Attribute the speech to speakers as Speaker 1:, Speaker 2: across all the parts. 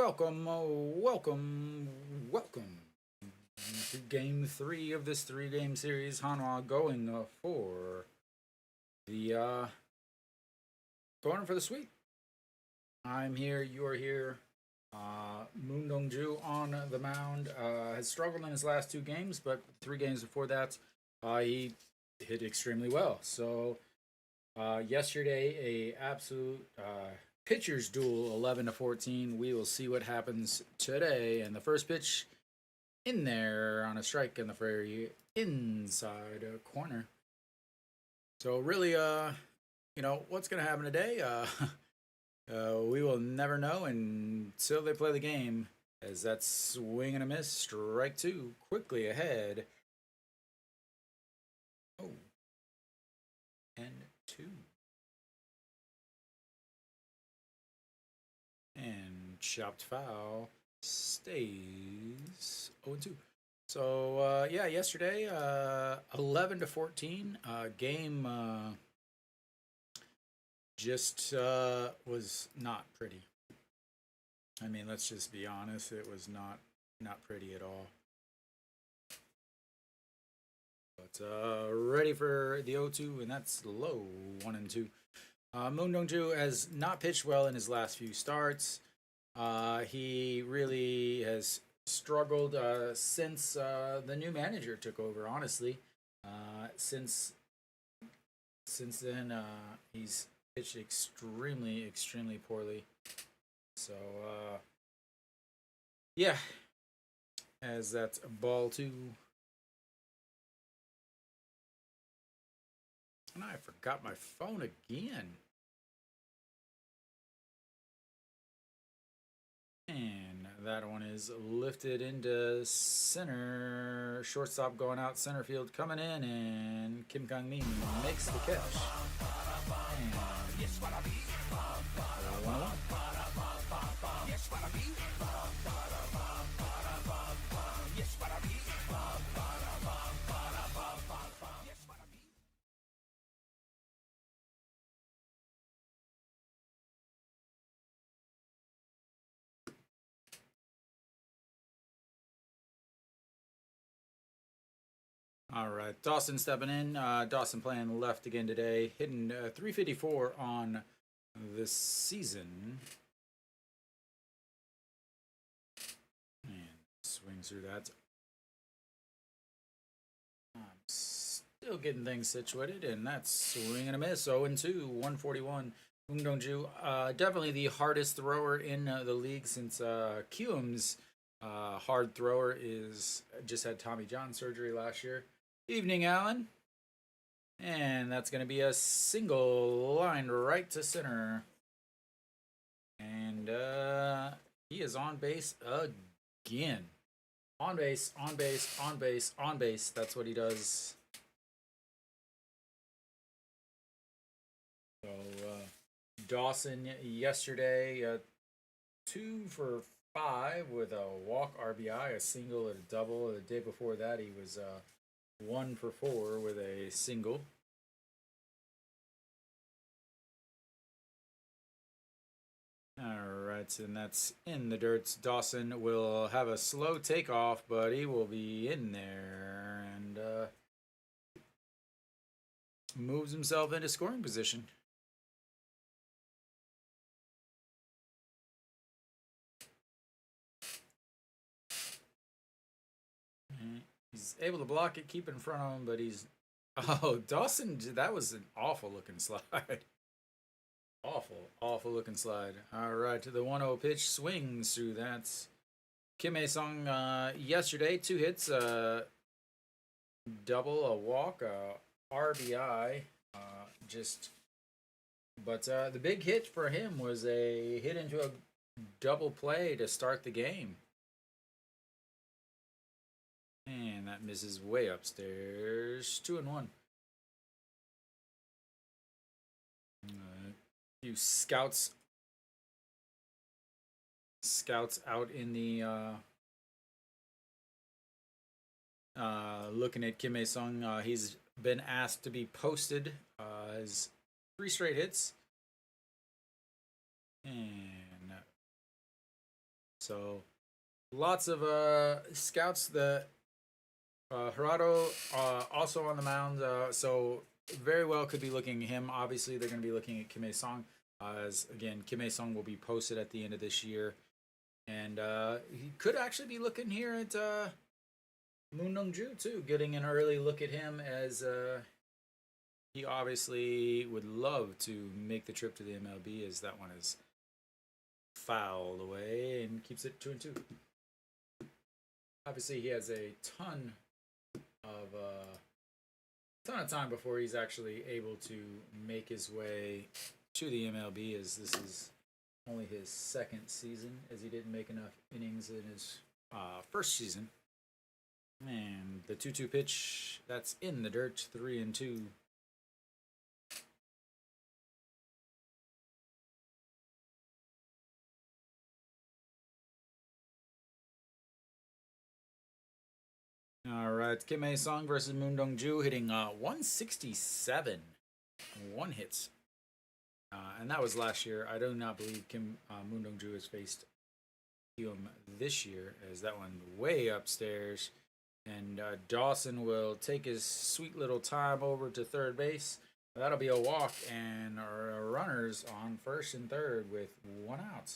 Speaker 1: welcome to game three of this three-game series. Hanwha going for the going for the sweep. I'm here. You are here. Moon Dongju on the mound has struggled in his last two games, but 3 games before that, he hit extremely well. So yesterday, a absolute pitcher's duel, 11-14. We will see what happens today. And the first pitch in there on a strike in the very inside corner. So really, what's going to happen today? We will never know until they play the game, as that's swing and a miss, strike two, quickly ahead. Oh, and two. And chopped foul stays 0-2. So yesterday 11-14 game just was not pretty. I mean, let's just be honest, it was not pretty at all. But ready for the 0-2, and that's low 1-2. Moon Dongju has not pitched well in his last few starts. He really has struggled since the new manager took over. Honestly, since then, he's pitched extremely poorly. So as that's ball two. And I forgot my phone again. And that one is lifted into center. Shortstop going out, center field coming in, and Kim Kang-min makes the catch. And 1-1. All right, Dawson stepping in. Dawson playing left again today, hitting 354 on the season. And swings through that. I'm still getting things situated, and that's swing and a miss. 0-2, 141. Moon Dongju, definitely the hardest thrower in the league since Kiwoom's hard thrower just had Tommy John surgery last year. Evening, Allen. And that's going to be a single line right to center. And he is on base again. On base, on base, on base, on base. That's what he does. So Dawson yesterday, 2 for 5 with a walk RBI, a single, and a double. The day before that, he was 1 for 4 with a single. All right, and that's in the dirt. Dawson will have a slow takeoff, but he will be in there and moves himself into scoring position. He's able to block it, keep it in front of him, but he's... Oh, Dawson, that was an awful looking slide. Awful looking slide. All right, the 1-0 pitch swings through that. Kim Ae-sung yesterday, 2 hits, double, a walk, RBI. But the big hit for him was a hit into a double play to start the game. And that misses way upstairs. 2-1. Few scouts out in the looking at Kim Ae-sung. He's been asked to be posted. His 3 straight hits. And So lots of scouts. The Gerardo also on the mound. So very well could be looking at him. Obviously, they're going to be looking at Kim Song. As again, Kim Song will be posted at the end of this year, and he could actually be looking here at Moon Dong-ju too, getting an early look at him as he obviously would love to make the trip to the MLB, as that one is fouled away and keeps it 2-2. Obviously, he has a ton of time before he's actually able to make his way to the MLB, as this is only his second season, as he didn't make enough innings in his first season. And the 2-2 pitch, that's in the dirt, 3-2. All right, Kim Song versus Moon Dong-ju, hitting 167, 1 hits. And that was last year. I do not believe Moon Dong-ju has faced Kiwoom this year, as that one way upstairs. And Dawson will take his sweet little time over to third base. That'll be a walk, and our runners on first and third with 1 out.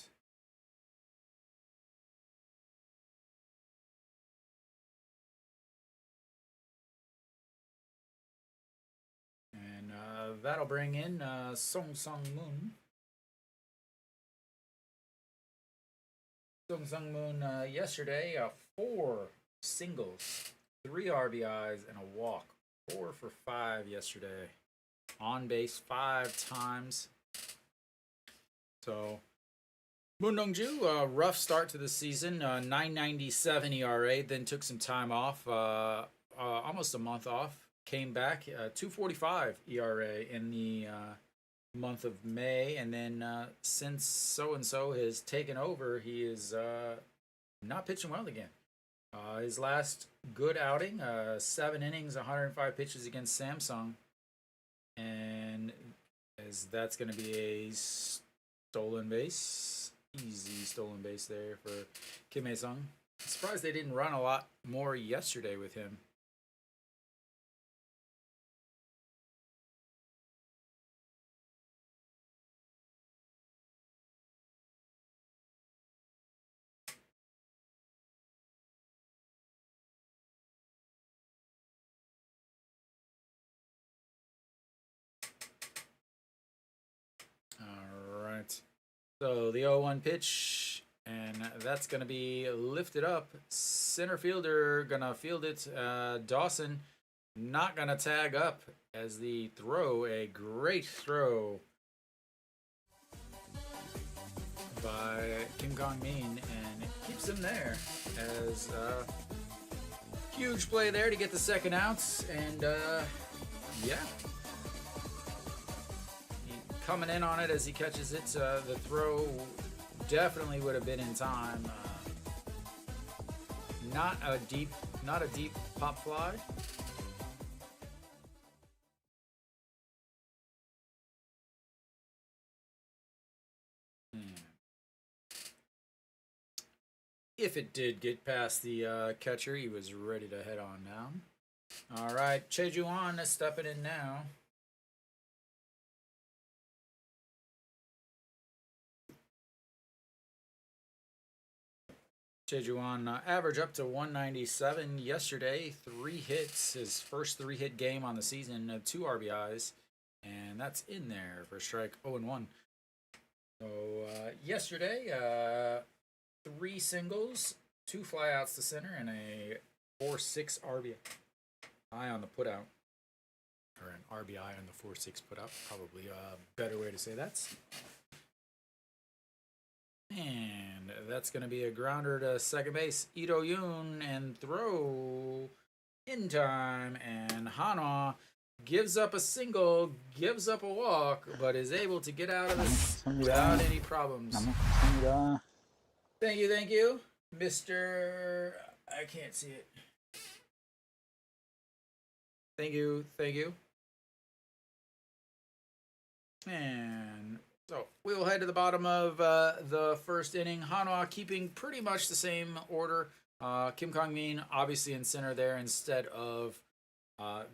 Speaker 1: And that'll bring in Song Moon. Song Moon yesterday, 4 singles, 3 RBIs, and a walk. 4 for 5 yesterday. On base 5 times. So Moon Dong-ju, rough start to the season. 9.97 ERA, then took some time off, almost a month off. Came back, 2.45 ERA in the month of May, and then since so-and-so has taken over, he is not pitching well again. His last good outing, 7 innings, 105 pitches against Samsung, and as that's going to be a stolen base, easy stolen base there for Kim Sung. Surprised they didn't run a lot more yesterday with him. All right. So the 0-1 pitch, and that's going to be lifted up. Center fielder going to field it. Dawson not going to tag up as the throw, a great throw by Kim Kong-min, and it keeps him there as huge play there to get the second out. And yeah, coming in on it as he catches it. The throw definitely would have been in time. Not a deep pop fly. If it did get past the catcher, he was ready to head on down. All right, Cheongju is stepping in now. Cheongju average up to 197 yesterday. 3 hits, his first 3-hit game on the season, 2 RBIs, and that's in there for strike 0-1. So yesterday, 3 singles, 2 flyouts to center, and a 4-6 RBI on the putout, or an RBI on the 4-6 putout. Probably a better way to say that. And that's going to be a grounder to second base. Ito Yoon, and throw in time. And Hanwha gives up a single, gives up a walk, but is able to get out of this without any problems. Thank you, Mr. I can't see it. Thank you. And So we will head to the bottom of the first inning. Hanwha keeping pretty much the same order. Kim Kong-min obviously in center there instead of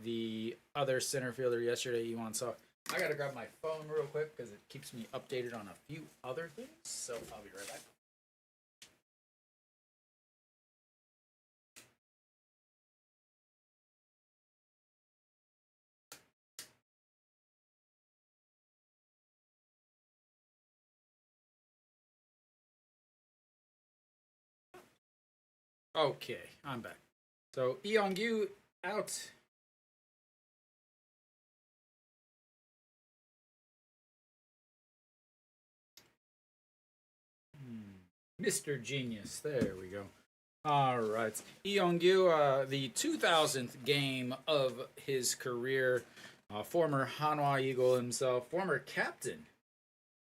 Speaker 1: the other center fielder yesterday, Iwan Suk. I gotta grab my phone real quick because it keeps me updated on a few other things. So I'll be right back. Okay, I'm back. So Eong-gu out. Mr. Genius. There we go. All right. Eong-gu, the 2000th game of his career. Former Hanwha Eagle himself. Former captain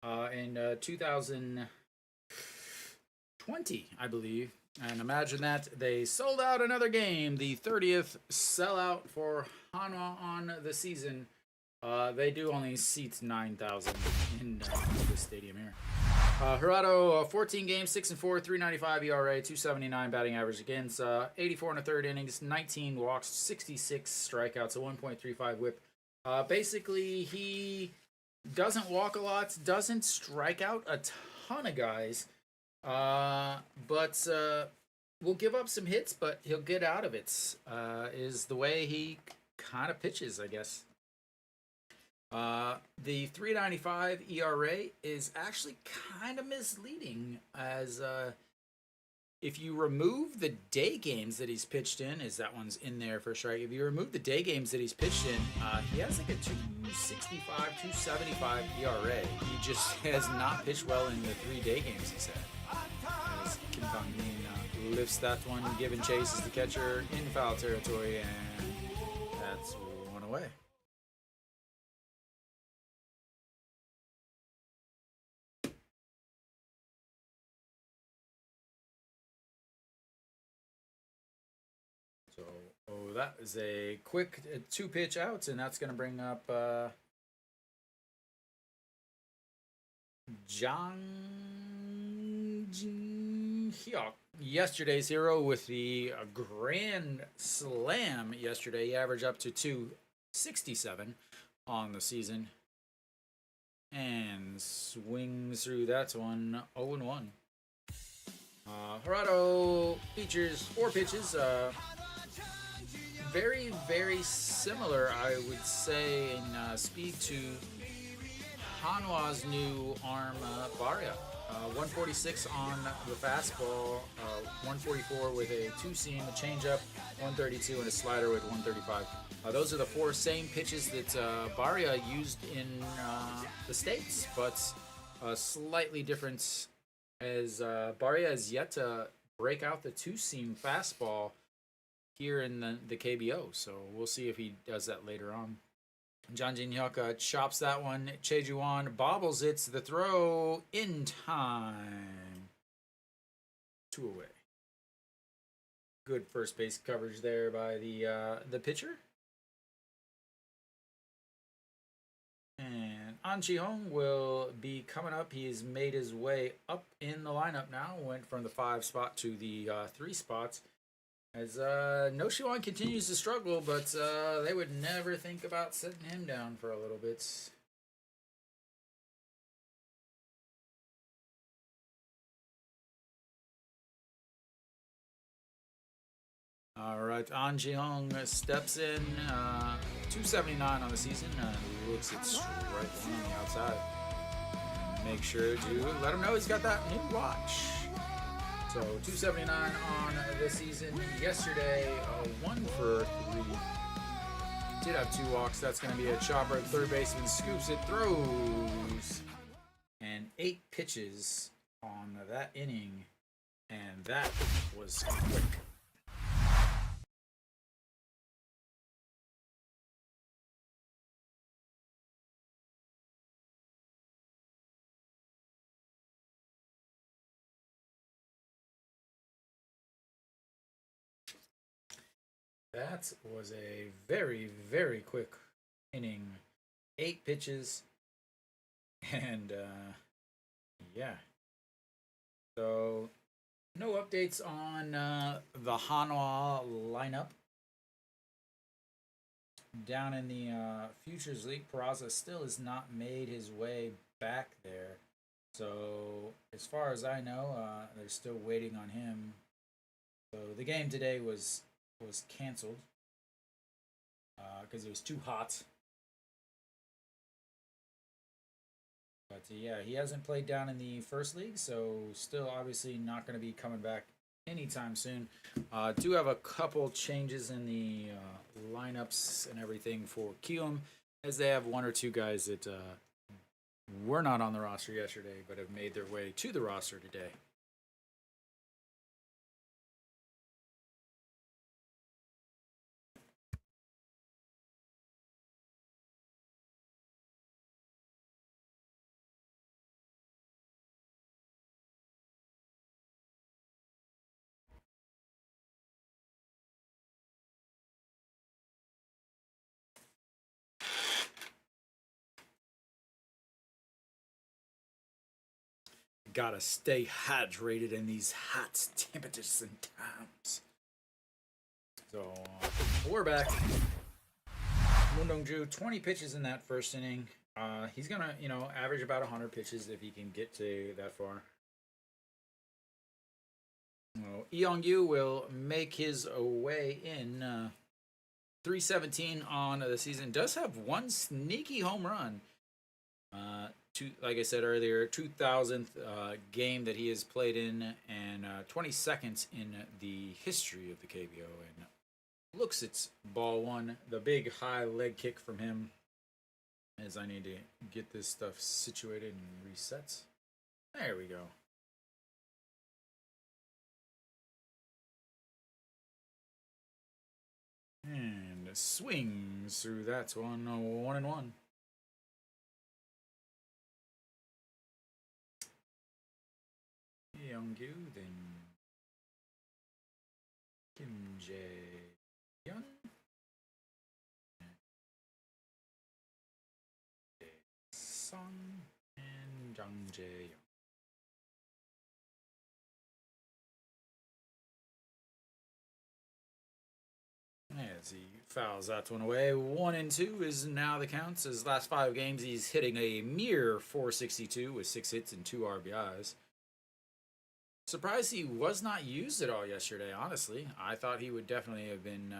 Speaker 1: in 2020, I believe. And imagine that they sold out another game, the 30th sellout for Hanwha on the season. They do only seat 9,000 in the stadium here. Hirado, 14 games, 6 and 4, 395 ERA, 279 batting average against, 84 and a third innings, 19 walks, 66 strikeouts, a 1.35 WHIP. Basically, he doesn't walk a lot, doesn't strike out a ton of guys, but will give up some hits, but he'll get out of it. Is the way he kind of pitches, I guess. The 3.95 ERA is actually kind of misleading, as if you remove the day games that he's pitched in, is that one's in there for strike. If you remove the day games that he's pitched in, he has like a 265, 275 ERA. He just has not pitched well in the 3 day games he's had. As Kim Kong-min lifts that one, given chase is the catcher in foul territory, and that's one away. So, that is a quick 2-pitch outs, and that's going to bring up Jang Jin-hyuk, yesterday's hero, with the grand slam yesterday. He averaged up to 267 on the season, and swings through that one 0-1. Hirado features 4 pitches. Very, very similar, I would say, in speed to Hanwha's new arm, Barya. 146 on the fastball, 144 with a 2-seam, a changeup, 132, and a slider with 135. Those are the 4 same pitches that Barya used in the States, but slightly different, as Barya has yet to break out the 2-seam fastball here in the KBO, so we'll see if he does that later on. Jang Jin-hyuk chops that one. Cheongju bobbles it. The throw in time. 2 away. Good first base coverage there by the pitcher. And An Chi-hong will be coming up. He's made his way up in the lineup now. Went from the 5 spot to the 3 spots. As No Shiwan continues to struggle, but they would never think about setting him down for a little bit. All right, An Ji-hong steps in, 279 on the season, looks at strike one on the outside. Make sure to let him know he's got that new watch. So 279 on this season. Yesterday, 1 for 3. Did have 2 walks. That's going to be a chopper at third baseman. Scoops it, throws. And 8 pitches on that inning. And that was quick. That was a very, very quick inning. 8 pitches, And yeah, so no updates on the Hanwha lineup. Down in the Futures League, Peraza still has not made his way back there. So as far as I know, they're still waiting on him. So the game today was canceled because it was too hot. But yeah, he hasn't played down in the first league, so still obviously not going to be coming back anytime soon. Do have a couple changes in the lineups and everything for Kiwoom, as they have one or two guys that were not on the roster yesterday, but have made their way to the roster today. Gotta stay hydrated in these hot temperatures and times. So we're back. Moondongju, 20 pitches in that first inning. He's gonna, average about 100 pitches if he can get to that far. Eongyu will make his way in. 317 on the season. Does have one sneaky home run. Like I said earlier, 2000th game that he has played in, and 22nd in the history of the KBO. And looks it's ball one. The big high leg kick from him, as I need to get this stuff situated and resets. There we go. And swings through that one. 1-1. Yeonggu, then Kim Jae-hyun, Son, and Jang Jae-young. As he fouls that one away. 1-2 is now the counts. His last 5 games, he's hitting a mere .462 with 6 hits and 2 RBIs. Surprised he was not used at all yesterday, honestly. I thought he would definitely have been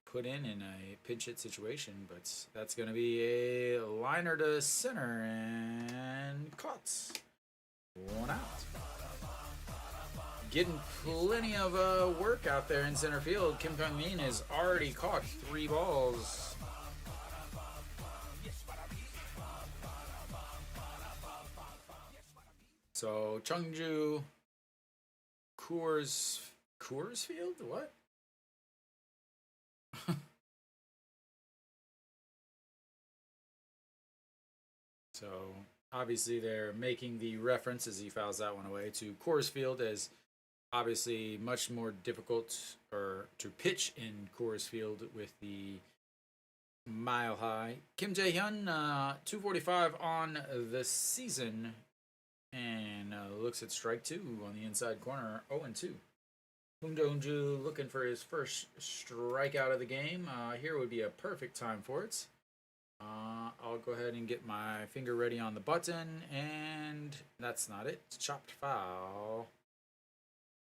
Speaker 1: put in a pinch hit situation, but that's going to be a liner to center and caught. 1 out. Getting plenty of work out there in center field. Kim Kang-min has already caught 3 balls. So Cheongju, Coors Field? What? So obviously they're making the reference, as he fouls that one away, to Coors Field, as obviously much more difficult to pitch in Coors Field with the mile high. Kim Jae-hyun, 245 on the season, and looks at strike 2 on the inside corner. 0-2. Moondongju looking for his first strikeout of the game. Here would be a perfect time for it. I'll go ahead and get my finger ready on the button, and that's not it. Chopped foul,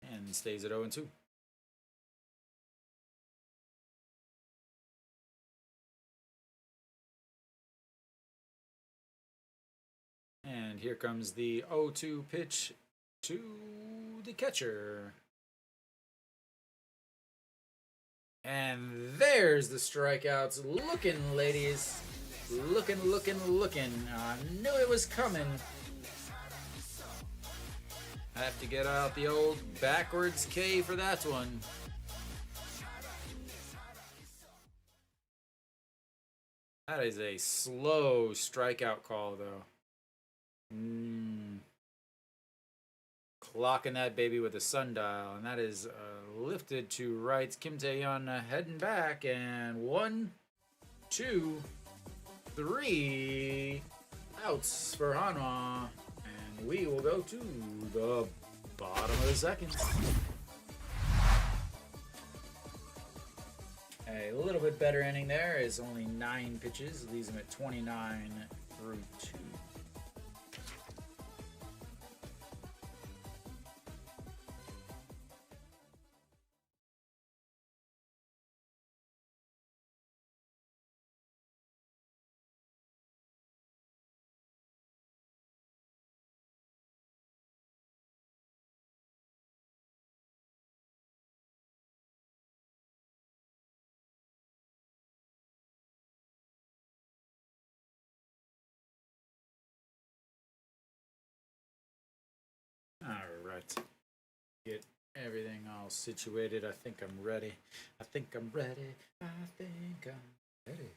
Speaker 1: and stays at 0-2. And here comes the 0-2 pitch to the catcher. And there's the strikeouts. Looking, ladies. Looking. I knew it was coming. I have to get out the old backwards K for that one. That is a slow strikeout call, though. Clocking that baby with a sundial, and that is lifted to right. Kim Tae-hyun heading back, and 1, 2, 3. outs for Hanwha. And we will go to the bottom of the second. A little bit better inning there is only 9 pitches, leaves him at 29 through 2. Alright. Get everything all situated. I think I'm ready. I think I'm ready. I think I'm ready.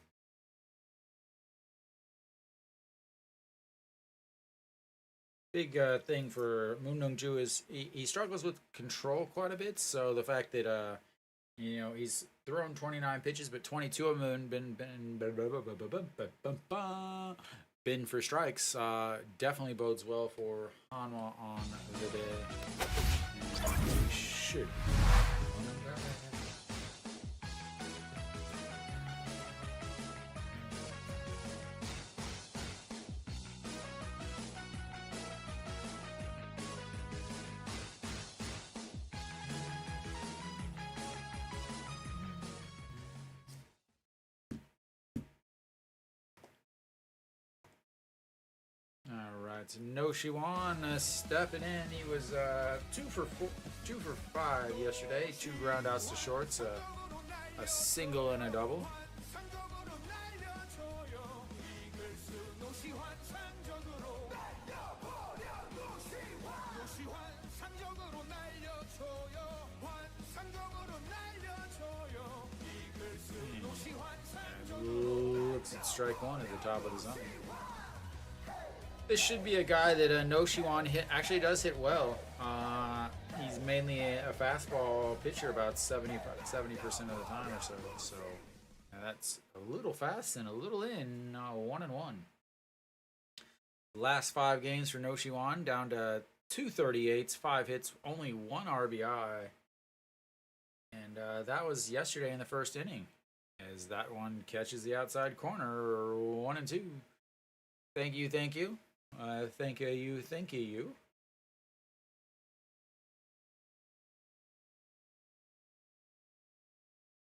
Speaker 1: Big thing for Moon Dongju is he struggles with control quite a bit. So the fact that he's thrown 29 pitches, but 22 of them been for strikes. Definitely bodes well for Hanwha on the day. And we should. Alright, No Shiwan stepping in. He was 2 for 5 yesterday. 2 groundouts to shorts, a single and a double. Looks at strike one at the top of the zone. This should be a guy that No Shiwan actually does hit well. He's mainly a fastball pitcher about 70% of the time or so. So that's a little fast and a little in. 1-1. Last 5 games for No Shiwan, down to 238s, 5 hits, only 1 RBI. And that was yesterday in the first inning, as that one catches the outside corner. 1-2. Thank you. Thank you.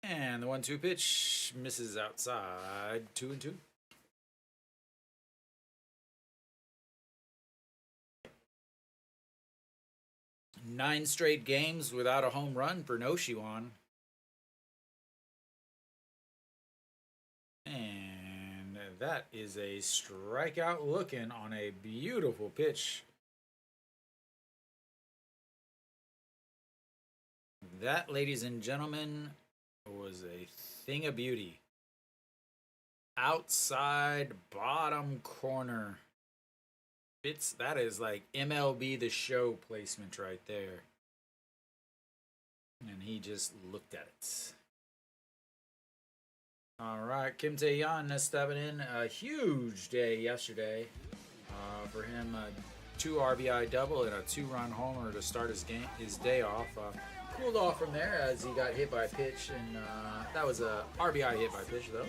Speaker 1: And the 1-2 pitch misses outside. 2-2. Nine straight games without a home run for No Shiwan. And that is a strikeout looking on a beautiful pitch. That, ladies and gentlemen, was a thing of beauty. Outside bottom corner. That is like MLB The Show placement right there. And he just looked at it. All right, Kim Tae-yeon stepping in. A huge day yesterday for him. 2 RBI double and a 2-run homer to start his day off. Cooled off from there as he got hit by a pitch, and that was a RBI hit by pitch though.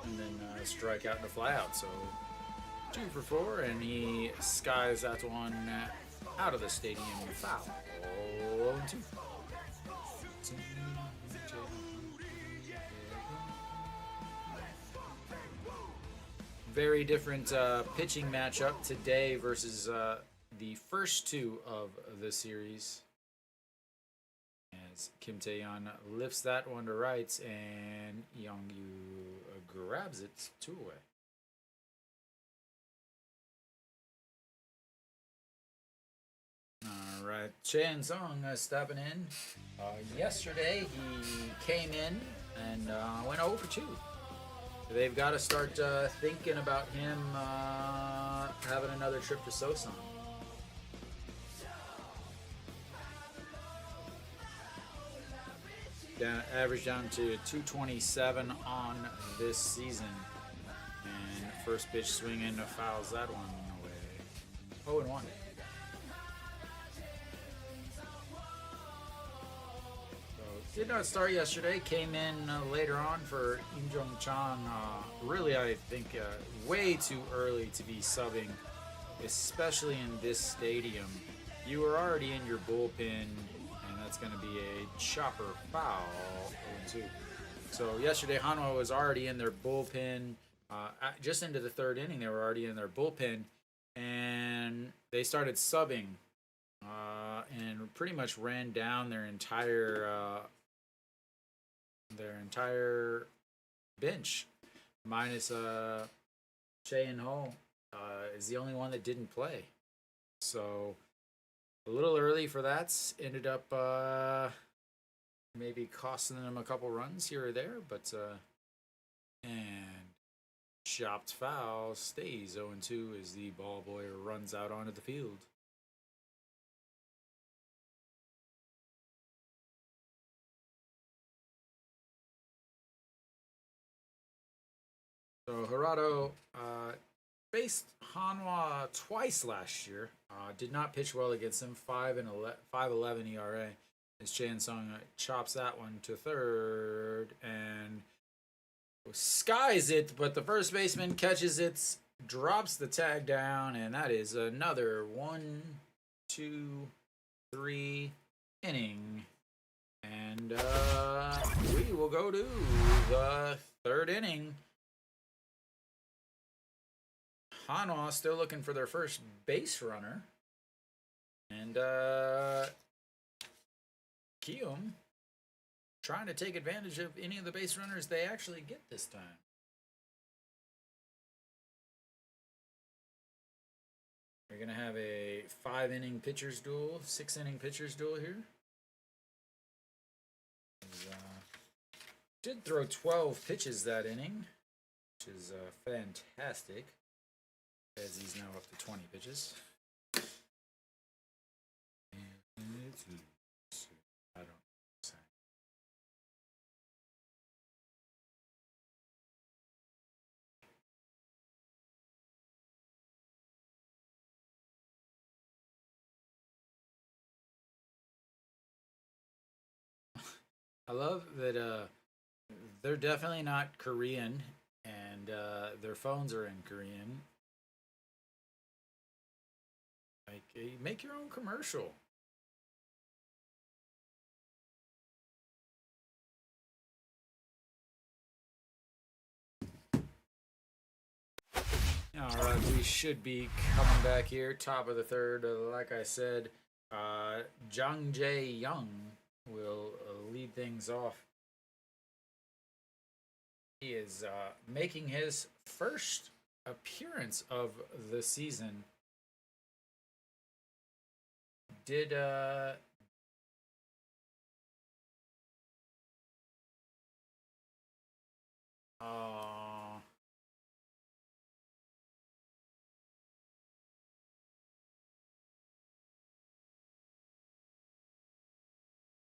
Speaker 1: And then a strikeout and a flyout. So 2 for 4, and he skies that one out of the stadium foul. 0-2. Very different pitching matchup today versus the first 2 of the series. As Kim Tae-yeon lifts that one to right, and Youngyu grabs it 2 away. All right, Chan Sung stepping in. Yesterday he came in and went 0 for 2. They've got to start thinking about him having another trip to Sosan. Average down to 227 on this season. And first pitch swinging, fouls that one away. 0-1. Did not start yesterday. Came in later on for Im Jong Chan. Really, I think way too early to be subbing, especially in this stadium. You were already in your bullpen, and that's going to be a chopper foul. 0-2. So yesterday, Hanwha was already in their bullpen. Just into the third inning, they were already in their bullpen, and they started subbing, and pretty much ran down their entire bench, minus Che and Ho is the only one that didn't play. So a little early for that. Ended up maybe costing them a couple runs here or there, but and chopped foul stays 0-2 as the ball boy runs out onto the field. So Hirado faced Hanwha twice last year. Did not pitch well against him. 5.11 ERA. As Chan Sung chops that one to third and skies it, but the first baseman catches it, drops the tag down, and that is another 1, 2, 3 inning. And we will go to the third inning. Hanwha still looking for their first base runner. And Kiwoom trying to take advantage of any of the base runners they actually get this time. You're going to have a 5-inning pitcher's duel, 6-inning pitcher's duel here. Did throw 12 pitches that inning, which is fantastic, as he's now up to 20 pitches. I don't know. I love that they're definitely not Korean, and their phones are in Korean. Like, make your own commercial. All right, we should be coming back here, top of the third. Like I said, Jang Jae-young will lead things off. He is making his first appearance of the season. Did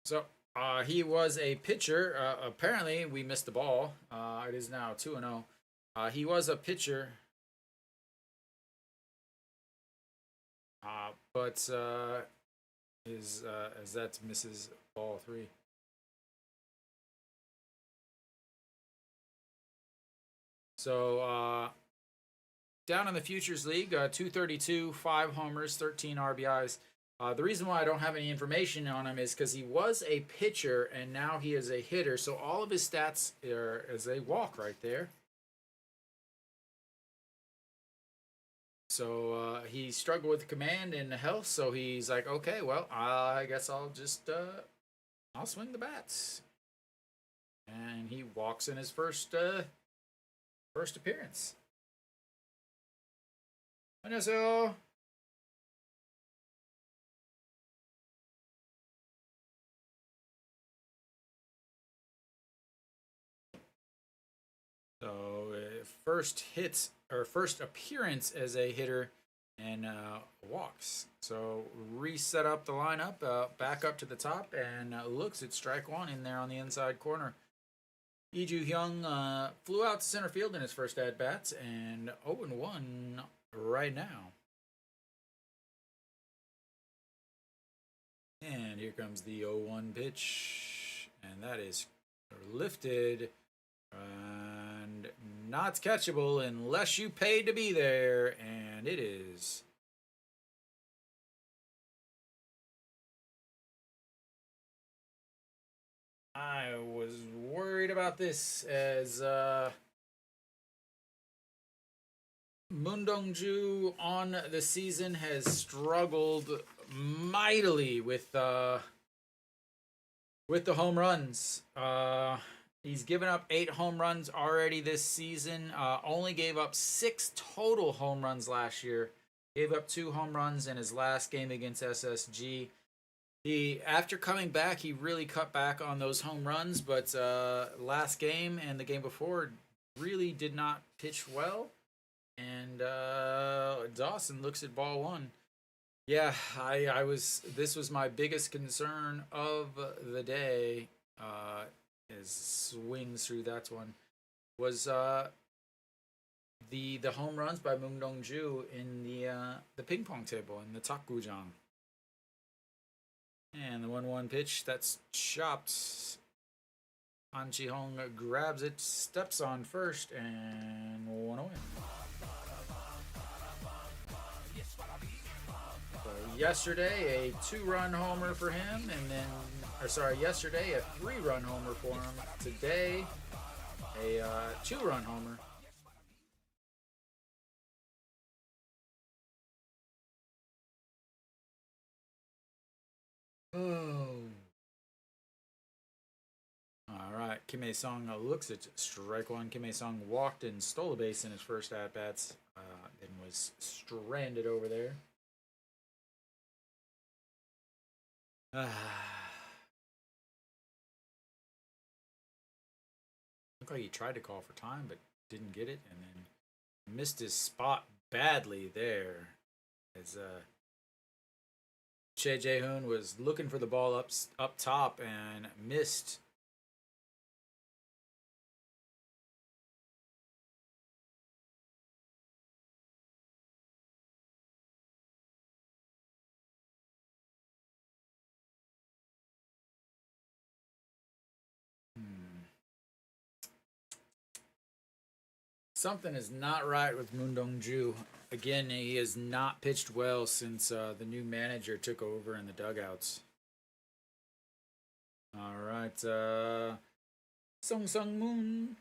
Speaker 1: so he was a pitcher. Apparently, we missed the ball. It is now 2-0. He was a pitcher, but as that misses ball 3. So down in the Futures League, 232, 5 homers, 13 RBIs. The reason why I don't have any information on him is because he was a pitcher and now he is a hitter. So all of his stats are as a walk right there. So he struggled with command and health. So he's like, okay, well, I guess I'll just I'll swing the bats. And he walks in his first appearance. 안녕하세요. So first hits or first appearance as a hitter and walks. So reset up the lineup, back up to the top, and looks at strike 1 in there on the inside corner. Lee Ju-hyung flew out to center field in his first at-bats, and 0-1 right now. And here comes the 0-1 pitch, and that is lifted and not catchable unless you paid to be there, and it is. I was worried about this as Moon Dong-ju on the season has struggled mightily with the home runs. He's given up 8 home runs already this season. Only gave up 6 total home runs last year. Gave up 2 home runs in his last game against SSG. After coming back, he really cut back on those home runs, but last game and the game before really did not pitch well. And Dawson looks at ball 1. Yeah, this was my biggest concern of the day. His swings through that one was the home runs by Moon Dong-ju in the ping pong table in the Takgujang. And the 1-1 pitch that's chopped. Han Chi-hong grabs it, steps on first, and 1 away. So yesterday, a 2-run homer for him, and then, yesterday a 3-run homer for him. Today, a 2-run homer. Oh. All right, Kim Ae-sung looks at strike 1. Kim Ae-sung walked and stole a base in his first at-bats, then was stranded over there. Looked like he tried to call for time, but didn't get it, and then missed his spot badly there. As Che Jae-hoon was looking for the ball up top and missed. Something is not right with Moon Dong-ju. Again, he has not pitched well since the new manager took over in the dugouts. All right, Sung Sung Moon.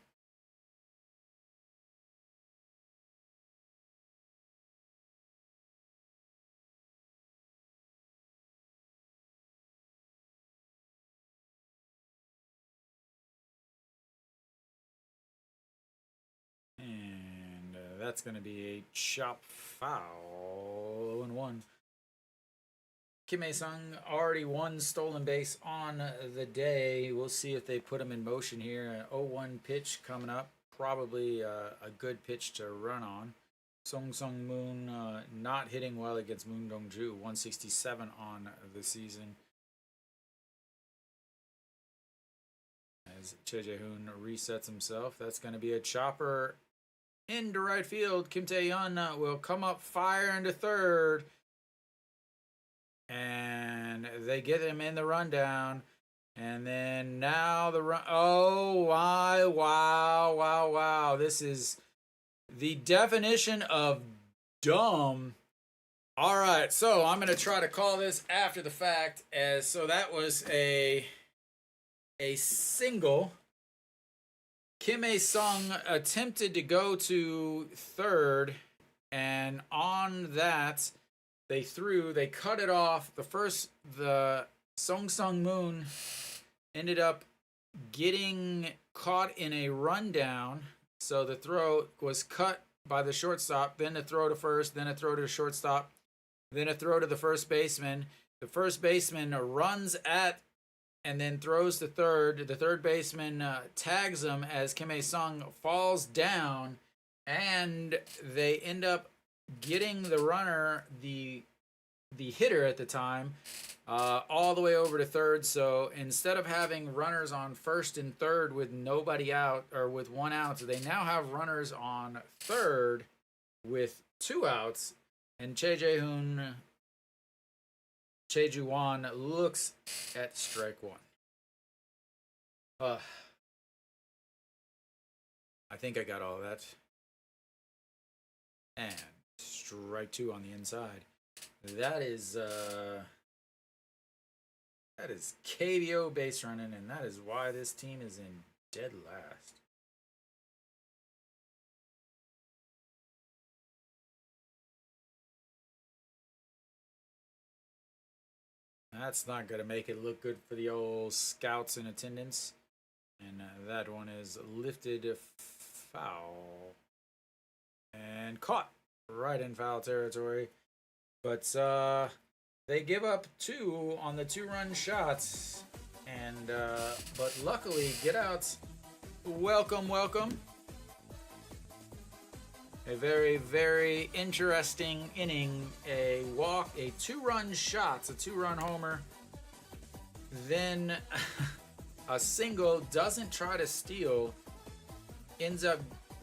Speaker 1: And that's going to be a chop foul. 0-1. Kim Ae-sung already 1 stolen base on the day. We'll see if they put him in motion here. 0-1 pitch coming up. Probably a good pitch to run on. Sung Sung Moon not hitting well against Moon Dong-ju. 167 on the season. As Che Jae-hoon resets himself. That's going to be a chopper into right field. Kim Tae-yeon will come up, fire into third. And they get him in the rundown. And then now the run. Oh, wow. This is the definition of dumb. All right, so I'm going to try to call this after the fact. So that was a single. Kim Ae-sung attempted to go to third. And on that, they cut it off. The Sung Sung Moon ended up getting caught in a rundown. So the throw was cut by the shortstop, then a throw to first, then a throw to the shortstop, then a throw to the first baseman. The first baseman runs at and then throws to third. The third baseman tags him as Kim Ae-sung falls down, and they end up getting the runner the the hitter at the time, all the way over to third. So instead of having runners on first and third with nobody out or with one out, they now have runners on third with 2 outs. And Cheju Wan looks at strike 1. I think I got all of that. And strike 2 on the inside. That is KBO base running, and that is why this team is in dead last. That's not going to make it look good for the old scouts in attendance. And that one is lifted foul. And caught right in foul territory. But they give up 2 on the 2-run shots. And but luckily, get outs. Welcome, welcome. A very, very interesting inning. A walk, a 2-run shots, a 2-run homer. Then a single, doesn't try to steal. Ends up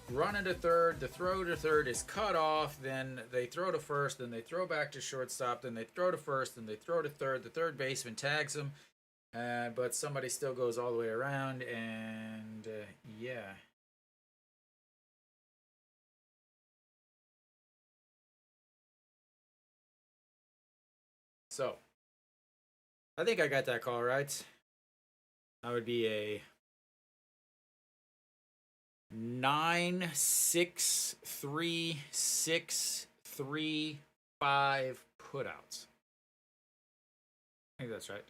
Speaker 1: running to third. The throw to third is cut off. Then they throw to first. Then they throw back to shortstop. Then they throw to first. Then they throw to third. The third baseman tags him. But somebody still goes all the way around. And yeah. So, I think I got that call right. That would be a 9-6-3-6-3-5 putouts. I think that's right.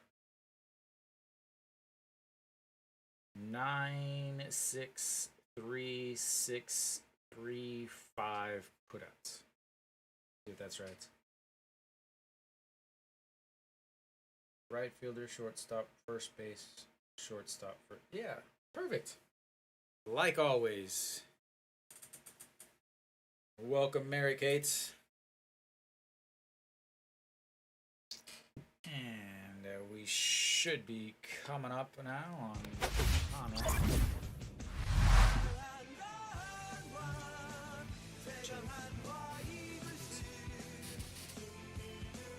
Speaker 1: 9-6-3-6-3-5 putouts. See if that's right. Right fielder, shortstop, first base, shortstop. Yeah, perfect. Like always. Welcome, Mary Kate. And we should be coming up now on Hanwha.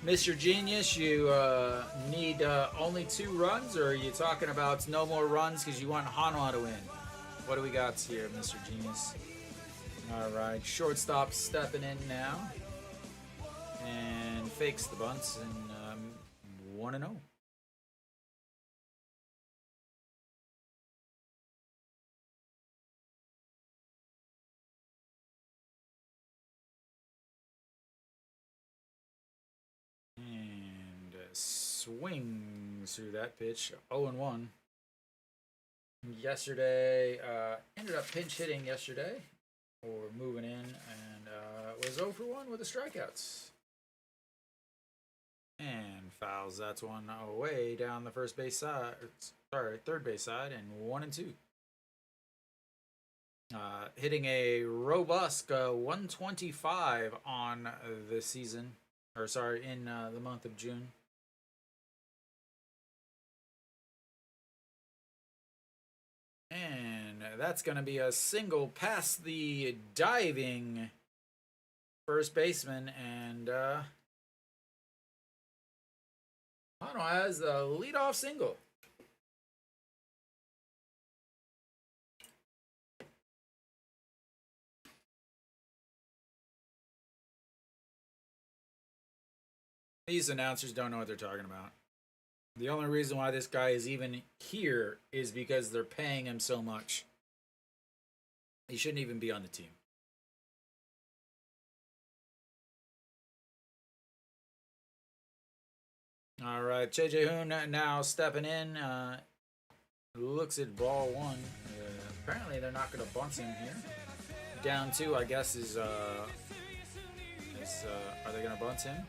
Speaker 1: Mr. Genius, you need only 2 runs, or are you talking about no more runs because you want Hanwha to win? What do we got here, Mr. Genius? All right, shortstop stepping in now and fakes the bunts, and 1-0. Swings through that pitch. 0-1. Yesterday, ended up pinch hitting yesterday, or moving in, and was 0-for-1 with the strikeouts. And fouls that one away down the first base side. Sorry, third base side, and 1-2. Hitting a robust 125 on the season, or sorry, in the month of June. And that's going to be a single past the diving first baseman. And Hanwha has a leadoff single. These announcers don't know what they're talking about. The only reason why this guy is even here is because they're paying him so much. He shouldn't even be on the team. All right, Cheongju now stepping in. Looks at ball 1. Apparently they're not going to bunt him here. Down 2, I guess, is are they going to bunt him?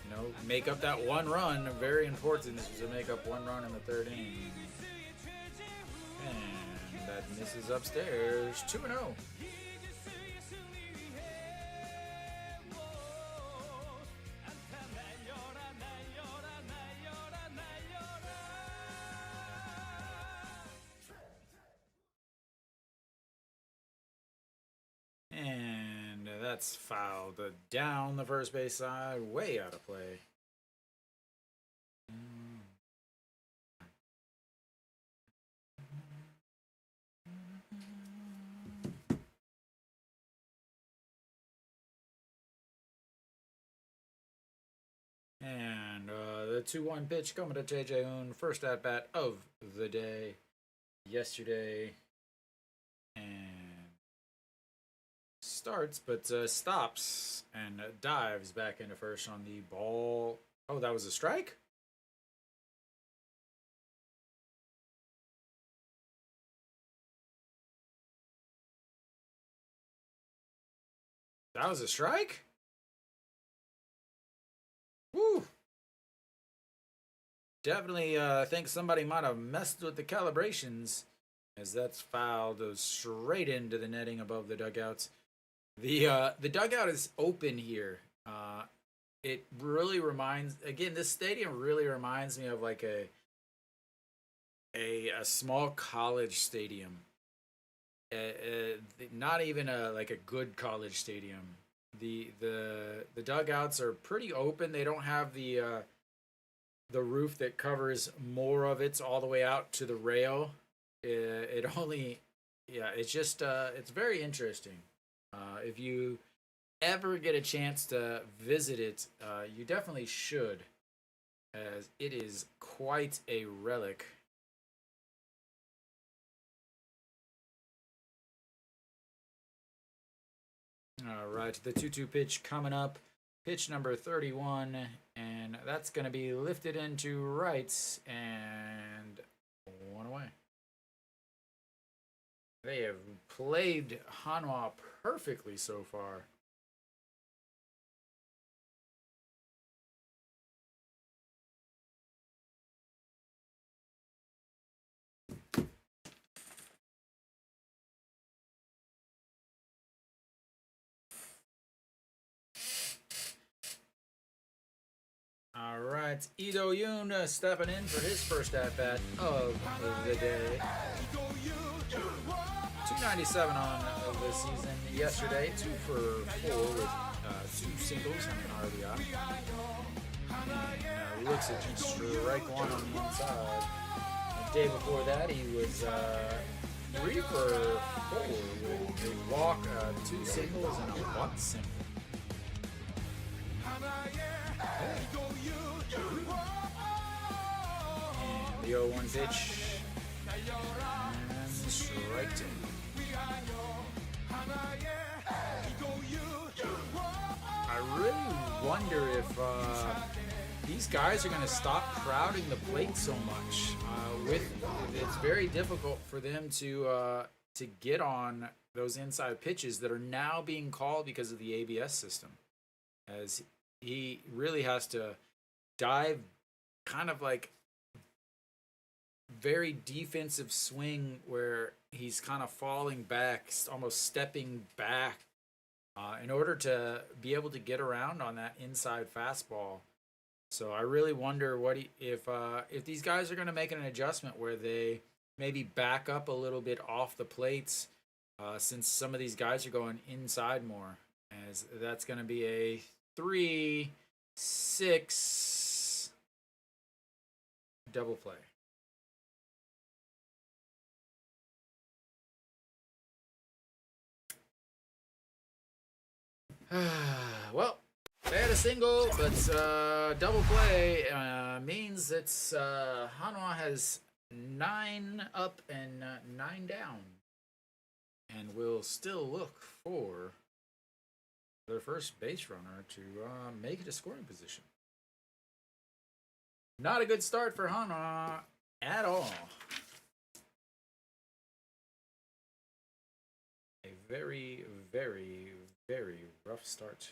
Speaker 1: You know, make up that 1 run. Very important to make up 1 run in the 3rd inning. And that misses upstairs. 2-0. That's fouled down the first base side, way out of play. And the 2-1 pitch coming to JJ Hoon. First at bat of the day yesterday. And starts, but stops and dives back into first on the ball. Oh, that was a strike? That was a strike? Woo! Definitely think somebody might have messed with the calibrations, as that's foul goes straight into the netting above the dugouts. The dugout is open here. It really reminds, again, this stadium really reminds me of like a small college stadium. Not even like a good college stadium. The dugouts are pretty open. They don't have the roof that covers more of it all the way out to the rail. It only, yeah, it's just it's very interesting. If you ever get a chance to visit it, you definitely should, as it is quite a relic. All right, the 2-2 pitch coming up. Pitch number 31, and that's going to be lifted into rights and one away. They have played Hanwha perfectly so far. All right, Ido Yoon stepping in for his first at-bat of the day. 297 on the season yesterday, 2 for 4 with 2 singles and an RBI. And, looks at strike one on the inside. The day before that, he was 3 for 4 with a walk, 2 singles, and a 1 single. And the 0-1 pitch. And strike 2. I really wonder if these guys are going to stop crowding the plate so much. It's very difficult for them to get on those inside pitches that are now being called because of the ABS system, as he really has to dive kind of like very defensive swing where he's kind of falling back, almost stepping back in order to be able to get around on that inside fastball. So I really wonder if these guys are going to make an adjustment where they maybe back up a little bit off the plates, since some of these guys are going inside more, as that's going to be a 3-6 double play. Well, they had a single, but double play means it's Hanwha has 9 up and 9 down, and will still look for their first base runner to make it a scoring position. Not a good start for Hanwha at all. A very, very, very rough start.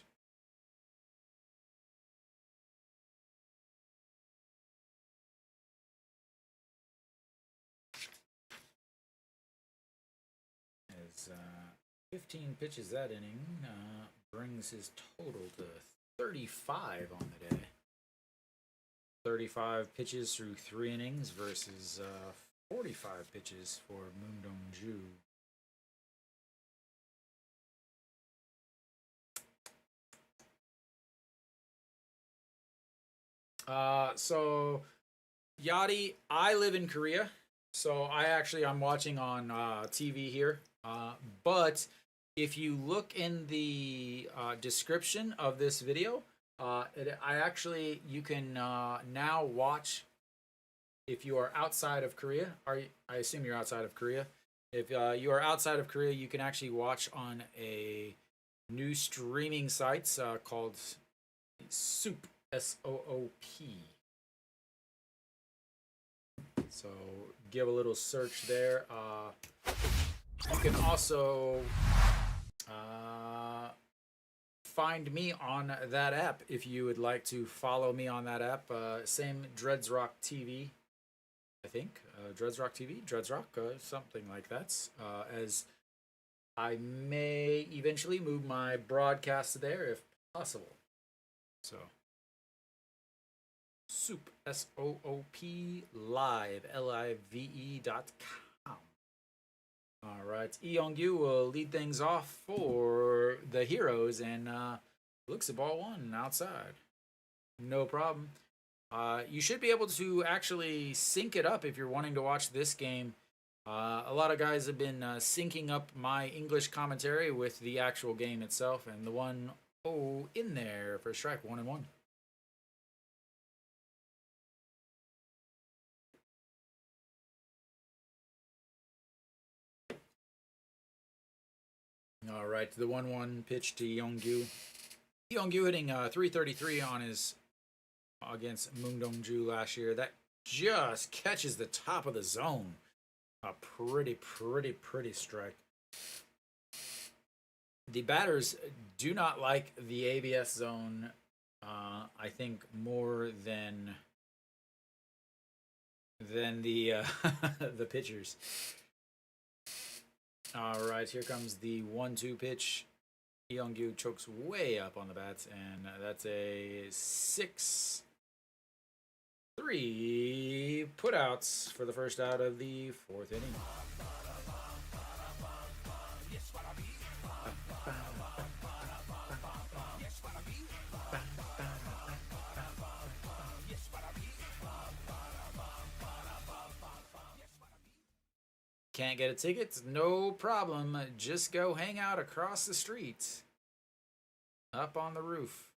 Speaker 1: As 15 pitches that inning brings his total to 35 on the day. 35 pitches through 3 innings versus 45 pitches for Moon Dong-ju. So Yachty, I live in Korea, so I'm watching on TV here. But if you look in the description of this video, you can now watch if you are outside of Korea. I assume you're outside of Korea. If you are outside of Korea, you can actually watch on a new streaming sites called SOOP, SOOP. So give a little search there. You can also find me on that app if you would like to follow me on that app. Same Dreads Rock TV, I think. Dreads Rock TV, Dreads Rock, something like that. As I may eventually move my broadcast there if possible. So, SOOP, SOOP live, LIVE.com. All right, Youngyu will lead things off for the heroes and looks at ball one outside. No problem. You should be able to actually sync it up if you're wanting to watch this game. A lot of guys have been syncing up my English commentary with the actual game itself, and the 1-0 in there for strike 1-1. All right, the 1-1 pitch to Youngyu. Youngyu hitting 333 on his against Mungdongju last year. That just catches the top of the zone. A pretty strike. The batters do not like the ABS zone, I think, more than the the pitchers. All right, here comes the 1-2 pitch. Youngyu chokes way up on the bats, and that's a 6-3 putouts for the first out of the fourth inning. Can't get a ticket? No problem. Just go hang out across the street. Up on the roof.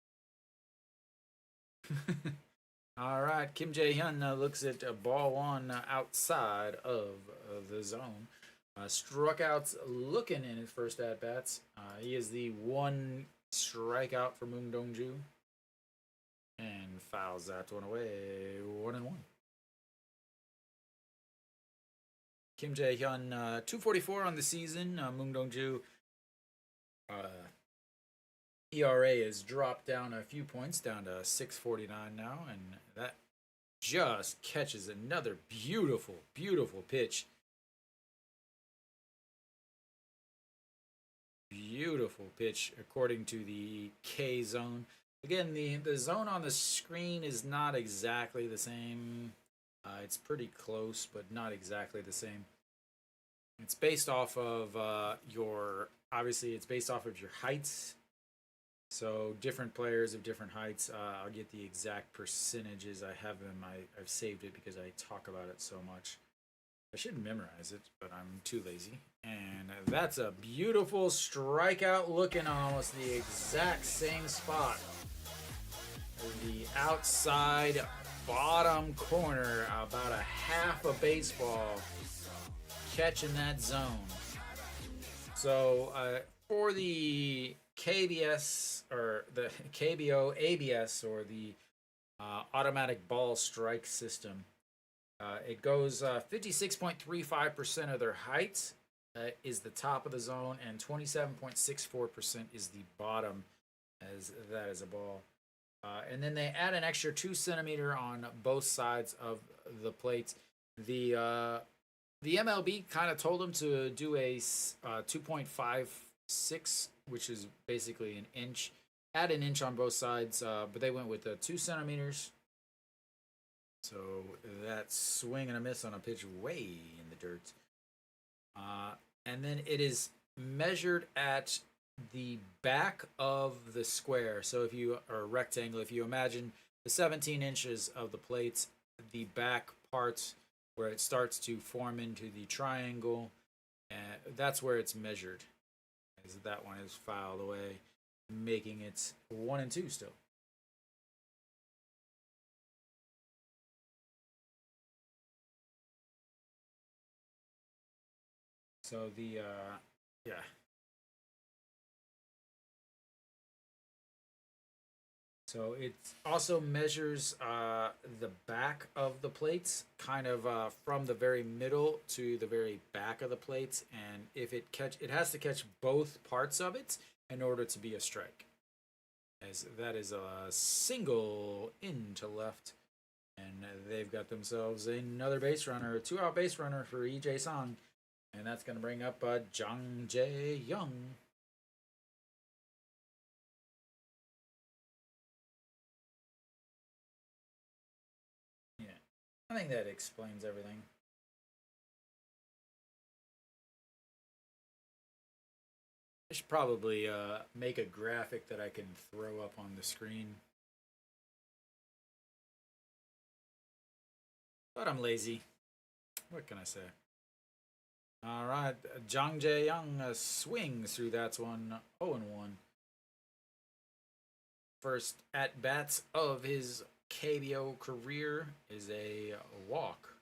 Speaker 1: All right, Kim Jae-hyun looks at ball one outside of the zone. Struck out looking in his first at-bats. He is the one strikeout for Moon Dongju. And fouls that one away. 1-1. Kim Jae-hyun, 244 on the season. Moon Dongju ERA has dropped down a few points, down to 6.49 now, and that just catches another beautiful pitch. Beautiful pitch according to the K zone. Again, the zone on the screen is not exactly the same. It's pretty close, but not exactly the same. It's based off of obviously it's based off of your heights. So different players of different heights. I'll get the exact percentages. I have them. I've saved it because I talk about it so much. I should memorize it, but I'm too lazy. And that's a beautiful strikeout looking almost the exact same spot. The outside bottom corner, about a half a baseball, catching that zone. So for the KBS or the KBO ABS or the automatic ball strike system, it goes 56.35% of their height is the top of the zone, and 27.64% is the bottom, as that is a ball. And then they add an extra 2 centimeter on both sides of the plate. The MLB kind of told them to do a 2.56, which is basically an inch. Add an inch on both sides, but they went with 2 centimeters. So that's swing and a miss on a pitch way in the dirt. And then it is measured at the back of the square. So if you, or rectangle, if you imagine the 17 inches of the plates, the back parts where it starts to form into the triangle, that's where it's measured. As that one is filed away, making it 1 and 2 still. So the yeah. So it also measures the back of the plates, kind of from the very middle to the very back of the plates, and if it has to catch both parts of it in order to be a strike. As that is a single into left, and they've got themselves another base runner, a 2-out base runner for EJ Song, and that's going to bring up Jang Jae Young. I think that explains everything. I should probably make a graphic that I can throw up on the screen. But I'm lazy. What can I say? All right, Jang Jae-young swings through that one, 0-1. First at bats of his KBO career is a walk.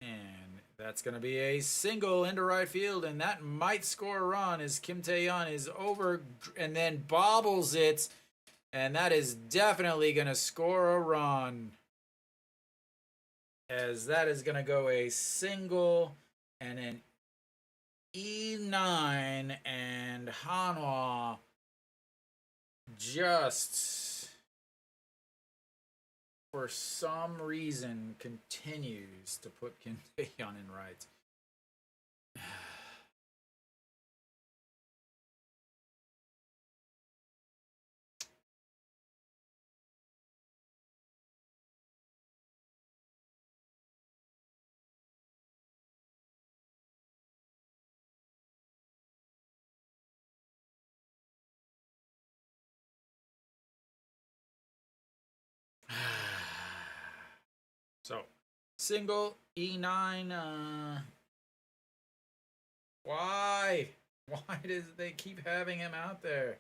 Speaker 1: And that's going to be a single into right field, and that might score a run as Kim Tae-yeon is over and then bobbles it, and that is definitely going to score a run. As that is going to go a single and an E9, and Hanwha just for some reason continues to put Kim Tae-yeon in right. So, single E9. Why? Why does they keep having him out there?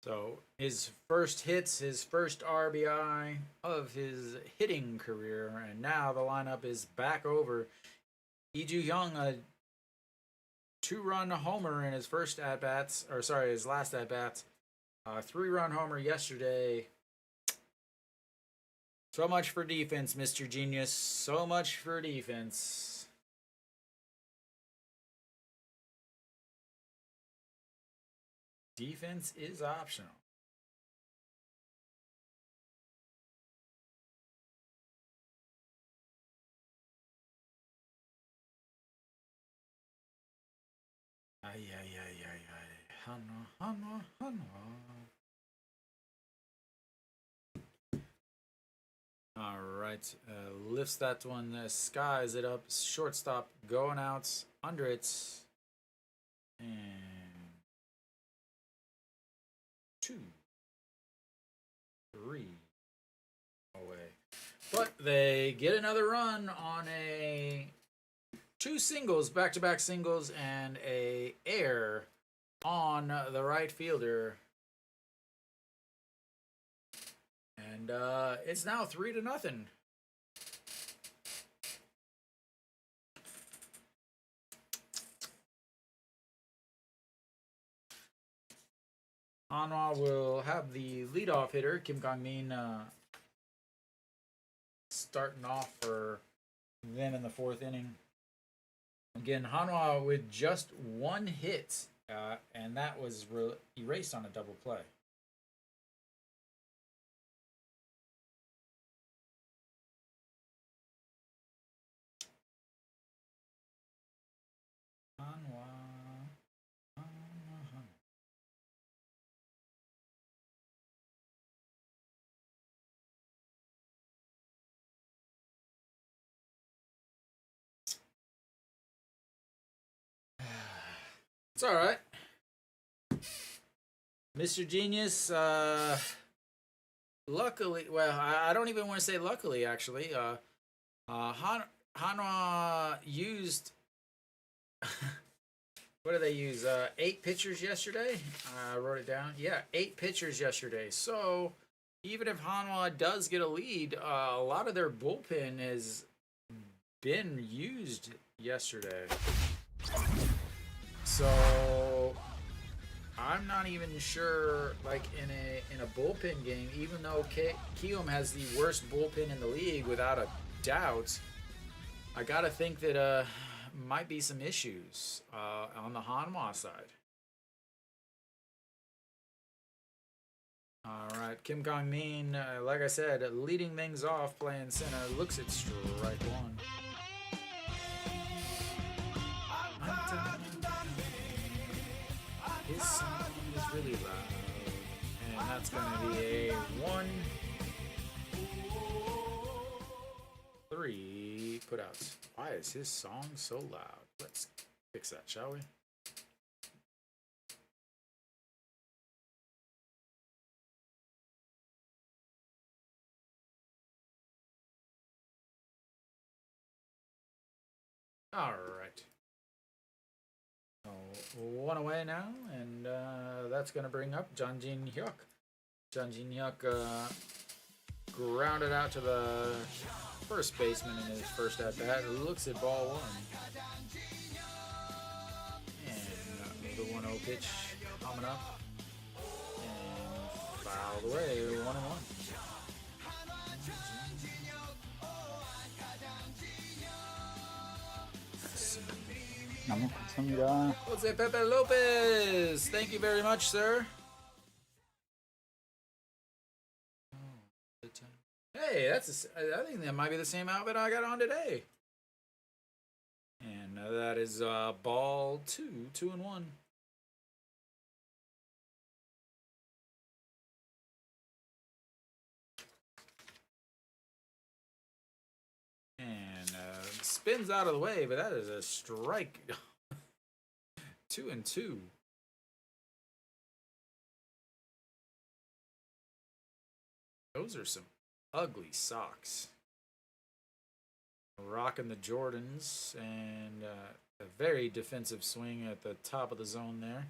Speaker 1: So his first hits, his first RBI of his hitting career, and now the lineup is back over. Lee Ju-hyung, a 2-run homer in his first at bats, or sorry, his last at bats. 3-run homer yesterday. So much for defense, Mr. Genius. So much for defense. Defense is optional. Ay, ay, ay, ay, ay. Hanwha, Hanwha, Hanwha. All right, lifts that one, skies it up, shortstop going out under it, and 2, 3 away. But they get another run on a 2 singles, back-to-back singles, and a air on the right fielder. And it's now 3-0. Hanwha will have the leadoff hitter, Kim Kang-min, starting off for them in the 4th inning. Again, Hanwha with just 1 hit, and that was erased on a double play. Hanwha. It's all right. Mr. Genius, luckily, well, I don't even want to say luckily, actually. Hanwha used, what did they use? 8 pitchers yesterday? I wrote it down. Yeah, 8 pitchers yesterday. So, even if Hanwha does get a lead, a lot of their bullpen has been used yesterday. So I'm not even sure, like in a bullpen game, even though Kiwoom has the worst bullpen in the league without a doubt, I gotta think that might be some issues on the Hanwha side. All right, Kim Kong Min, like I said, leading things off, playing center, looks at strike one. His song is really loud, and that's gonna be a 1-3 putouts. Why is his song so loud? Let's fix that, shall we? All right. So 1 away now, and that's going to bring up Janjin Hyuk. Janjin Hyuk grounded out to the first baseman in his first at bat. Looks at ball 1. And the 1-0 pitch coming up. And fouled away, 1-1.
Speaker 2: 너무 감사합니다.
Speaker 1: Jose Pepe Lopez, thank you very much, sir. Hey, I think that might be the same outfit I got on today. And that is ball 2, 2-1. And spins out of the way, but that is a strike. 2-2. Those are some ugly socks. Rocking the Jordans, and a very defensive swing at the top of the zone there.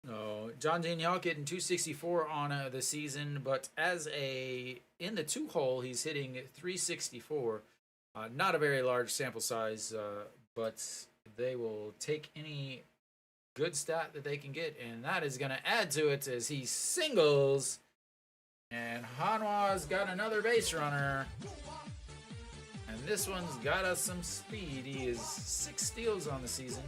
Speaker 1: Oh, Janjin Hyuk getting 264 on the season, but in the 2-hole, he's hitting 364. Not a very large sample size, but they will take any good stat that they can get, and that is going to add to it as he singles. And Hanwha's got another base runner. And this one's got us some speed. He is 6 steals on the season.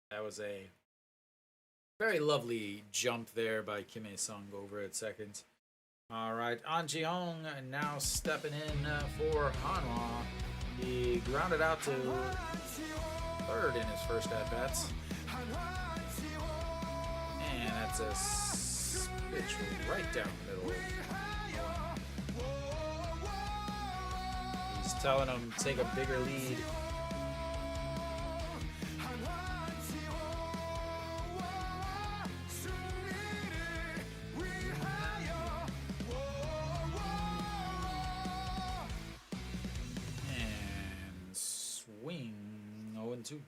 Speaker 1: That was a very lovely jump there by Kim Ae-sung over at second. All right, An Ji-hong now stepping in for Hanwha. He grounded out to third in his first at-bats. And that's a pitch right down the middle. He's telling him to take a bigger lead. Swing 0-2.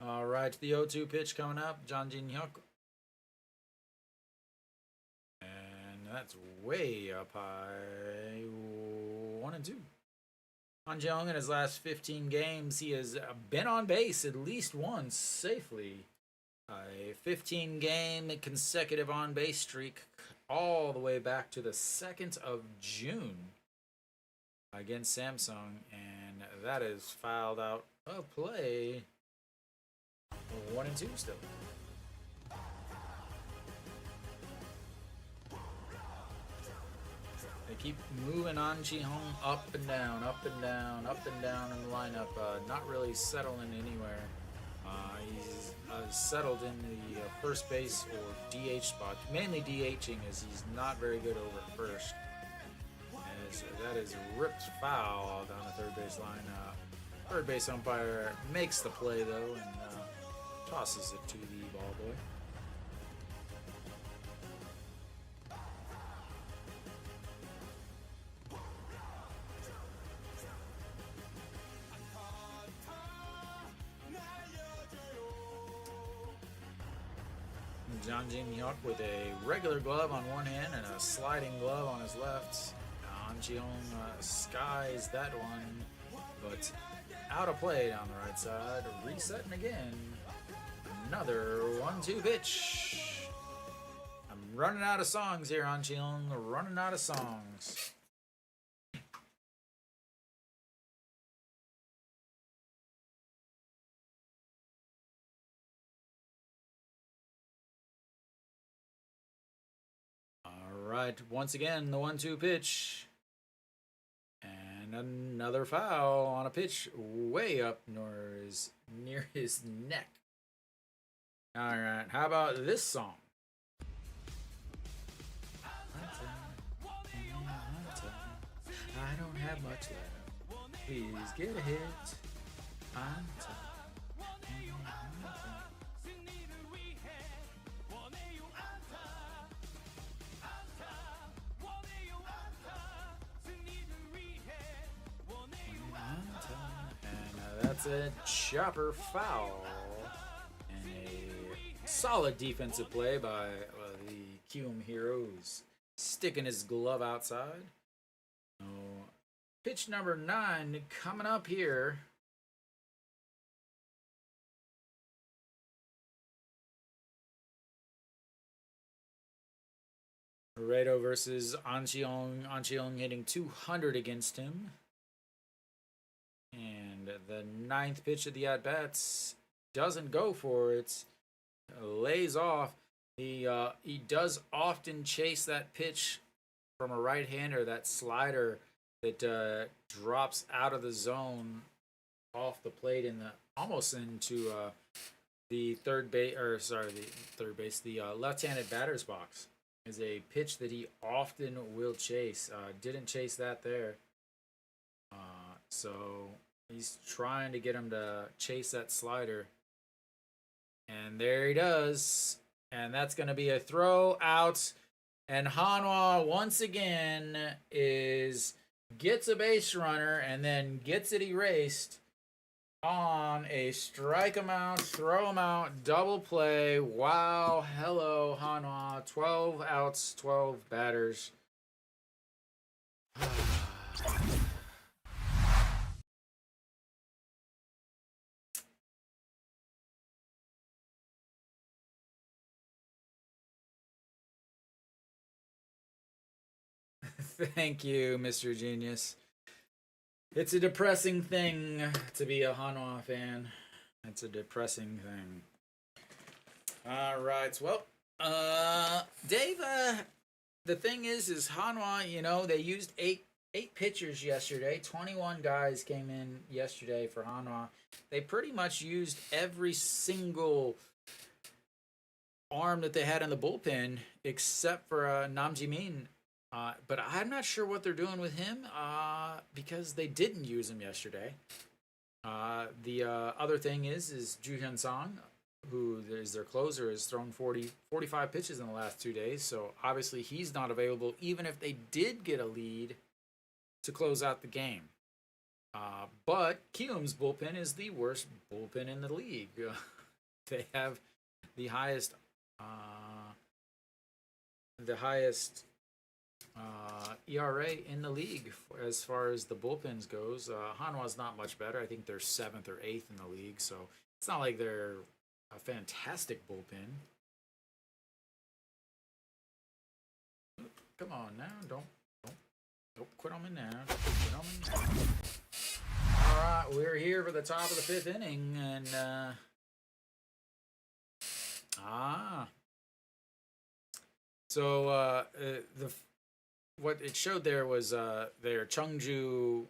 Speaker 1: All right, the 0-2 pitch coming up, Janjin Hyuk. And that's way up high. 1-2. Han Jeong in his last 15 games, he has been on base at least once safely. A 15-game consecutive on-base streak all the way back to the 2nd of June against Samsung, and that is fouled out of play. 1-2 still. They keep moving on Ji-hong up and down, up and down, up and down in the lineup. Not really settling anywhere. He's settled in the first base or DH spot. Mainly DHing, as he's not very good over at first. As that is ripped foul down the third base line. Third base umpire makes the play though and tosses it to the ball boy. Jang Jin-hyuk with a regular glove on one hand and a sliding glove on his left. An Ji-hong skies that one, but out of play down the right side. Resetting again. Another 1-2 pitch. I'm running out of songs here on Ji-hong. Running out of songs. Alright, once again, the 1-2 pitch. And another foul on a pitch way up near his neck. Alright, how about this song? I don't have much left. Please get a hit. That's a chopper foul. And a solid defensive play by the Kiwoom heroes. Sticking his glove outside. So, pitch number 9 coming up here. Redo versus An Cheong. An Cheong hitting 200 against him. And the 9th pitch of the at-bats doesn't go for it. Lays off. He does often chase that pitch from a right-hander, that slider that drops out of the zone off the plate in the almost into the left-handed batter's box. Is a pitch that he often will chase. Didn't chase that there. So he's trying to get him to chase that slider. And there he does. And that's going to be a throw out. And Hanwha once again gets a base runner and then gets it erased on a strike him out, throw him out, double play. Wow. Hello, Hanwha. 12 outs, 12 batters. Thank you, Mr. Genius. It's a depressing thing to be a Hanwha fan. It's a depressing thing. All right. Well, Dave, the thing is Hanwha, you know, they used eight pitchers yesterday. 21 guys came in yesterday for Hanwha. They pretty much used every single arm that they had in the bullpen except for Nam Ji-min. But I'm not sure what they're doing with him because they didn't use him yesterday. The other thing is Ju Hyun-sang, who is their closer, has thrown 45 pitches in the last 2 days. So obviously he's not available even if they did get a lead to close out the game. But Kiwoom's bullpen is the worst bullpen in the league. They have the highest ERA in the league as far as the bullpens goes. Hanwha's not much better. I think they're 7th or 8th in the league, so it's not like they're a fantastic bullpen. Come on now, don't quit on me now. Don't quit on me now. All right, we're here for the top of the 5th inning, and Ah. So the what it showed there was their Cheongju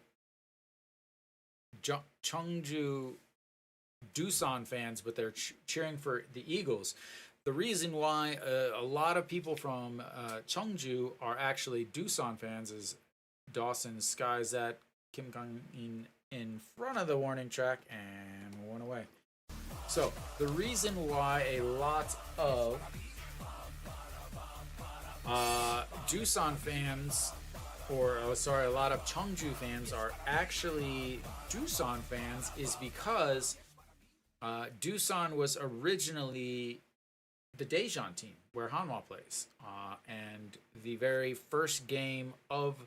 Speaker 1: Doosan fans, but they're cheering for the Eagles. The reason why a lot of people from Cheongju are actually Doosan fans is Dawson skies at Kim Kang in front of the warning track and one away. So the reason why a lot of Doosan fans, or oh, sorry, a lot of Cheongju fans are actually Doosan fans is because Doosan was originally the Daejeon team where Hanwha plays, and the very first game of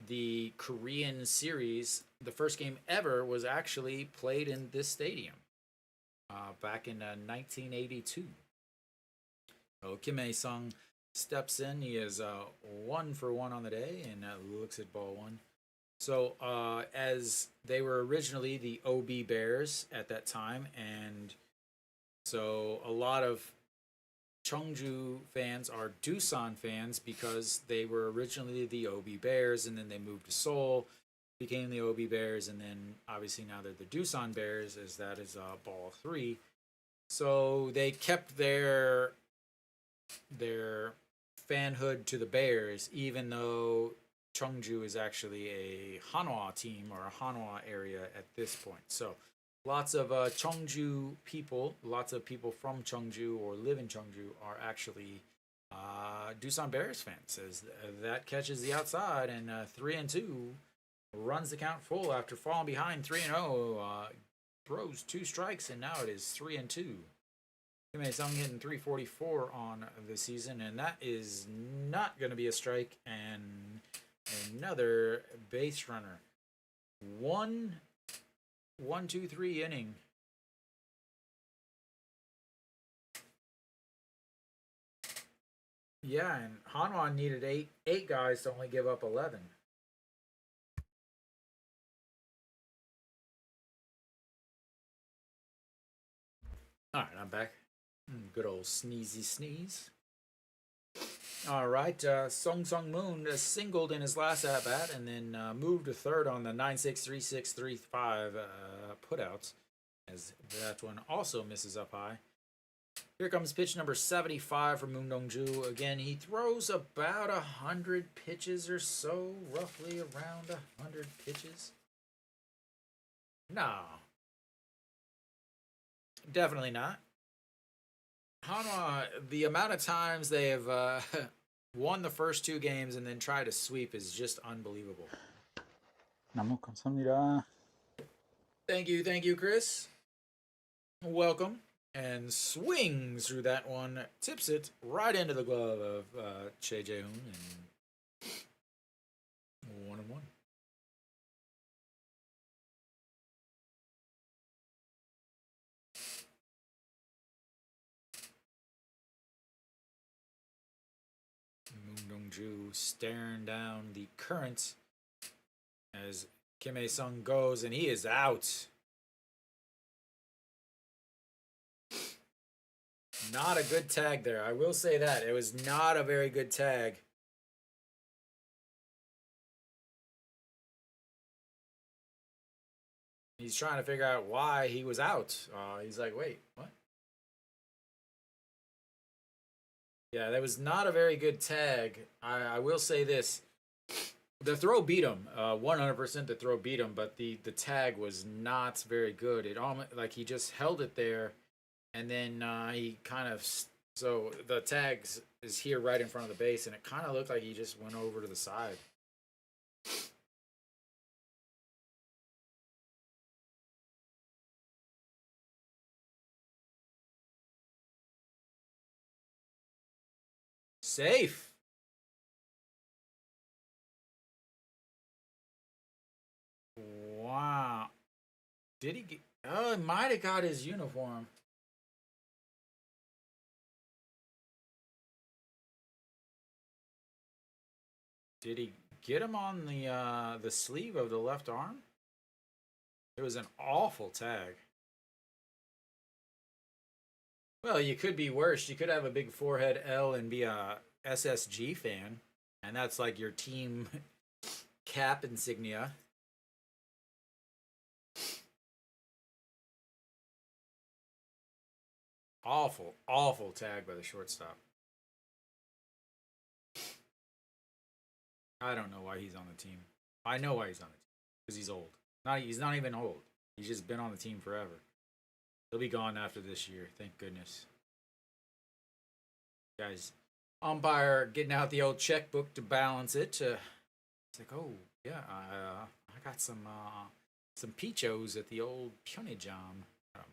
Speaker 1: the Korean series, the first game ever, was actually played in this stadium back in 1982. So Kim Hae-sung steps in. He is 1-for-1 on the day and looks at ball one. So as they were originally the OB Bears at that time, and so a lot of Cheongju fans are Doosan fans because they were originally the OB Bears, and then they moved to Seoul, became the OB Bears, and then obviously now they're the Doosan Bears, as that is ball three. So they kept their fanhood to the Bears, even though Cheongju is actually a Hanwha team or a Hanwha area at this point. So lots of Cheongju people, lots of people from Cheongju or live in Cheongju are actually Doosan Bears fans. As that catches the outside, and 3-2 runs the count full after falling behind 3-0. Throws 2 strikes, and now it is 3-2. Kim Hae-sung hitting 344 on the season, and that is not going to be a strike. And another base runner. 1-2-3 inning. Yeah, and Hanwha needed eight guys to only give up 11. All right, I'm back. Good old sneezy sneeze. All right, Sung Sung Moon singled in his last at bat and then moved to third on the 9-6, 3-6, 3-5 putouts, as that one also misses up high. Here comes pitch number 75 from Moon Dong-ju. Again, he throws about 100 pitches or so, roughly around 100 pitches. No, definitely not. Hanwha, the amount of times they have won the first 2 games and then tried to sweep is just unbelievable.
Speaker 2: 너무 감사합니다.
Speaker 1: Thank you, Chris. Welcome. And swings through that one, tips it right into the glove of Che Jae-hoon, and 1-1. Moon Dong-ju staring down the current as Kim Hae-sung goes, and he is out. Not a good tag there. I will say that. It was not a very good tag. He's trying to figure out why he was out. He's like, wait, what? Yeah, that was not a very good tag. I will say this. The throw beat him. 100% the throw beat him, but the tag was not very good. It almost, like, he just held it there, and then he kind of, so the tag is here right in front of the base, and it kind of looked like he just went over to the side. Safe. Wow. Did he get, oh, he might have got his uniform. Did he get him on the sleeve of the left arm? It was an awful tag. Well, you could be worse. You could have a big forehead L and be a SSG fan, and that's like your team cap insignia. Awful, awful tag by the shortstop. I don't know why he's on the team. I know why he's on the team because he's old. He's not even old. He's just been on the team forever. He'll be gone after this year. Thank goodness. Guys, umpire getting out the old checkbook to balance it. It's like, oh yeah, I got some peachos at the old Pyeongjam.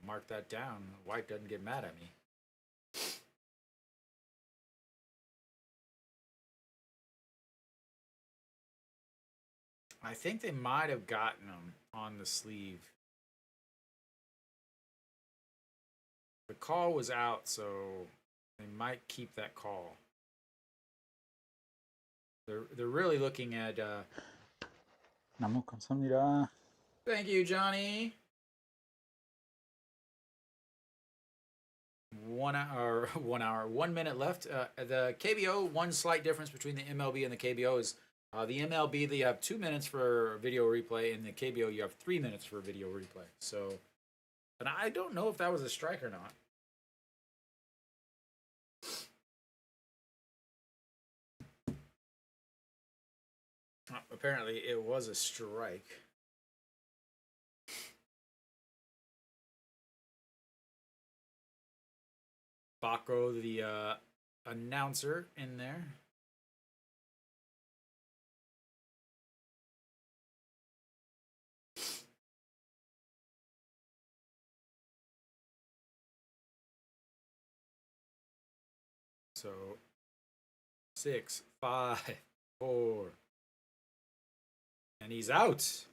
Speaker 1: Mark that down. The wife doesn't get mad at me. I think they might have gotten him on the sleeve. The call was out, so they might keep that call. They're really looking at.
Speaker 2: 너무 감사합니다.
Speaker 1: Thank you, Johnny. 1 hour, 1 hour, 1 minute left. The KBO, one slight difference between the MLB and the KBO is the MLB, you have 2 minutes for video replay, and the KBO, you have 3 minutes for video replay. So, and I don't know if that was a strike or not. Apparently, it was a strike. Baco, the announcer, in there. So, 6, 5, 4, and he's out.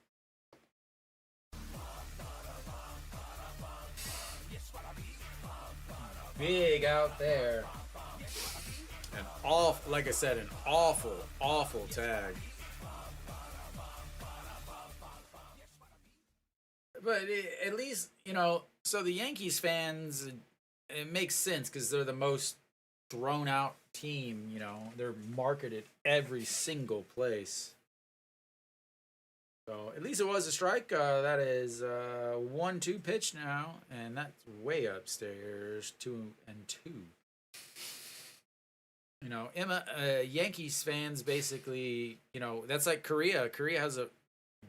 Speaker 1: Big out there. An awful, like I said, an awful, awful tag. But at least, so the Yankees fans, it makes sense because they're the most thrown out team, they're marketed every single place. So at least it was a strike. That is 1-2 pitch now, and that's way upstairs, 2-2. Emma, Yankees fans basically, that's like Korea. Korea has a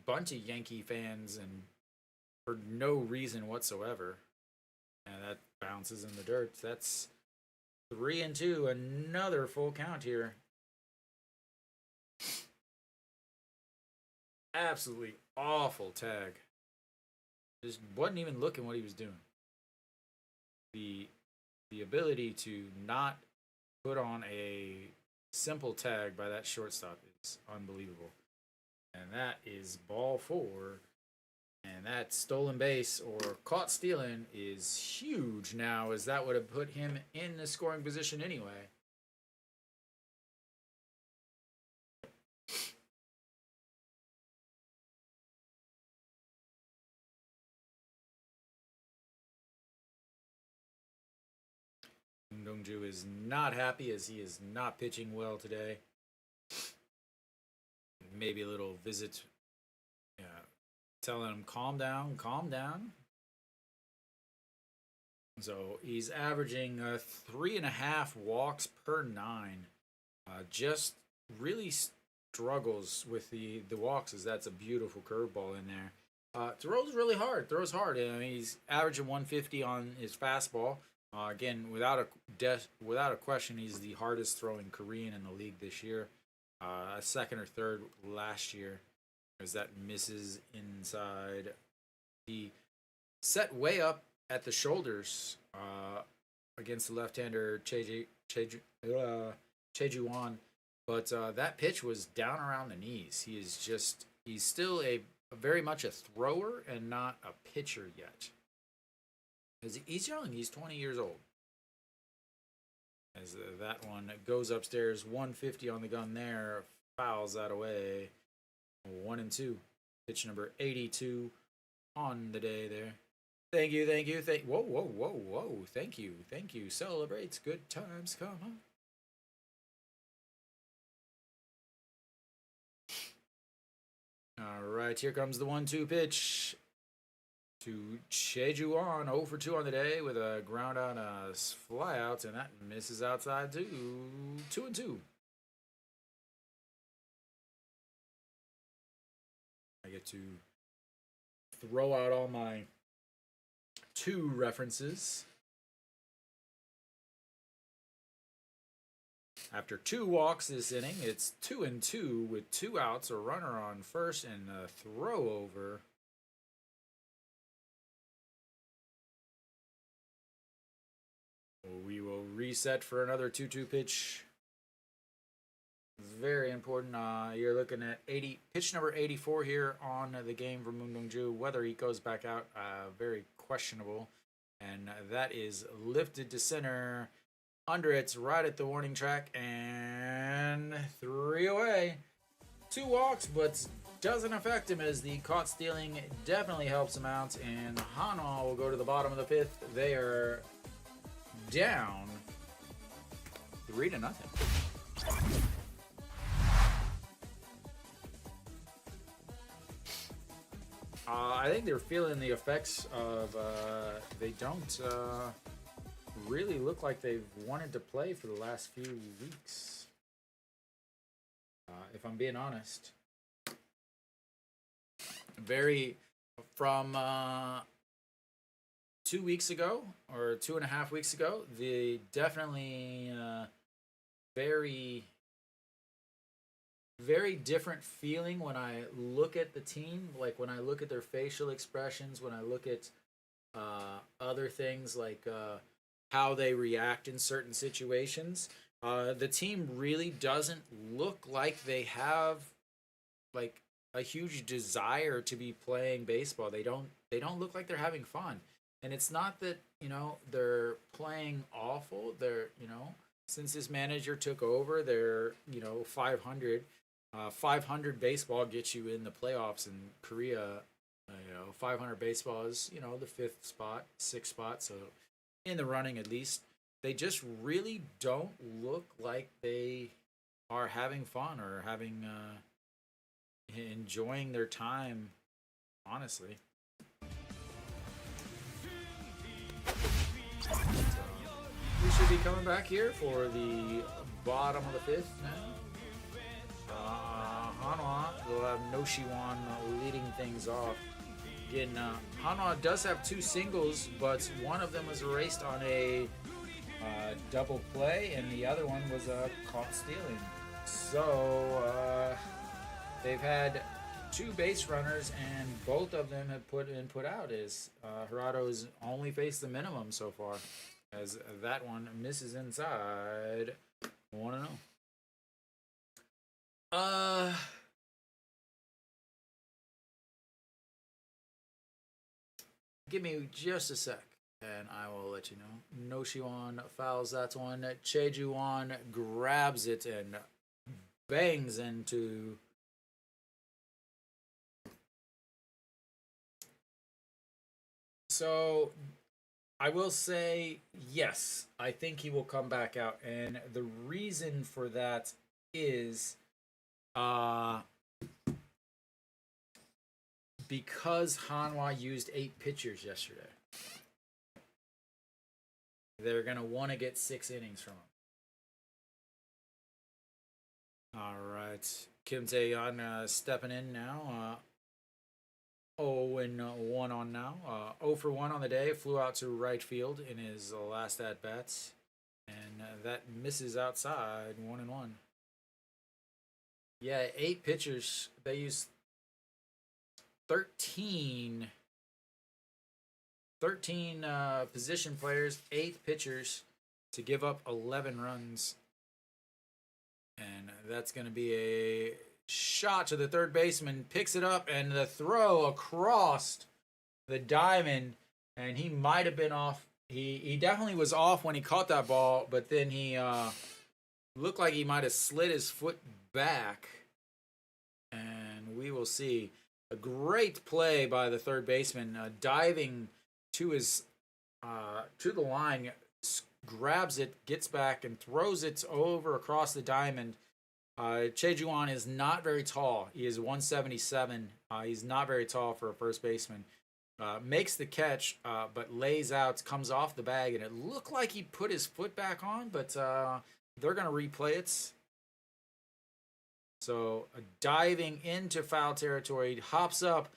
Speaker 1: bunch of Yankee fans, and for no reason whatsoever. And that bounces in the dirt. That's 3-2. Another full count here. Absolutely awful tag. Just wasn't even looking what he was doing. The ability to not put on a simple tag by that shortstop is unbelievable. And that is ball 4. And that stolen base or caught stealing is huge now, as that would have put him in the scoring position anyway. Cheongju is not happy as he is not pitching well today. Maybe a little visit, telling him calm down, calm down. So he's averaging 3.5 walks per 9. Just really struggles with the walks, as that's a beautiful curveball in there. Throws really hard. Throws hard. I mean, he's averaging 150 on his fastball. Again, without a question, he's the hardest throwing Korean in the league this year. Second or third last year, as that misses inside. He set way up at the shoulders against the left-hander Chejuan, but that pitch was down around the knees. He's still a very much a thrower and not a pitcher yet. He's young. He's 20 years old. As that one goes upstairs, 150 on the gun there, fouls that away. 1-2. Pitch number 82 on the day there. Thank you, whoa, whoa, whoa, whoa. Thank you. Celebrates good times come on. All right, here comes the 1-2 pitch to Cheongju on 0 for 2 on the day with a ground out, fly out, and that misses outside too. 2-2. I get to throw out all my 2 references. After 2 walks this inning, it's 2-2 with 2 outs, a runner on first, and a throw over. We will reset for another 2-2 pitch. Very important. You're looking at pitch number 84 here on the game for Moon Dong-ju. Whether he goes back out, very questionable. And that is lifted to center. Under it's right at the warning track, and 3 away. 2 walks, but doesn't affect him as the caught stealing definitely helps him out. And Hanwha will go to the bottom of the 5th. They are down 3-0. I think they're feeling the effects of they don't really look like they've wanted to play for the last few weeks. If I'm being honest, from 2 weeks ago or 2.5 weeks ago, the definitely very different feeling when I look at the team. Like when I look at their facial expressions, when I look at other things like how they react in certain situations. The team really doesn't look like they have like a huge desire to be playing baseball. They don't look like they're having fun. And it's not that, they're playing awful. They're, since this manager took over, they're, 500. 500 baseball gets you in the playoffs in Korea. 500 baseball is, the 5th spot, 6th spot. So in the running at least. They just really don't look like they are having fun or having enjoying their time, honestly. So, we should be coming back here for the bottom of the 5th now. Hanwha will have No Shiwan leading things off. Again, Hanwha does have 2 singles, but one of them was erased on a double play, and the other one was caught stealing. So they've had 2 base runners, and both of them have put out. As Hirato's only faced the minimum so far, as that one misses inside. 1-0. Give me just a sec, and I will let you know. No Shiwan fouls that one. Cheongju grabs it and bangs into. So, I will say, yes, I think he will come back out. And the reason for that is because Hanwha used 8 pitchers yesterday. They're going to want to get 6 innings from him. All right. Kim Tae-yeon stepping in now. 0-1 on now. 0 for 1 on the day. Flew out to right field in his last at-bats. And that misses outside. 1-1. Yeah, 8 pitchers. They used 13 position players, 8 pitchers to give up 11 runs. And that's going to be a shot to the third baseman. Picks it up, and the throw across the diamond. And he might have been off. He definitely was off when he caught that ball, but then he looked like he might have slid his foot back. And we will see. A great play by the third baseman, diving to his to the line, grabs it, gets back, and throws it over across the diamond. Cheongju is not very tall. He is 177. He's not very tall for a first baseman. Makes the catch, but lays out, comes off the bag, and it looked like he put his foot back on, but they're going to replay it. So diving into foul territory, hops up,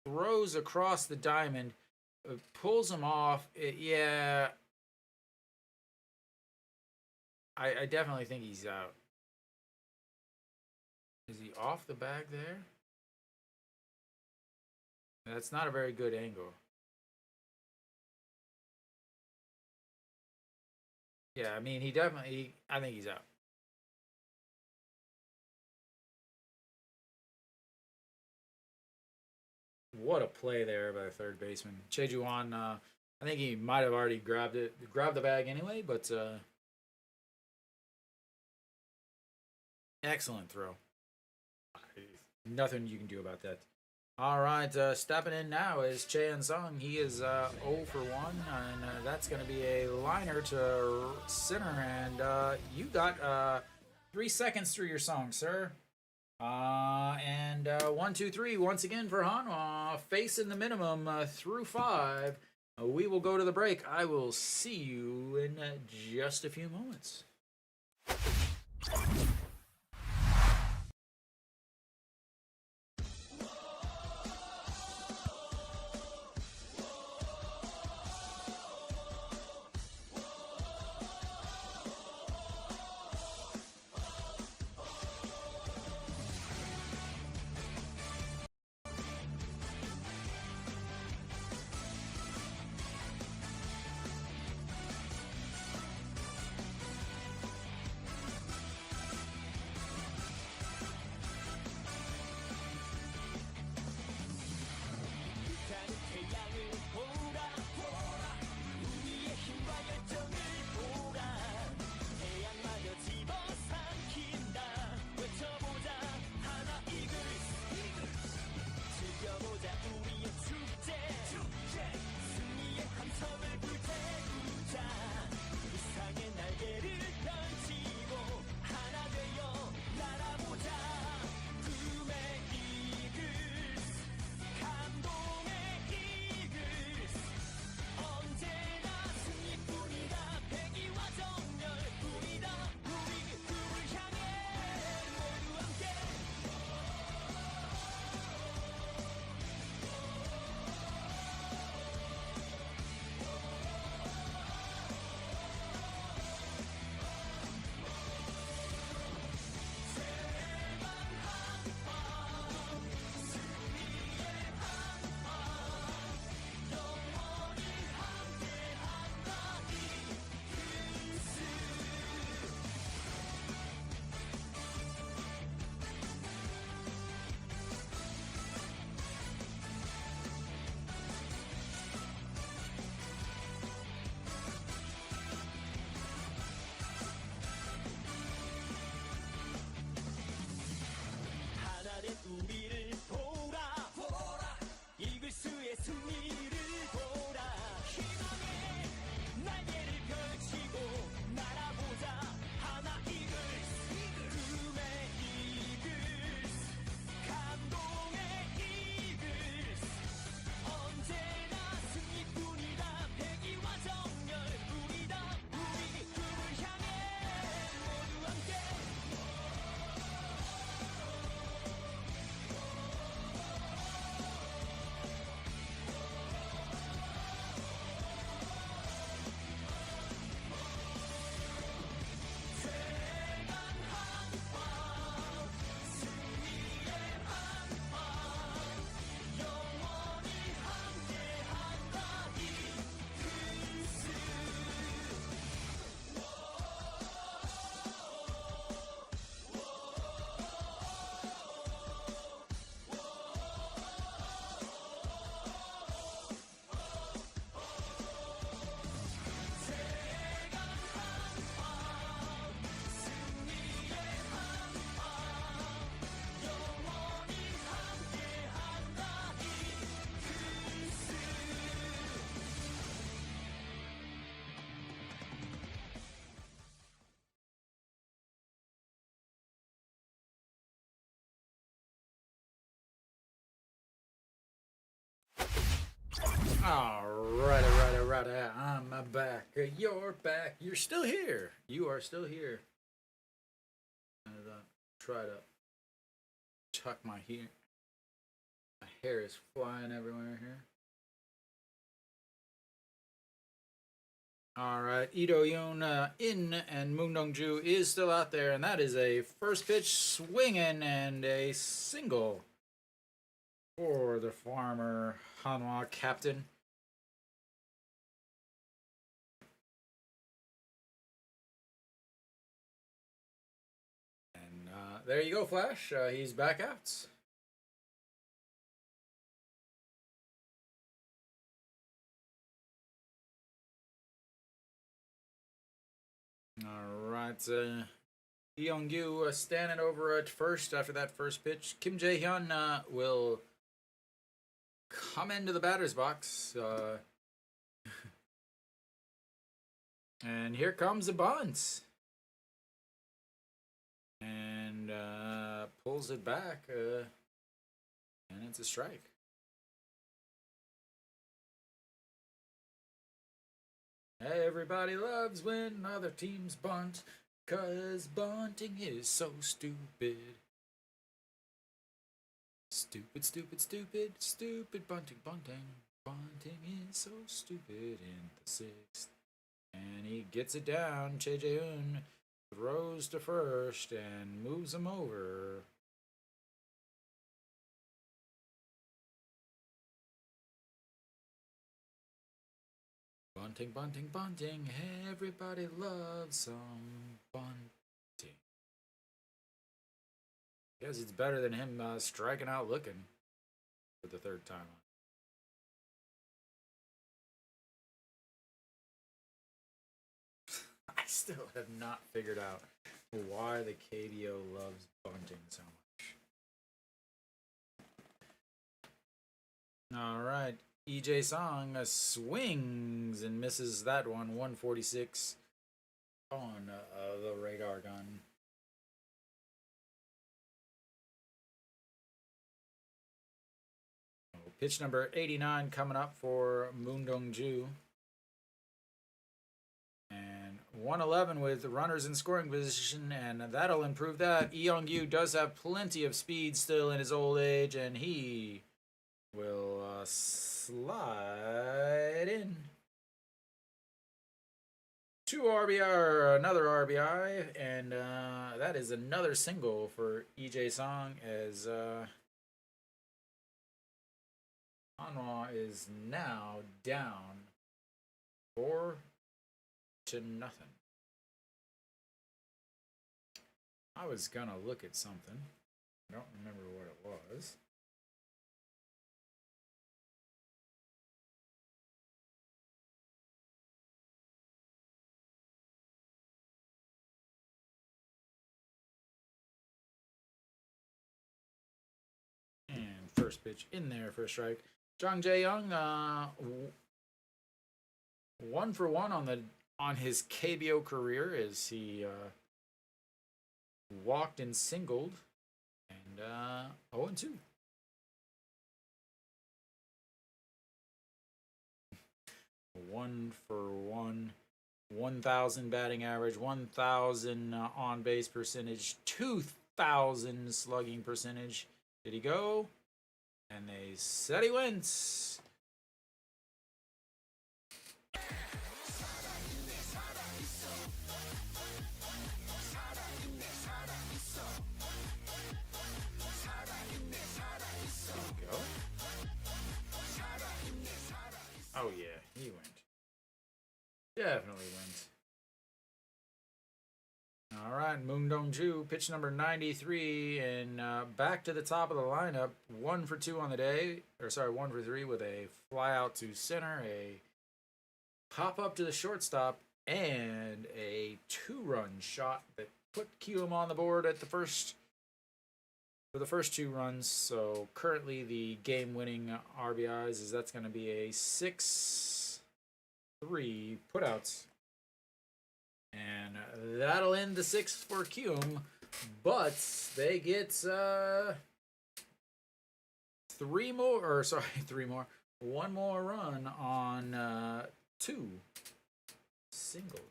Speaker 1: throws across the diamond, pulls him off. I definitely think he's out. Is he off the bag there? That's not a very good angle. Yeah, I mean, I think he's out. What a play there by the third baseman. Cheongju, I think he might have already grabbed the bag anyway, but excellent throw. Nothing you can do about that. All right, stepping in now is Cheon Sung. He is 0 for 1, and that's going to be a liner to center. And you got 3 seconds through your song, sir. And 1, 2, 3 once again for Hanwha, facing the minimum through 5. We will go to the break. I will see you in just a few moments. Alright, alright, alright. I'm back. You're back. You're still here. You are still here. And try to tuck my hair. My hair is flying everywhere here. Alright, Ito Yoon in and Moon Dong-ju is still out there, and that is a first pitch swinging and a single for the farmer Hanwha captain. And there you go, Flash. He's back out. Alright, Young-yu standing over at first after that first pitch. Kim Jae-hyun will come into the batter's box. And here comes a bunt. And pulls it back. And it's a strike. Everybody loves when other teams bunt, 'cause bunting is so stupid. Stupid, stupid, stupid, stupid bunting, bunting. Bunting is so stupid in the sixth. And he gets it down. Choi Jae-hoon throws to first and moves him over. Bunting, bunting, bunting. Everybody loves some bunting. Guess it's better than him striking out looking for the third time. I still have not figured out why the KBO loves bunting so much. Alright. EJ Song swings and misses that one. 146 on the radar gun. Pitch number 89 coming up for Moon Dong-ju. And 111 with runners in scoring position, and that'll improve that. Young-yu does have plenty of speed still in his old age, and he will slide in. 2 RBI, another RBI, and that is another single for EJ Song as Hanwha is now down 4-0. I was gonna look at something. I don't remember what it was. And first pitch in there for a strike. Jang Jae-young, 1 for 1 on his KBO career as he walked and singled, and 0-2. One for 1, 1,000 batting average, 1,000 on base percentage, 2,000 slugging percentage. Did he go? And they said he went. Oh yeah, he went. Definitely went. Alright, Moon Dong-ju, pitch number 93, and back to the top of the lineup. 1 for 2 on the day, or sorry, 1 for 3 with a fly out to center, a hop up to the shortstop, and a 2-run shot that put Kiwoom on the board at the first for the first 2 runs. So currently the game-winning RBIs is that's going to be a 6-3 putouts. And that'll end the 6th for Kiwoom, but they get 3 more. one more run on 2 singles.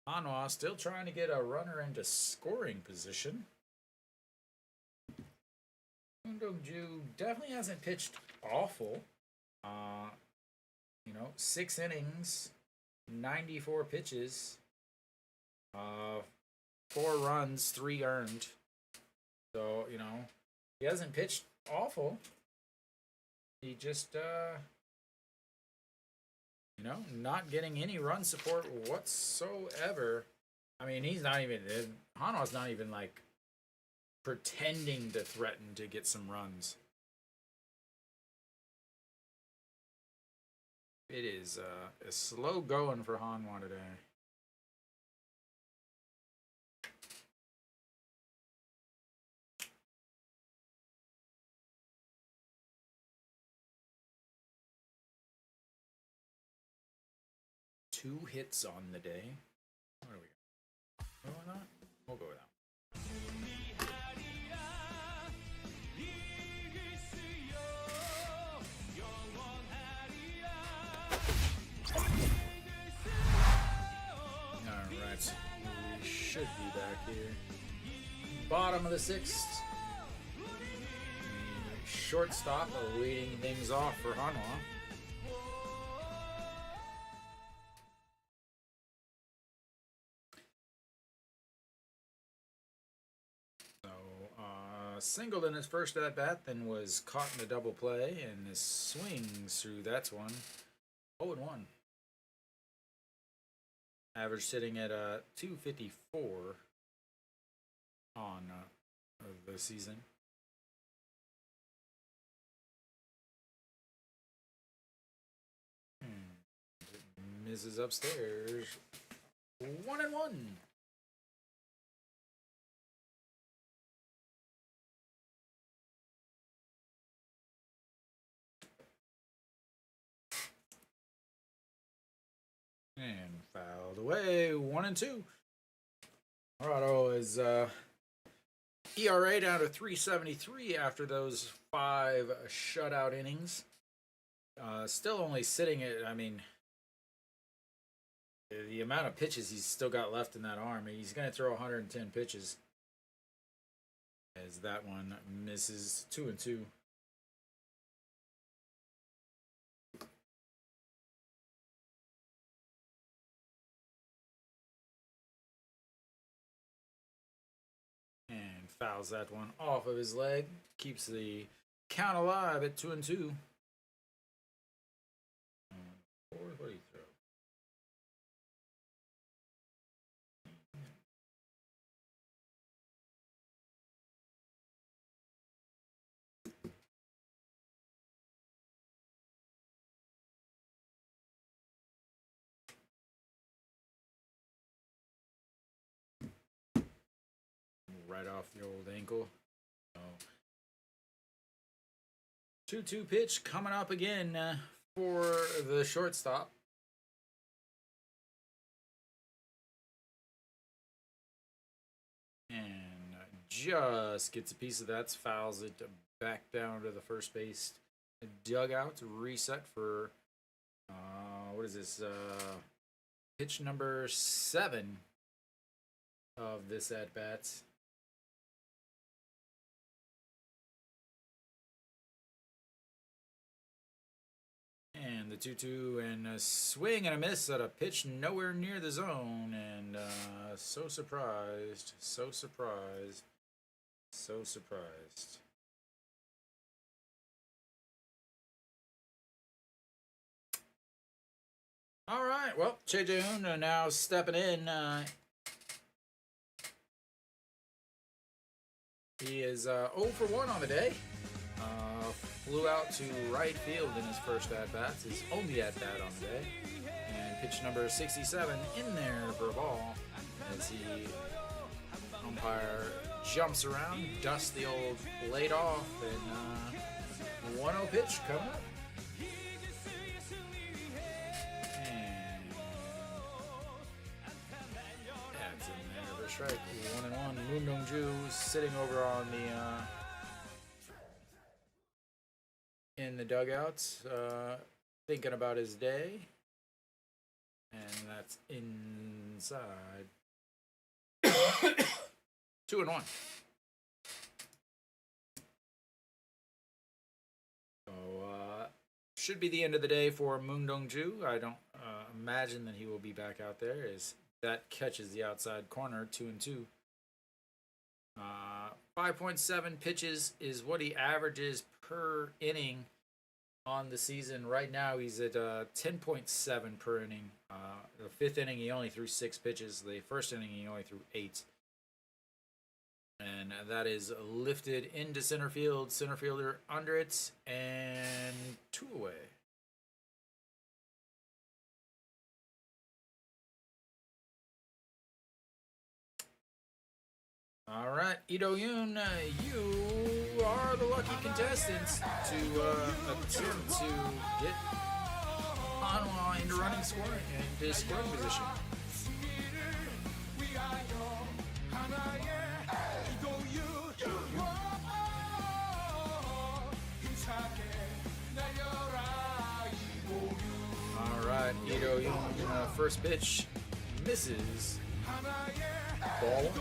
Speaker 1: Hanwha still trying to get a runner into scoring position. Cheongju definitely hasn't pitched awful. 6 innings, 94 pitches, 4 runs, 3 earned. So, he hasn't pitched awful. He just, not getting any run support whatsoever. I mean, Hanwha's not even, like, pretending to threaten to get some runs. It is a slow going for Hanwha today. Two hits on the day. What do we got? Go with that? We'll go with that. Alright. We should be back here. Bottom of the 6th. Shortstop leading things off for Hanwha. Singled in his first at bat, then was caught in a double play, and his swings through that's one. 0-1. Average sitting at 254 on the season. Misses upstairs. 1-1. And fouled away. 1-2. Colorado is ERA down to 3.73 after those 5 shutout innings. Still only sitting at, the amount of pitches he's still got left in that arm. He's going to throw 110 pitches. As that one misses. 2-2. And fouls that one off of his leg. Keeps the count alive at 2-2. What do you throw? Right off the old ankle. 2-2 pitch coming up again for the shortstop. And just gets a piece of that, fouls it back down to the first base dugout. Reset for, what is this? Pitch number 7 of this at-bat. And the 2-2 and a swing and a miss at a pitch nowhere near the zone. And so surprised. So surprised. So surprised. All right. Well, Cheongju now stepping in. He is 0 for 1 on the day. Flew out to right field in his first at-bat, his only at-bat on the day. And pitch number 67 in there for a ball as the umpire jumps around, dusts the old blade off, and 1-0 pitch coming up. And strike. 1-1. Moon Dongju sitting over on the in the dugouts, thinking about his day, and that's inside. 2-1. So should be the end of the day for Moon Dongju. I don't imagine that he will be back out there, as that catches the outside corner. 2-2. 5.7 pitches is what he averages per inning on the season. Right now he's at 10.7 per inning. The fifth inning he only threw 6 pitches. The first inning he only threw 8. And that is lifted into center field. Center fielder under it, and 2 away. All right, Ito Yoon, you are the lucky contestants to attempt to get Hanwha into running scoring and scoring position. All right, Ito Yoon, first pitch misses. Ball.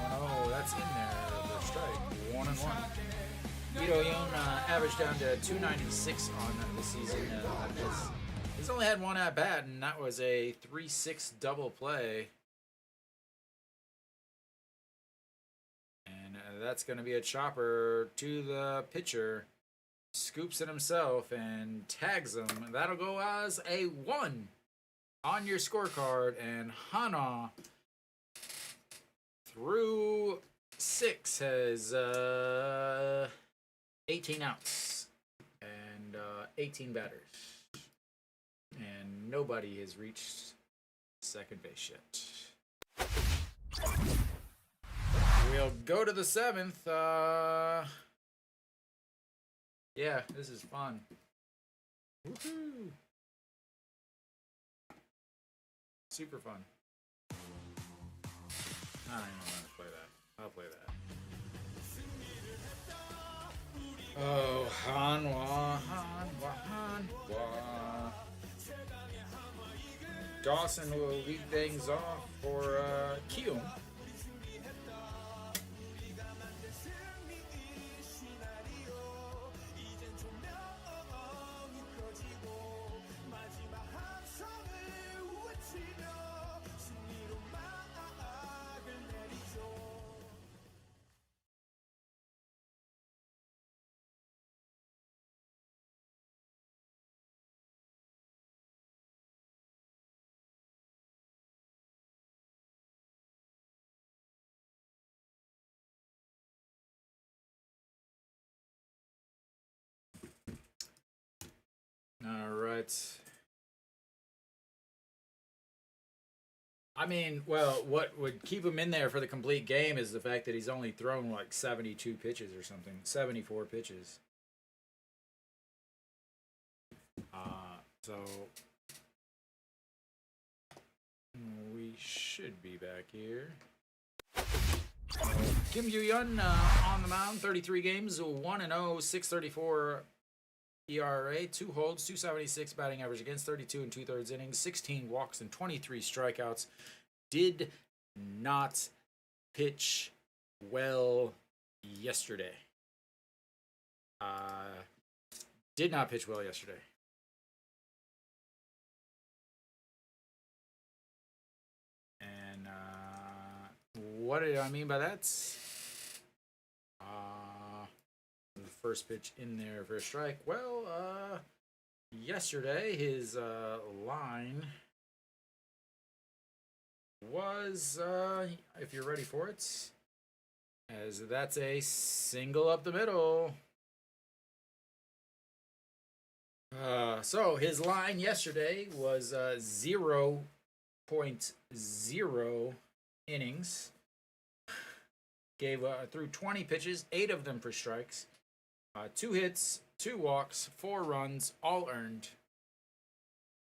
Speaker 1: Oh, that's in there for strike. 1-1. Ito Yoon averaged down to 296 on the season. He's only had one at bat, and that was a 3-6 double play. And that's going to be a chopper to the pitcher. Scoops it himself and tags him. That'll go as a 1 on your scorecard. And Hanwha, through 6, has 18 outs and 18 batters. And nobody has reached second base yet. We'll go to the 7th. Yeah, this is fun. Woohoo! Super fun. I don't even want to play that. I'll play that. Oh, Hanwha. Dawson will lead things off for Kiwoom. All right. I mean, well, what would keep him in there for the complete game is the fact that he's only thrown like 72 pitches or something, 74 pitches. So we should be back here. Kim Yoo-yeon on the mound, 33 games, 1-0, 6.34 ERA, 2 holds, 276 batting average against, 32 and 2/3 innings, 16 walks and 23 strikeouts. Did not pitch well yesterday. Did not pitch well yesterday. And what did I mean by that? The first pitch in there for a strike. Well, yesterday his line was, if you're ready for it, as that's a single up the middle. So his line yesterday was 0.0 innings. threw 20 pitches, 8 of them for strikes, 2 hits, 2 walks, 4 runs, all earned.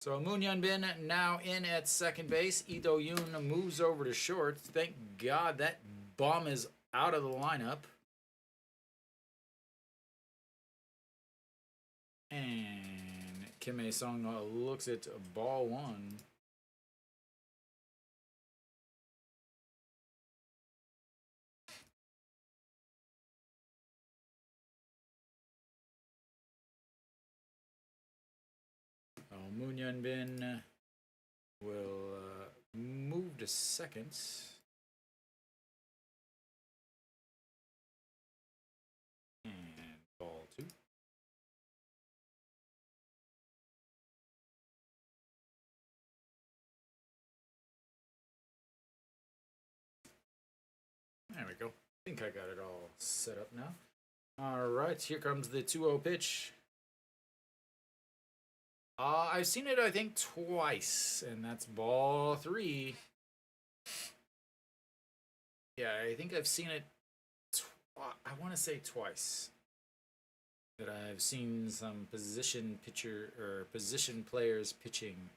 Speaker 1: So Moon Hyun-bin now in at second base. Lee Do-yoon moves over to short. Thank God that bum is out of the lineup. And Kim Ae-sung looks at ball 1. Moon Hyun-bin will move to second. And ball 2. There we go. I think I got it all set up now. All right, here comes the 2-0 pitch. I've seen it, I think, twice, and that's ball 3. Yeah, I think I've seen it, I want to say twice. That I've seen some position players pitching.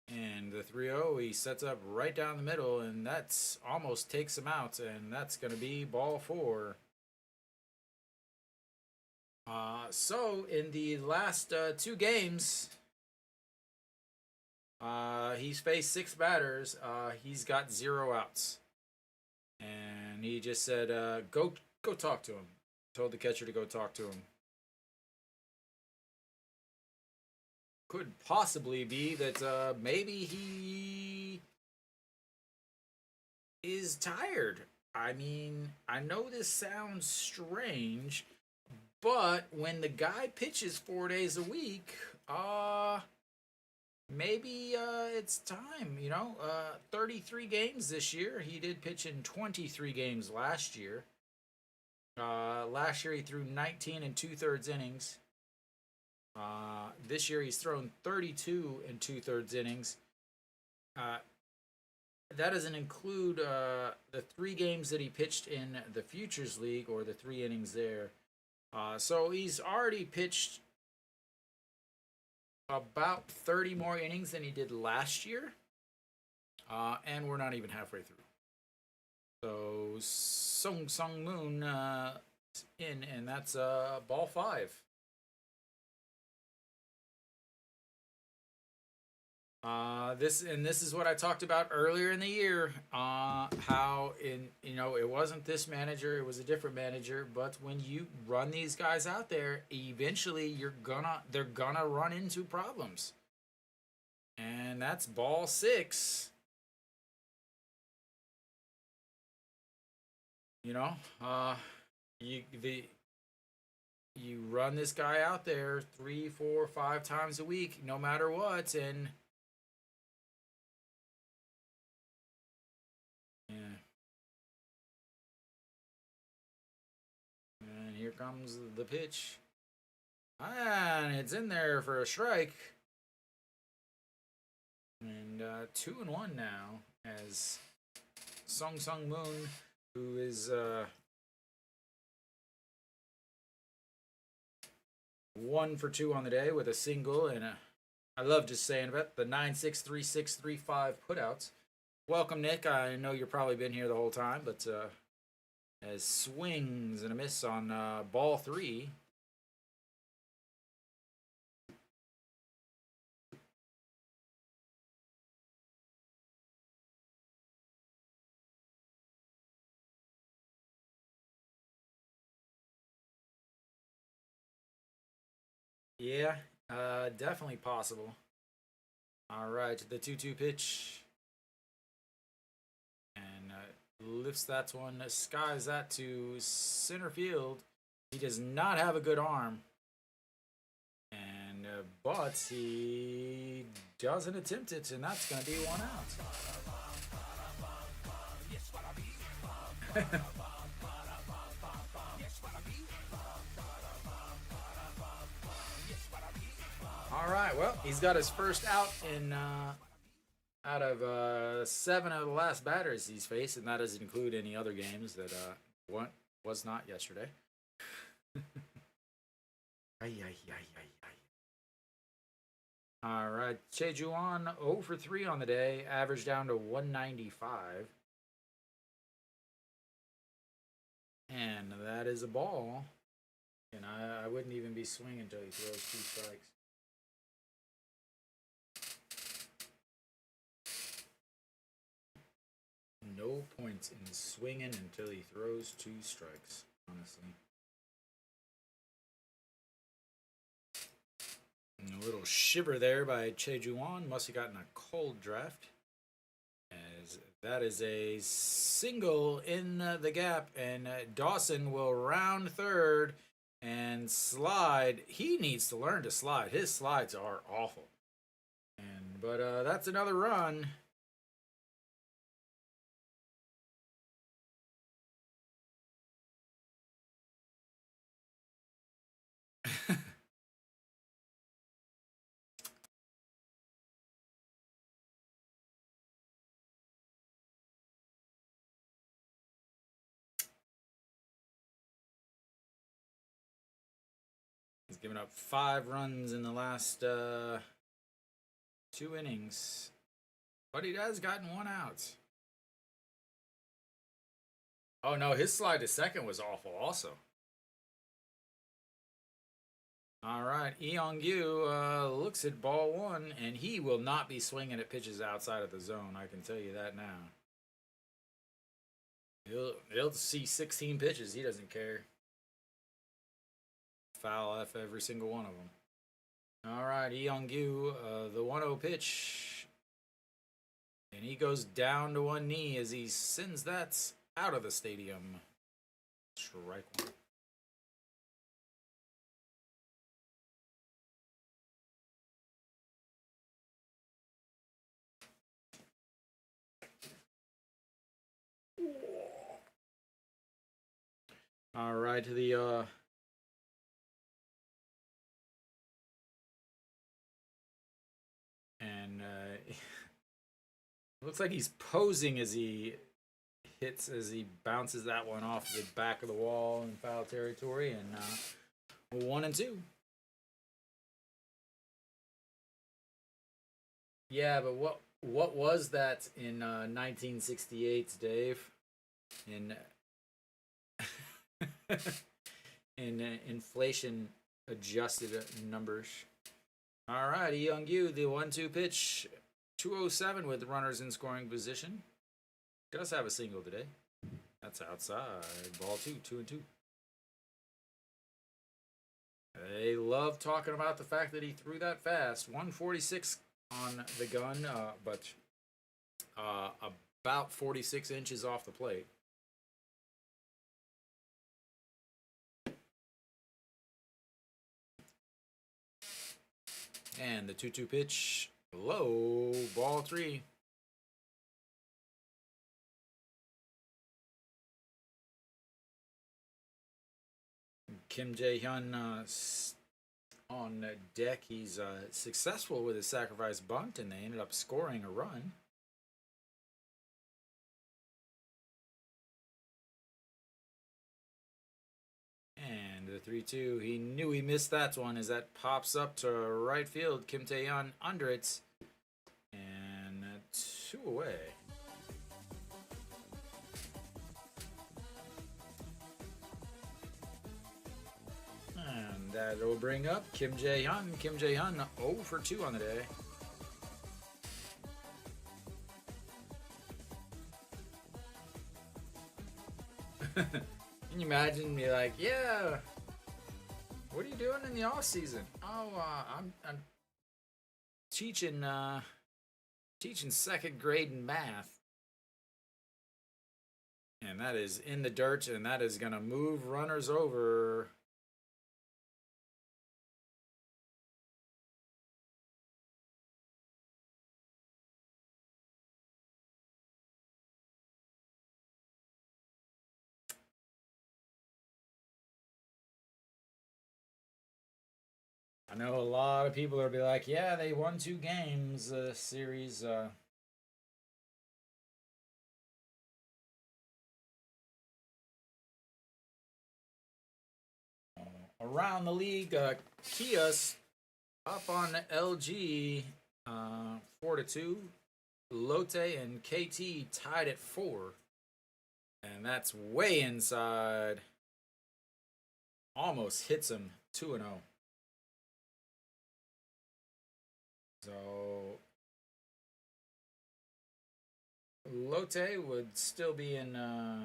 Speaker 1: And the 3-0, he sets up right down the middle, and that's almost takes him out, and that's going to be ball 4. So in the last 2 games, he's faced 6 batters. He's got 0 outs, and he just said, "Go talk to him." Told the catcher to go talk to him. Could possibly be that maybe he is tired. I mean, I know this sounds strange, but when the guy pitches 4 days a week, maybe it's time, 33 games this year. He did pitch in 23 games last year. Last year he threw 19 and 2/3 innings. This year he's thrown 32 and 2/3 innings. That doesn't include the 3 games that he pitched in the Futures League, or the 3 innings there. So he's already pitched about 30 more innings than he did last year. And we're not even halfway through. So Sung Moon in, and that's ball 5. This is what I talked about earlier in the year. How it wasn't this manager, it was a different manager. But when you run these guys out there, eventually they're gonna run into problems. And that's ball 6. You run this guy out there 3, 4, 5 times a week, no matter what, and and here comes the pitch, and it's in there for a strike. And 2-1 now, as Sung Moon, who is 1 for 2 on the day with a single and I love just saying about the 9-6, 3-6, 3-5 putouts. Welcome, Nick. I know you've probably been here the whole time, but as swings and a miss on ball 3. Yeah, definitely possible. All right, the 2-2 pitch. And lifts that one, skies that to center field. He does not have a good arm. And, but he doesn't attempt it, and that's going to be 1 out. All right, well, he's got his first out in out of 7 of the last batters he's faced, and that doesn't include any other games that was not yesterday. Ay, ay, ay, ay, ay. All right, Cheongju 0 for 3 on the day, average down to 195. And that is a ball. And I wouldn't even be swinging until he throws 2 strikes. No points in swinging until he throws 2 strikes, honestly. And a little shiver there by Cheongju. Must have gotten a cold draft. As that is a single in the gap, and Dawson will round third and slide. He needs to learn to slide. His slides are awful. But that's another run. He's given up 5 runs in the last 2 innings. But he has gotten 1 out. Oh no, his slide to second was awful also. All right, Eongyu looks at ball 1, and he will not be swinging at pitches outside of the zone. I can tell you that now. He'll see 16 pitches. He doesn't care. Foul F every single one of them. All right, Eongyu, the 1-0 pitch. And he goes down to 1 knee as he sends that out of the stadium. Strike 1. All right, to the and looks like he's posing as he bounces that one off the back of the wall in foul territory, and 1-2. Yeah, but what was that in 1968, Dave? In in inflation adjusted numbers. All right, Eongyu, the 1-2 pitch, 207 with runners in scoring position. Does have a single today. That's outside. Ball 2, 2-2. They love talking about the fact that he threw that fast. 146 on the gun, but about 46 inches off the plate. And the 2-2 pitch, low, ball 3. Kim Jae-hyun on deck. He's successful with his sacrifice bunt, and they ended up scoring a run. And the 3-2, he knew he missed that one as that pops up to right field. Kim Tae-hyun under it. And 2 away. And that'll bring up Kim Jae-hyun. Kim Jae-hyun 0 for 2 on the day. Can you imagine me like, yeah, what are you doing in the off season? Oh, I'm teaching teaching 2nd grade in math, and that is in the dirt, and that is gonna move runners over. I know a lot of people are be like, yeah, they won 2 games series. Around the league, Kia's up on LG 4-2. Lotte and KT tied at 4. And that's way inside. Almost hits him 2-0. So Lotte would still be in, no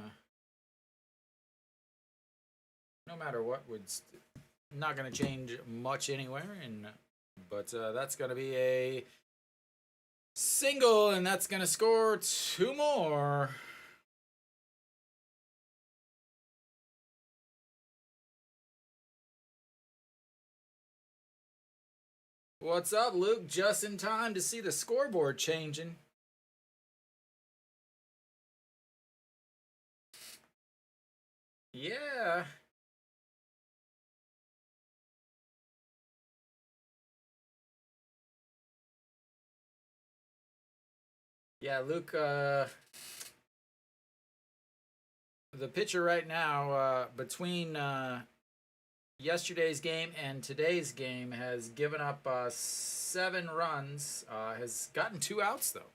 Speaker 1: matter what, not going to change much anywhere. But that's going to be a single, and that's going to score 2 more. What's up, Luke? Just in time to see the scoreboard changing. Yeah. Yeah, Luke, the pitcher right now, between yesterday's game and today's game, has given up 7 runs, has gotten 2 outs, though.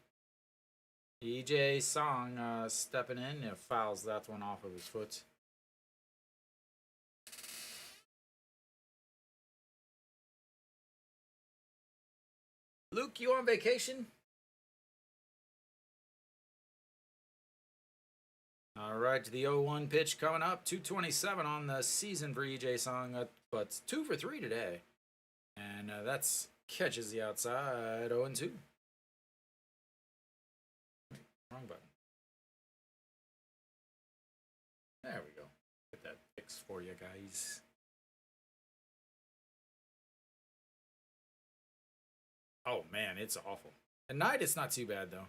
Speaker 1: EJ Song stepping in, fouls that one off of his foot. Luke, you on vacation? All right, the 0-1 pitch coming up. 227 on the season for EJ Song, but 2 for 3 today. And that's catches the outside. 0-2. Wrong button. There we go. Get that fixed for you guys. Oh man, it's awful. At night, it's not too bad though,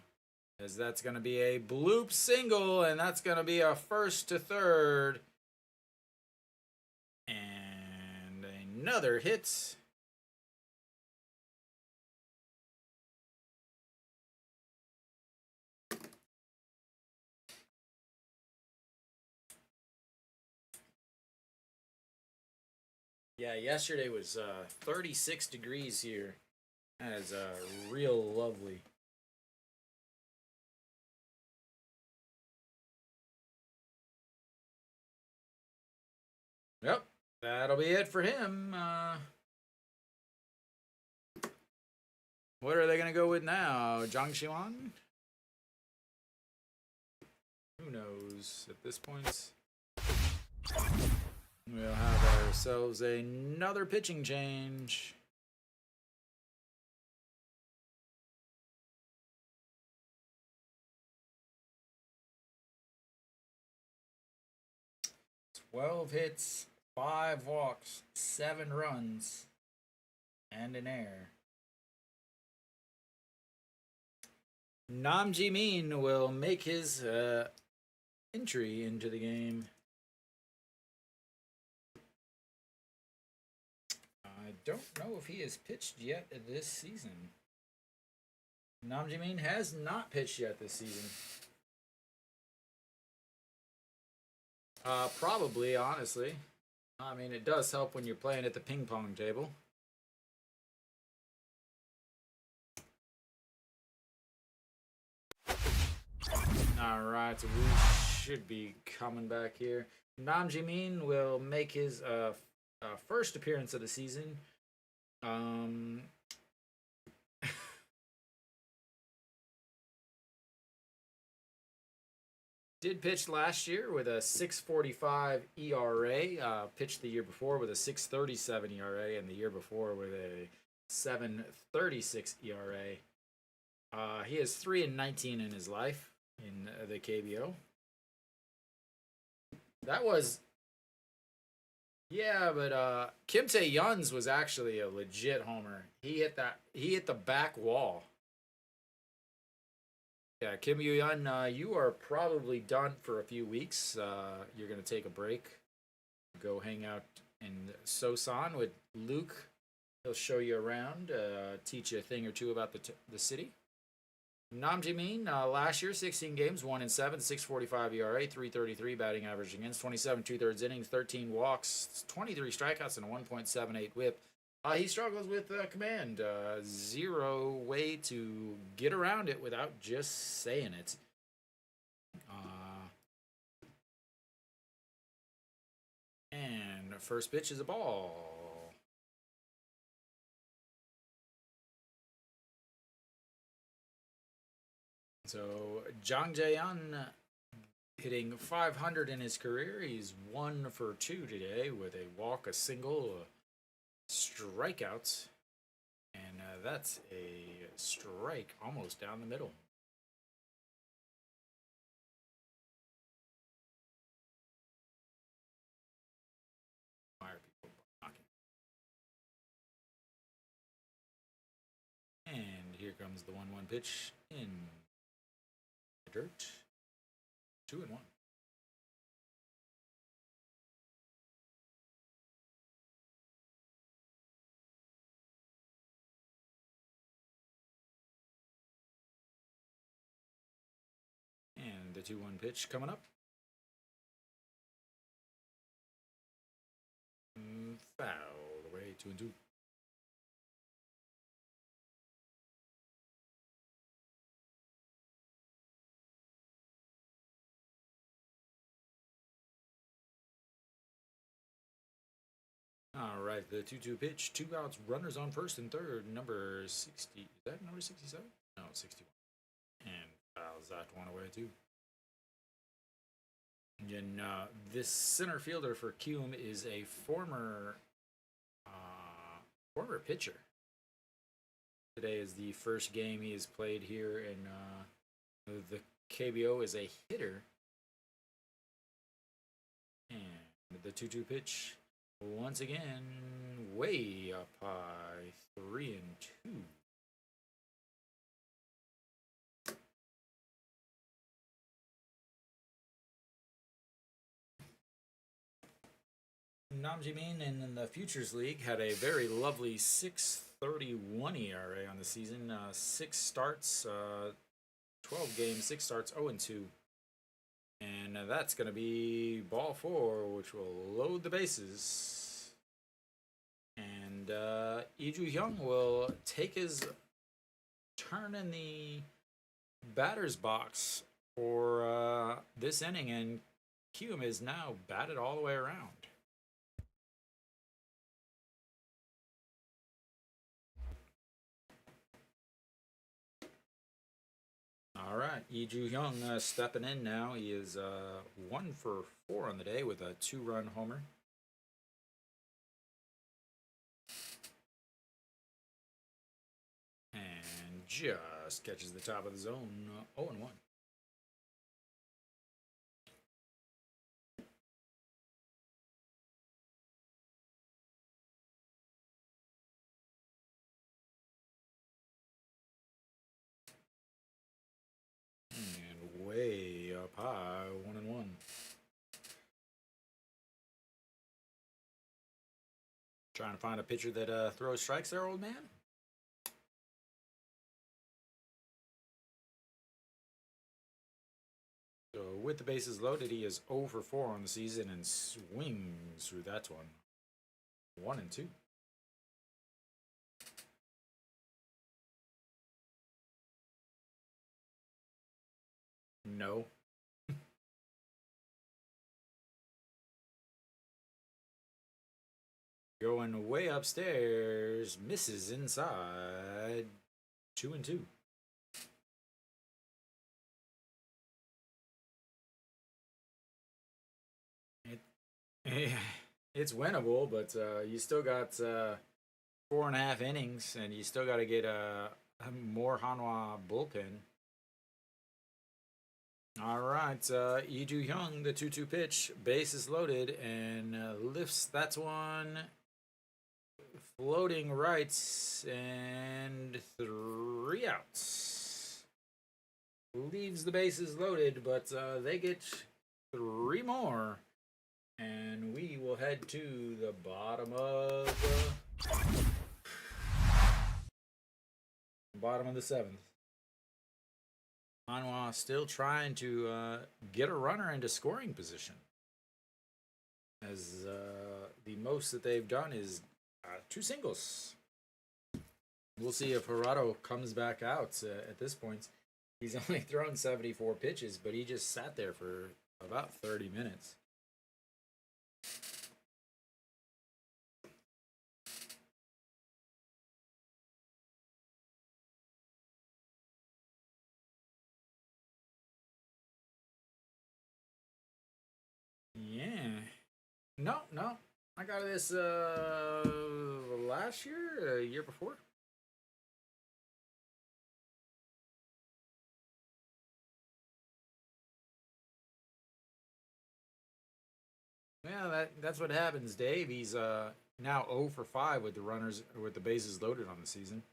Speaker 1: as that's going to be a bloop single, and that's going to be a first to third, and another hit. Yeah, yesterday was 36 degrees here. That is real lovely. Yep, that'll be it for him. What are they going to go with now? Zhang Xiwan? Who knows at this point? We'll have ourselves another pitching change. "12 hits, 5 walks, 7 runs, and an error." Nam Ji-min will make his entry into the game. I don't know if he has pitched yet this season. Nam Ji-min has not pitched yet this season. Probably, honestly. I mean, it does help when you're playing at the ping pong table. Alright, so we should be coming back here. Nam Ji-min will make his first appearance of the season. Did pitch last year with a 6.45 ERA. Pitched the year before with a 6.37 ERA, and the year before with a 7.36 ERA. He has 3-19 in his life in the KBO. That was, yeah, but Kim Tae-yun's was actually a legit homer. He hit the back wall. Yeah, Kim Yoo-yun, you are probably done for a few weeks. You're going to take a break. Go hang out in Sosan with Luke. He'll show you around, teach you a thing or two about the city. Nam Jimin, last year, 16 games, 1-7, 6.45 ERA, 3.33 batting average against, 27 2/3 innings, 13 walks, 23 strikeouts, and a 1.78 whip. He struggles with command. Zero way to get around it without just saying it. And first pitch is a ball. So Jang Jae-yeon hitting 500 in his career. He's 1 for 2 today with a walk, a single, strikeouts, and that's a strike almost down the middle. And here comes the 1-1 pitch in the dirt. 2-1. And the 2-1 pitch coming up. Foul away, 2-2. All right, the 2-2 pitch. 2 outs, runners on first and third. Number 60. Is that number 67? No, 61. And fouls that one away, too. And this center fielder for Kiwoom is a former pitcher. Today is the first game he has played here, and the KBO is a hitter. And the 2-2 pitch, once again, way up high, 3-2. Nam Jimin in the Futures League had a very lovely 6.31 ERA on the season. 6 starts, 12 games, 6 starts, 0-2. And that's going to be ball 4, which will load the bases. And Lee Ju-hyung will take his turn in the batter's box for this inning, and Kiwoom is now batted all the way around. All right, Lee Ju-hyung stepping in now. He is 1 for 4 on the day with a 2-run homer. And just catches the top of the zone, 0-1. Way up high, 1-1. Trying to find a pitcher that throws strikes there, old man. So with the bases loaded, he is 0 for 4 on the season and swings through that one. 1-2. No. Going way upstairs, misses inside. 2-2. It's winnable, but you still got 4.5 innings, and you still got to get a more Hanwha bullpen. All right, Lee Ju-hyung, the 2-2 pitch, base is loaded, and lifts that one, floating rights, and 3 outs. Leaves the bases loaded, but they get 3 more, and we will head to the bottom of the 7th. Hanwha still trying to get a runner into scoring position. As the most that they've done is 2 singles. We'll see if Hirado comes back out at this point. He's only thrown 74 pitches, but he just sat there for about 30 minutes. Yeah. No. I got this last year, year before. Yeah, that's what happens, Dave. He's now 0 for 5 with the runners with the bases loaded on the season.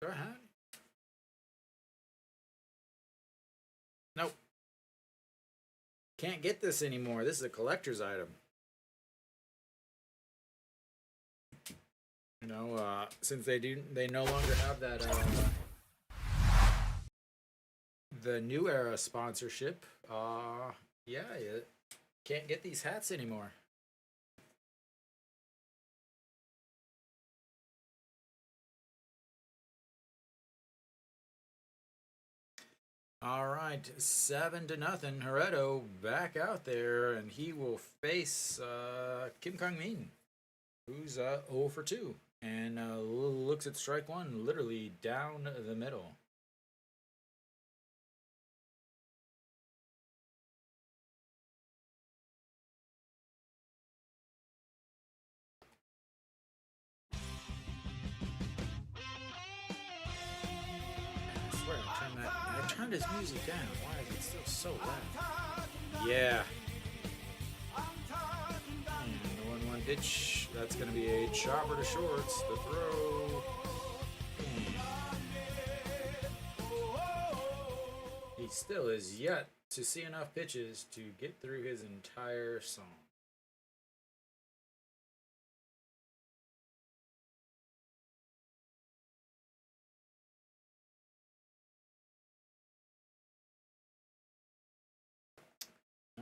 Speaker 1: Go ahead. Nope. Can't get this anymore. This is a collector's item. You know, since they no longer have that the New Era sponsorship. Yeah, you can't get these hats anymore. All right, 7-0. Hirado back out there, and he will face Kim Kang-min, who's 0 for 2, and looks at strike one, literally down the middle. I turned his music down. Why is it still so loud? Yeah. And the 1-1 pitch. That's going to be a chopper to shorts. The throw. He still is yet to see enough pitches to get through his entire song.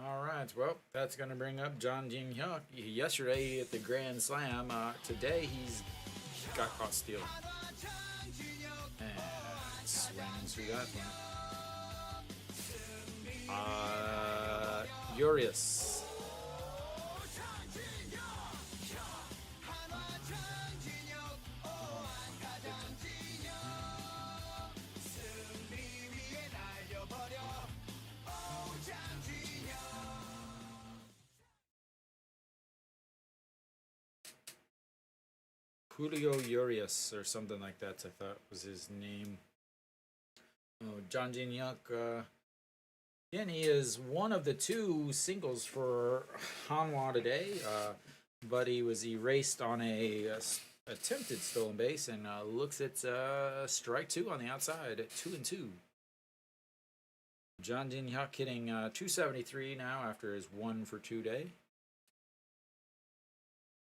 Speaker 1: All right, well, that's going to bring up John Jin Hyuk. Yesterday he hit the Grand Slam. Today he's got caught stealing. And swinging through that one. Urias. Julio Urias or something like that, I thought was his name. Oh, John Jin Hyuk. Again, he is one of the 2 singles for Hanwha today, but he was erased on a attempted stolen base and looks at strike 2 on the outside, 2-2. John Jin Hyuk hitting 273 now after his 1 for 2 day.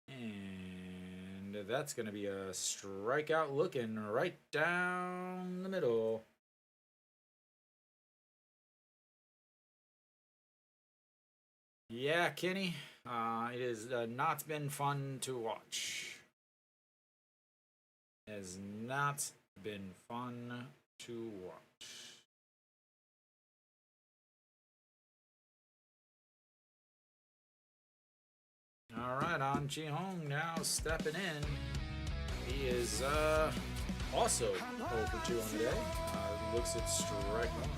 Speaker 1: And that's going to be a strikeout looking right down the middle. Yeah, Kenny, it has not been fun to watch. It has not been fun to watch. All right, On Chi Hong now stepping in. He is also 0 for 2 on the day. Looks at strike 1.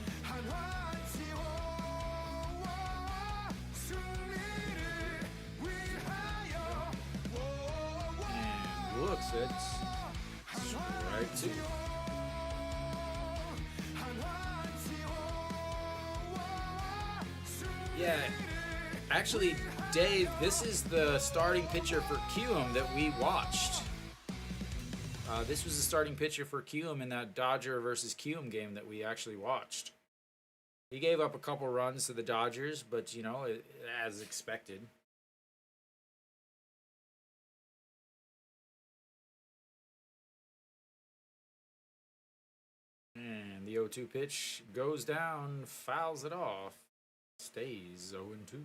Speaker 1: And looks at strike 2. Yeah, actually, Dave, this is the starting pitcher for Kiwoom that we watched. This was the starting pitcher for Kiwoom in that Dodger versus Kiwoom game that we actually watched. He gave up a couple runs to the Dodgers, but, you know, as expected. And the 0-2 pitch goes down, fouls it off, stays 0-2.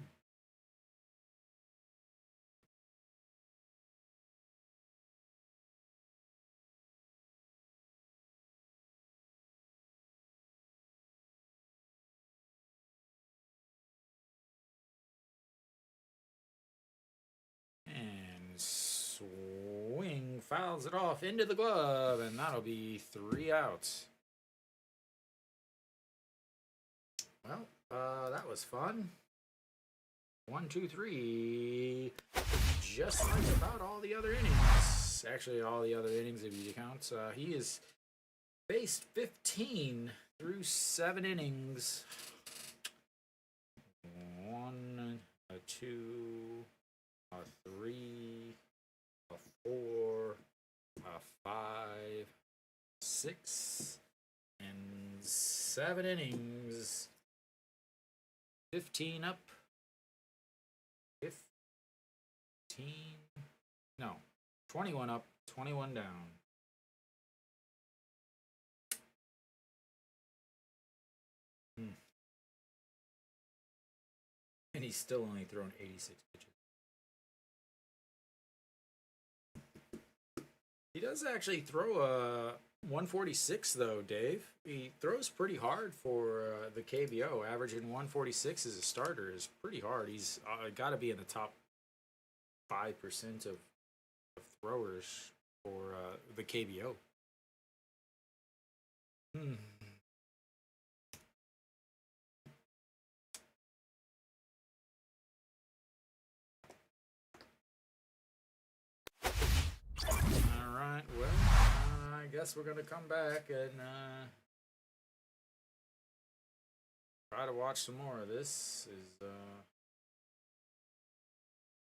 Speaker 1: And swing, fouls it off into the glove, and that'll be 3 outs. Well, that was fun. 1, 2, 3. Just like about all the other innings. Actually, all the other innings if you count. He is faced 15 through 7 innings. 1, 2, 3, 4, 5, 6, and 7 innings. 15 up. 15. No. 21 up, 21 down. And he's still only thrown 86 pitches. He does actually throw a 146 though, Dave. He throws pretty hard for the KBO. Averaging 146 as a starter is pretty hard. He's got to be in the top 5% of throwers for the KBO. Alright, well, I guess we're gonna come back and try to watch some more of this.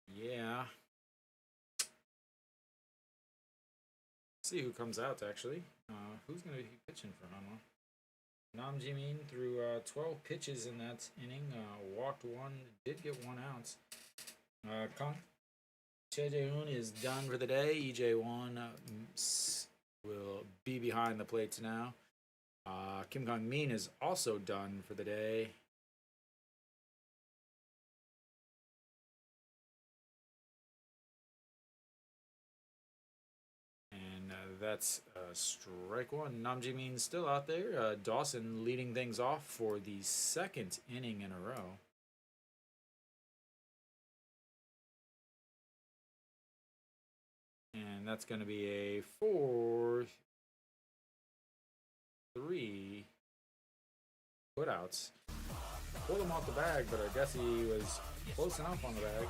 Speaker 1: Yeah. See who comes out actually. Who's gonna be pitching for Hanwha? Nam Jimin threw 12 pitches in that inning, walked 1, did get 1 out. Kang Cheongju is done for the day. EJ1 will be behind the plates now. Kim Kang Min is also done for the day. And that's strike 1. Nam Ji-min still out there. Dawson leading things off for the 2nd inning in a row. And that's going to be a 4-3 putouts. Pulled him off the bag, but I guess he was close enough on the bag.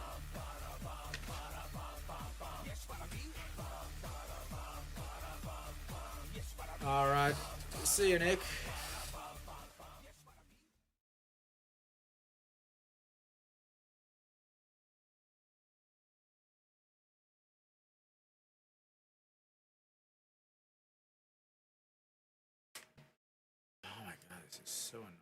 Speaker 1: All right. See you, Nick. Oh my god, this is so annoying.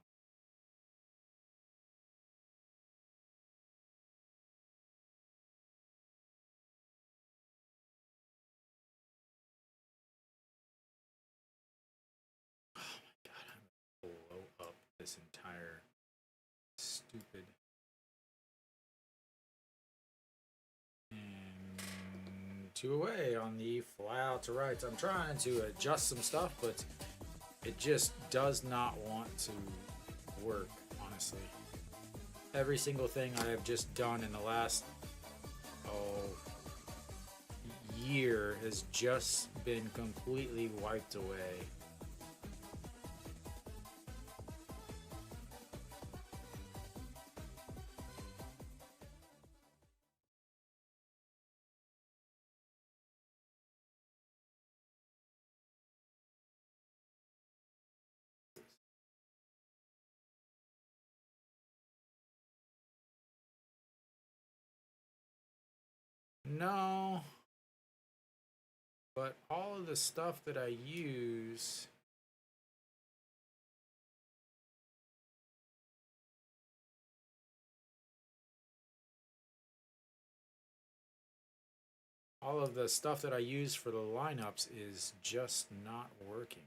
Speaker 1: Oh my god, I'm gonna blow up this entire stupid. And 2 away on the fly out to right. I'm trying to adjust some stuff, but it just does not want to work, honestly. Every single thing I have just done in the last year has just been completely wiped away. No. but all of the stuff that I use for the lineups is just not working.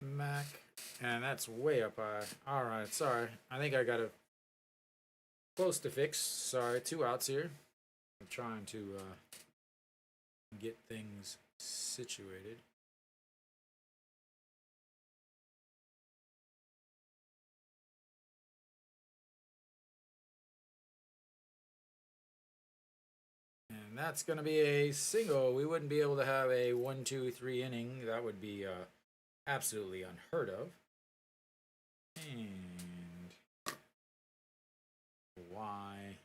Speaker 1: Mac, and that's way up high. All right, sorry. I think I got it close to fix. Sorry, 2 outs here. I'm trying to get things situated. And that's going to be a single. We wouldn't be able to have a 1, 2, 3 inning. That would be absolutely unheard of. And why?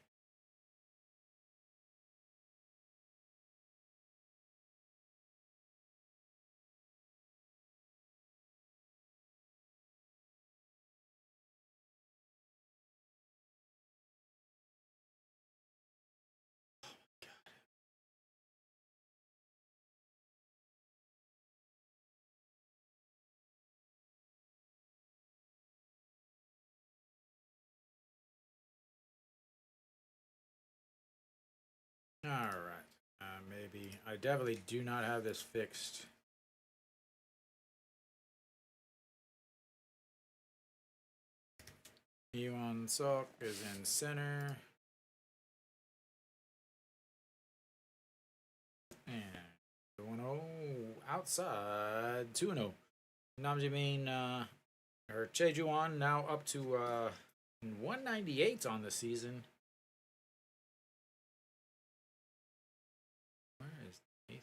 Speaker 1: All right. Maybe I definitely do not have this fixed. Yuan Sok is in center. And 1-0 outside 2-0. Namjamin or Cheongju now up to 198 on the season. Where is the 8th?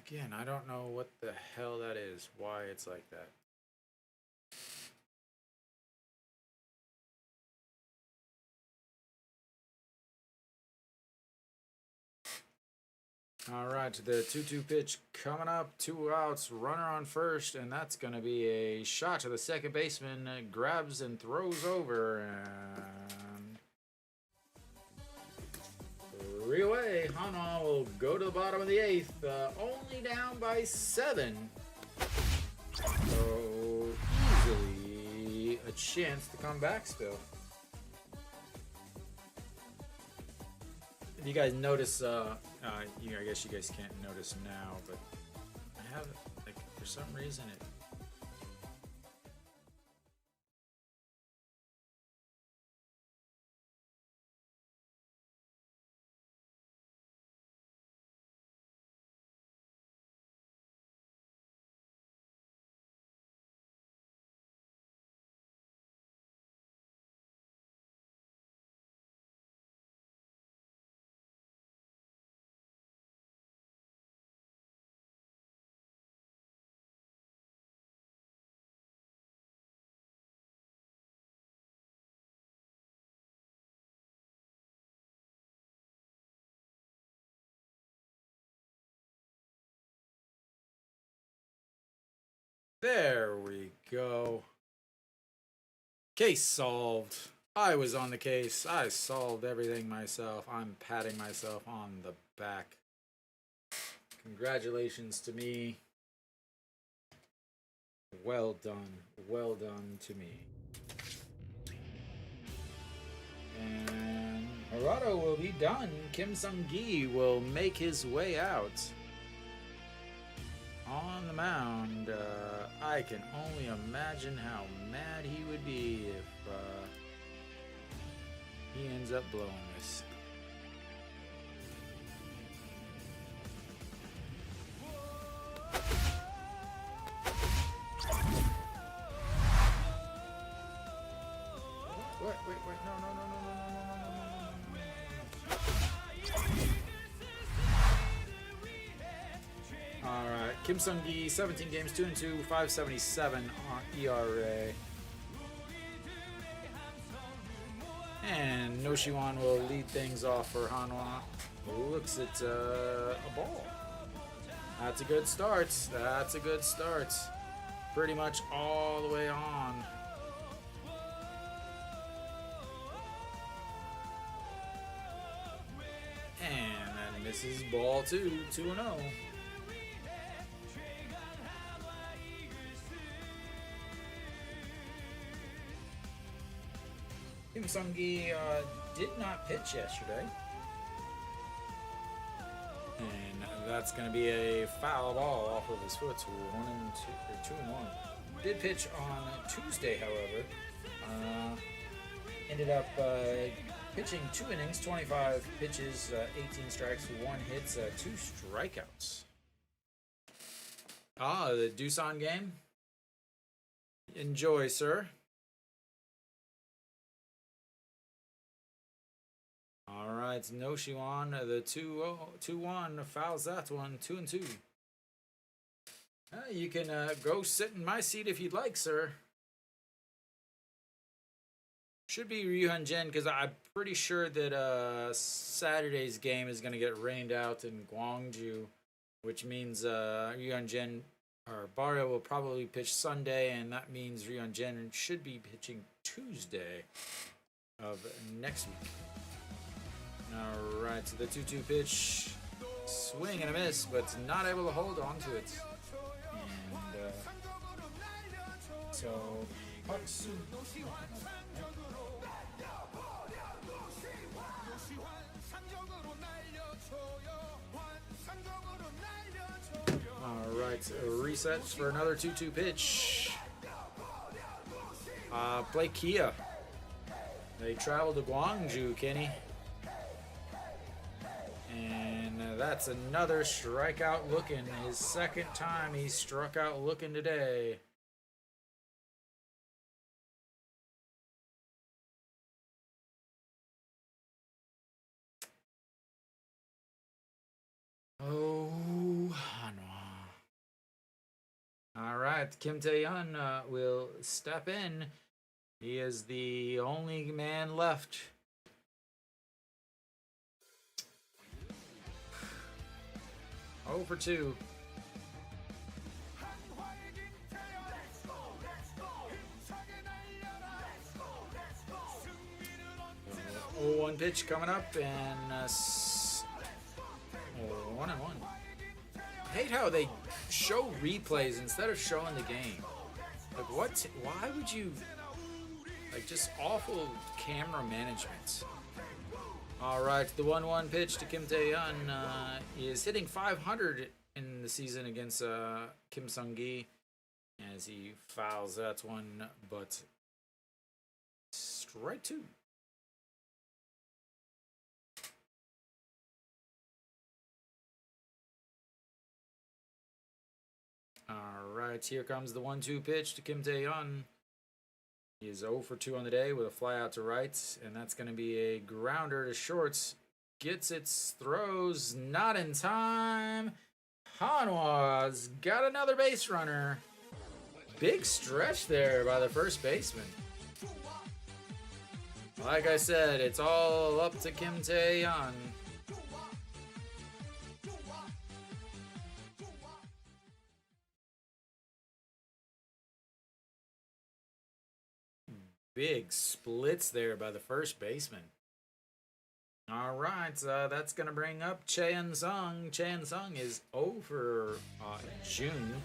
Speaker 1: Again, I don't know what the hell that is, why it's like that. All right, the 2-2 pitch coming up, 2 outs, runner on first, and that's going to be a shot to the second baseman. Grabs and throws over, and 3 away. Hanwha will go to the bottom of the 8th, only down by 7. So easily a chance to come back still. If you guys notice, I guess you guys can't notice now, but I have, like, for some reason it. There we go. Case solved. I was on the case. I solved everything myself. I'm patting myself on the back. Congratulations to me. Well done. Well done to me. And Colorado will be done. Kim Sung-gi will make his way out on the mound. I can only imagine how mad he would be if he ends up blowing this. Wait, no. All right, Kim Sung-gi, 17 games, 2-2, 5.77 on ERA. And No Shiwan will lead things off for Hanwha. Looks at a ball. That's a good start. That's a good start. Pretty much all the way on. And that misses ball 2, 2-0. Kim Sung-gi did not pitch yesterday. And that's going to be a foul ball off of his foot. 2-1. Did pitch on Tuesday, however. Ended up pitching 2 innings, 25 pitches, 18 strikes, 1 hit, 2 strikeouts. The Doosan game. Enjoy, sir. All right, No Shiwan, the 2-1 fouls that one, 2-2. You can go sit in my seat if you'd like, sir. Should be Ryuhan Jin, because I'm pretty sure that Saturday's game is going to get rained out in Gwangju, which means Ryuhan Jin or Barrio will probably pitch Sunday, and that means Ryuhan Jin should be pitching Tuesday of next week. All right, so the 2-2 pitch, swing and a miss, but not able to hold on to it. And so Hutsu. All right, a reset for another 2-2 pitch. Play Kia. They travel to Gwangju, Kenny. And that's another strikeout looking. His second time he struck out looking today. Oh, Hanwha. All right, Kim Tae-hyun will step in. He is the only man left. Oh for 2. Oh, 1 pitch coming up, and 1-1. I hate how they show replays instead of showing the game. Like, what? Why would you? Like, just awful camera management. All right, the 1-1 pitch to Kim Tae-hyun is hitting 500 in the season against Kim Sung-gi as he fouls that one, but strike 2. All right, here comes the 1-2 pitch to Kim Tae-hyun. He is 0 for 2 on the day with a fly out to right, and that's going to be a grounder to shorts. Gets its throws, not in time. Hanwha's got another base runner. Big stretch there by the first baseman. Like I said, it's all up to Kim Tae-hyun. Big splits there by the first baseman. All right, that's going to bring up Cheon Sung. Cheon Sung is over June.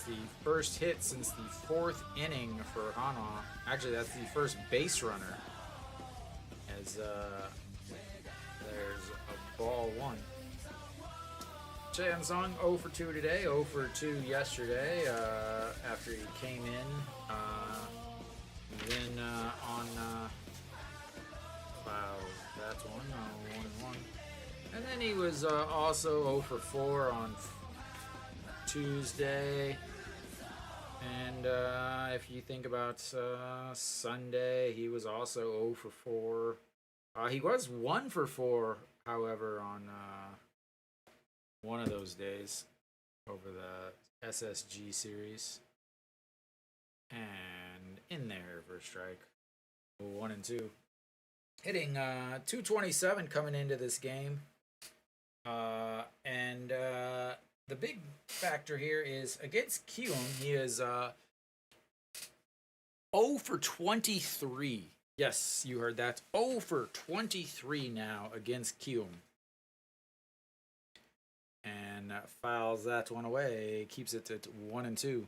Speaker 1: the first hit since the 4th inning for Hanwha. Actually, that's the first base runner. As there's a ball 1. Chansung 0 for 2 today, 0 for 2 yesterday after he came in. Then on wow, that's 1 and 1. And then he was also 0 for 4 on Tuesday. And if you think about Sunday, he was also 0 for 4. He was 1 for 4, however, on one of those days over the SSG series. And in there for a strike. 1 and 2. Hitting 227 coming into this game. And the big factor here is against Kiwoom, he is 0 for 23. Yes, you heard that. 0 for 23 now against Kiwoom. And fouls that one away, keeps it at 1 and 2.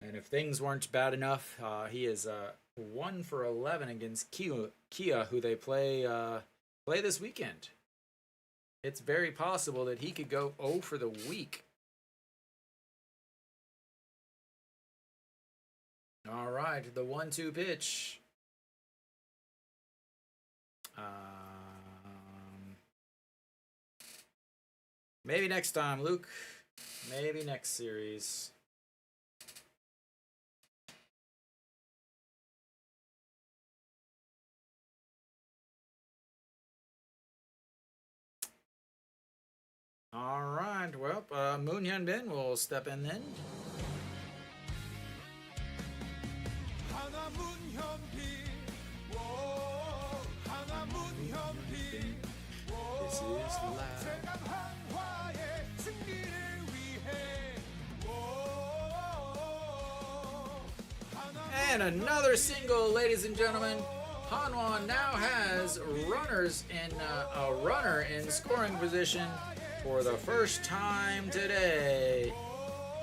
Speaker 1: And if things weren't bad enough, he is 1 for 11 against Kia, who they play this weekend. It's very possible that he could go 0 for the week. All right, the 1-2 pitch. Maybe next time, Luke. Maybe next series. All right, well, Moon Hyun Bin will step in then. This is live. And another single, ladies and gentlemen. Hanwha now has runners in a runner in scoring position for the first time today,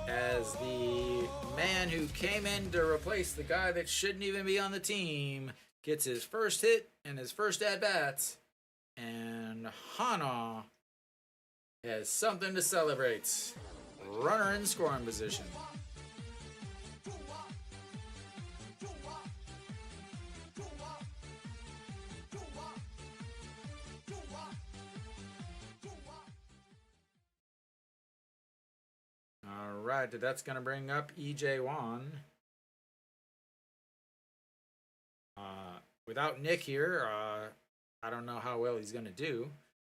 Speaker 1: as the man who came in to replace the guy that shouldn't even be on the team gets his first hit and his first at-bats, and Hanwha has something to celebrate. Runner in scoring position. Alright, that's going to bring up EJ Wan. Without Nick here, I don't know how well he's going to do.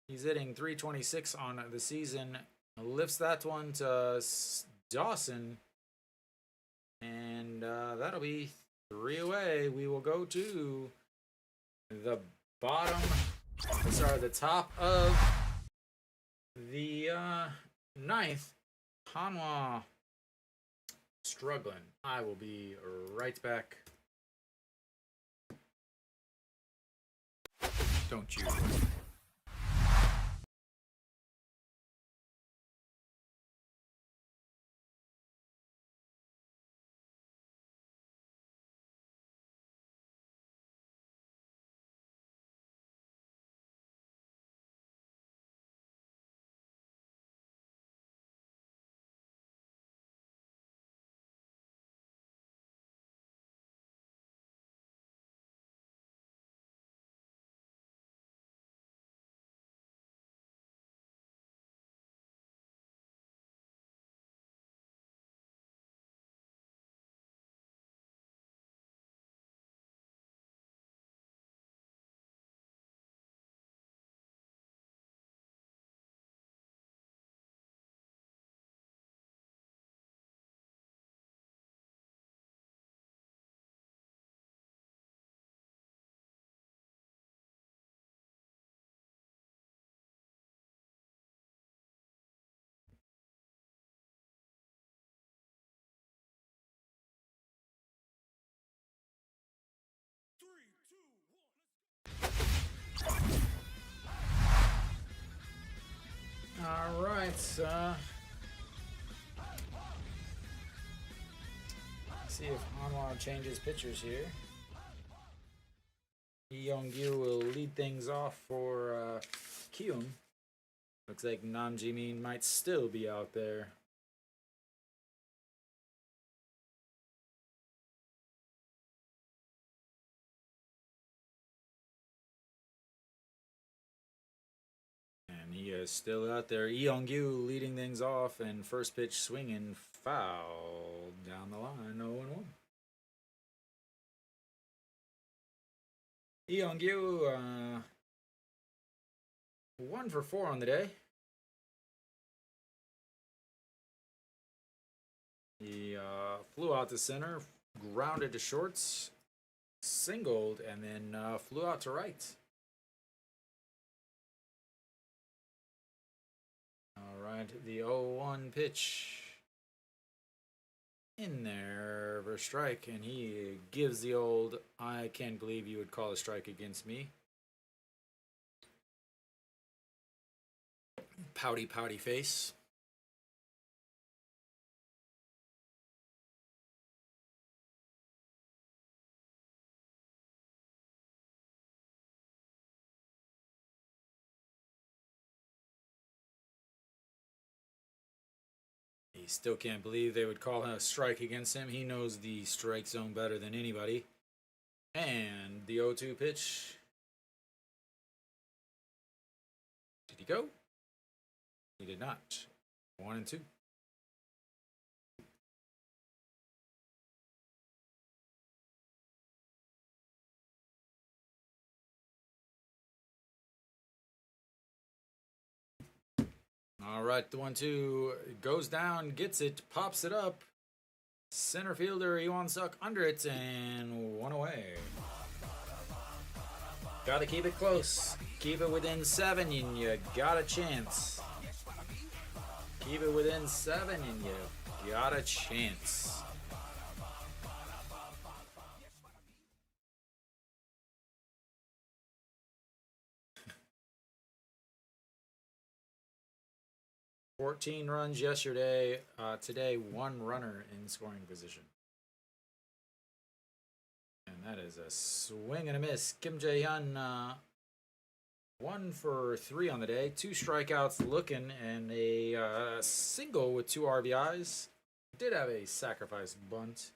Speaker 1: He's hitting 326 on the season. Lifts that one to Dawson. And that'll be 3 away. We will go to the the top of the 9th. Hanwha struggling. I will be right back. Don't you? right. See if Hanwha changes pitchers here. Cheongju will lead things off for Kiwoom. Looks like Nam Jimin might still be out there. And he is still out there. Yeongyu leading things off, and first pitch swinging foul down the line, 0-1. Yeongyu, 1 for 4 on the day. He flew out to center, grounded to shorts, singled, and then flew out to right. All right, the 0-1 pitch in there for a strike, and he gives the old, I can't believe you would call a strike against me. Pouty face. He still can't believe they would call a strike against him. He knows the strike zone better than anybody. And the 0-2 pitch. Did he go? He did not. 1-2. All right, the 1-2 goes down, gets it, pops it up. Center fielder Iwan Suk under it, and 1 away. Gotta keep it close. Keep it within 7, and you got a chance. Keep it within 7, and you got a chance. $14 runs yesterday. Today, 1 runner in scoring position. And that is a swing and a miss. Kim Jae-hyun, 1 for 3 on the day. 2 strikeouts looking, and a single with 2 RBIs. Did have a sacrifice bunt.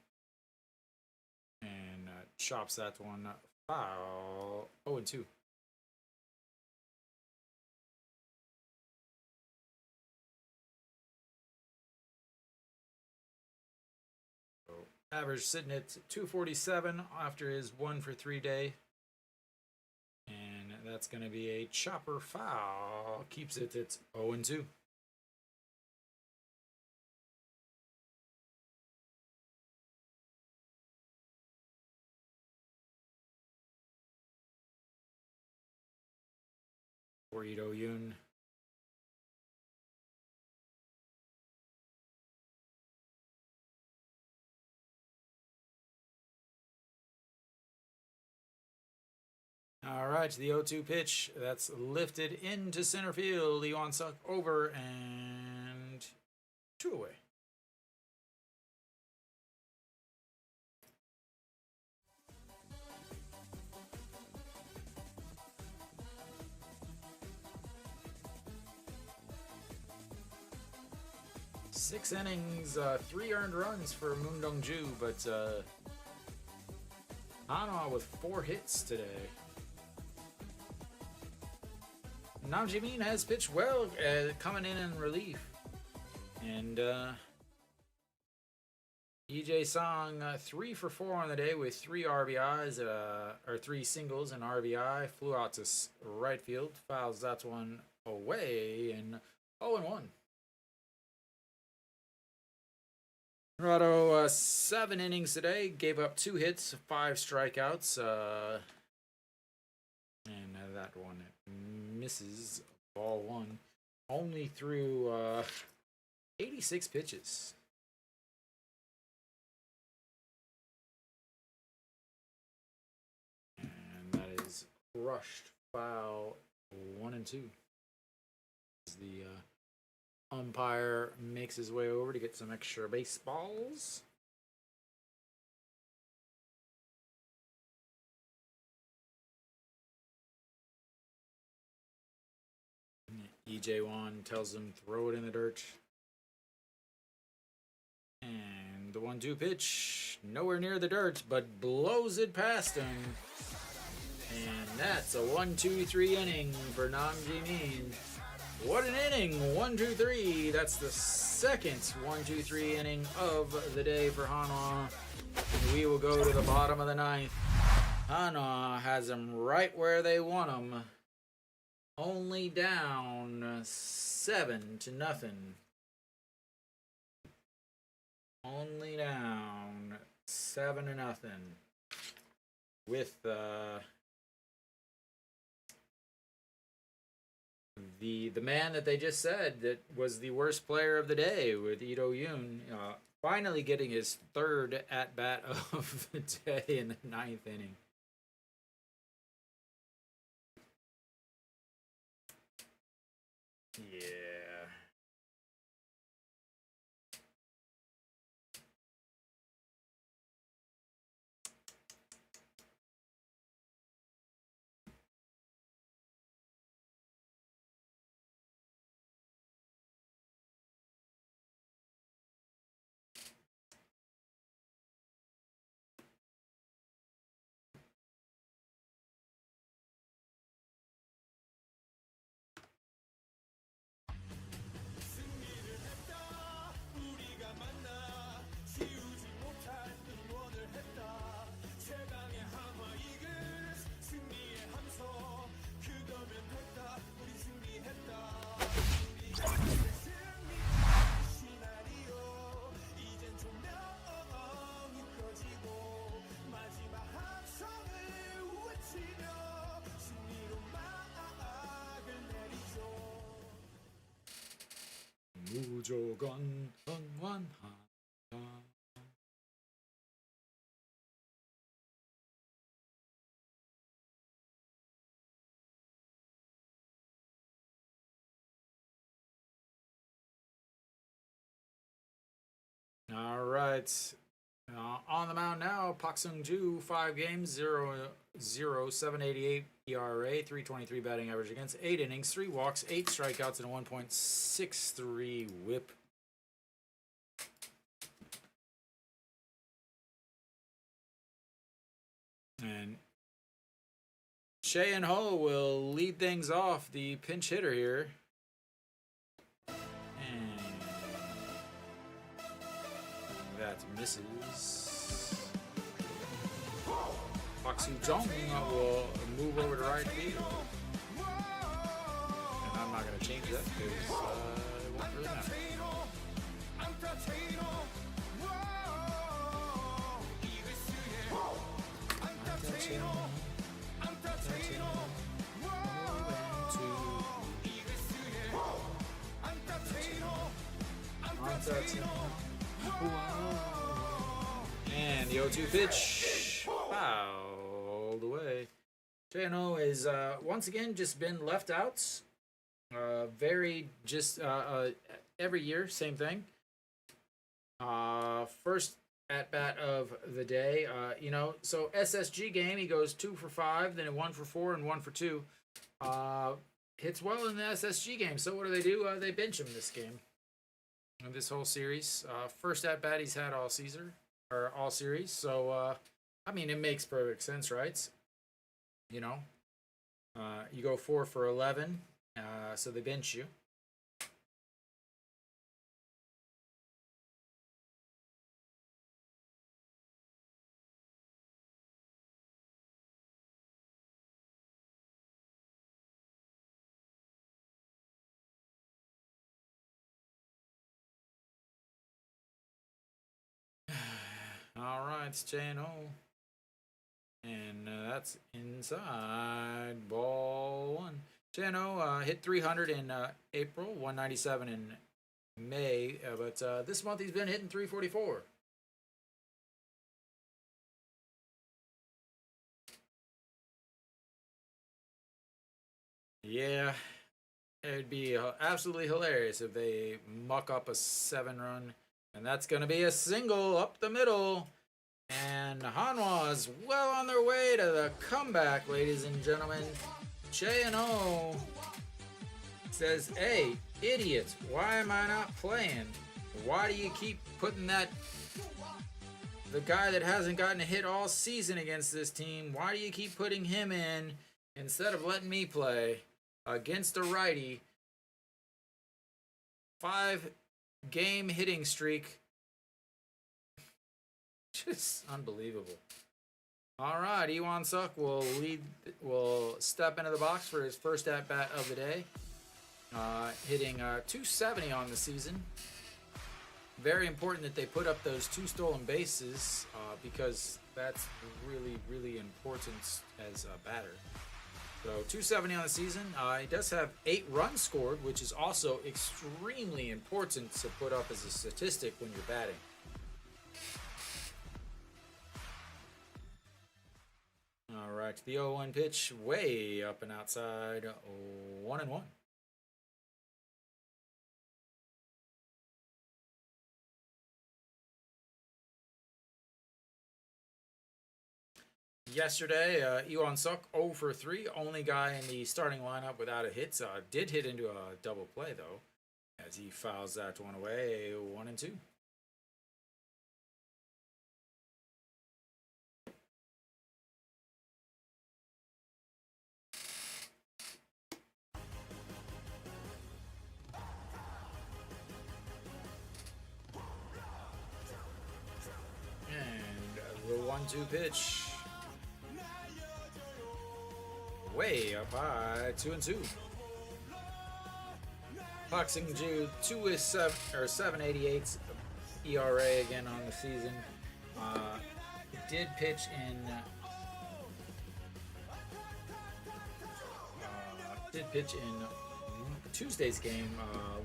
Speaker 1: And chops that one foul. 0-2. Average sitting at 247 after his 1 for 3 day. And that's going to be a chopper foul. Keeps it at 0-2. For Ito Yoon. All right, the 0-2 pitch. That's lifted into center field. Iwan Suk over and 2 away. Six innings, 3 earned runs for Moon Dong-ju, but Hanwha with 4 hits today. Nam Jae-min has pitched well, coming in relief. And EJ Song, 3 for 4 on the day with 3 RBIs, or 3 singles and RBI. Flew out to right field, fouls that one away, and 0-1. Colorado, 7 innings today, gave up 2 hits, 5 strikeouts, and that one misses. Ball 1. Only threw 86 pitches. And that is crushed foul 1-2. The umpire makes his way over to get some extra baseballs. EJ1 tells him throw it in the dirt. And the 1-2 pitch, nowhere near the dirt, but blows it past him. And that's a 1-2-3 inning for Nam Ji-min. What an inning! 1, 2, 3. That's the second 1, 2, 3 inning of the day for Hanwha. And we will go to the bottom of the ninth. Hanwha has them right where they want them. Only down 7-0. Only down 7-0. With the man that they just said that was the worst player of the day, with Ito Yoon, finally getting his third at bat of the day in the ninth inning. Yeah. 무조건 응원한다. All right. On the mound now, Pak Sung-ju, 5 games, 788 ERA, 323 batting average against, 8 innings, 3 walks, 8 strikeouts, and a 1.63 whip. And Choi Ho will lead things off, the pinch hitter here. That misses. Park Soo-jung will move over to right field. And I'm not going to change that because it won't really matter. And the 0-2 pitch fouled away. Choi Ho is once again just been left out. Every year, same thing. First at bat of the day. So SSG game, he goes 2 for 5, then 1 for 4 and 1 for 2. Hits well in the SSG game. So what do? They bench him this game. This whole series. First at bat he's had all series. So it makes perfect sense, right? You go 4 for 11, so they bench you. All right, Choi Ho. And that's inside. Ball 1. Choi Ho hit 300 in April, 197 in May, but this month he's been hitting 344. Yeah, It'd be absolutely hilarious if they muck up a 7-run. And that's going to be a single up the middle. And Hanwha is well on their way to the comeback, ladies and gentlemen. J&O says, hey, idiot, why am I not playing? Why do you keep putting the guy that hasn't gotten a hit all season against this team, why do you keep putting him in instead of letting me play against a righty? 5-game hitting streak. Just unbelievable. All right, Iwan Suk will step into the box for his first at-bat of the day. Hitting 270 on the season. Very important that they put up those 2 stolen bases because that's really, really important as a batter. So 270 on the season. He does have 8 runs scored, which is also extremely important to put up as a statistic when you're batting. All right, the 0-1 pitch, way up and outside, 1-1. Yesterday, Iwan Suk 0 for 3, only guy in the starting lineup without a hit. Did hit into a double play though, as he fouls that one away, 1-2. And the 1-2 pitch. Way up high, 2-2. Cheongju 7.88 ERA again on the season. Did pitch in Tuesday's game.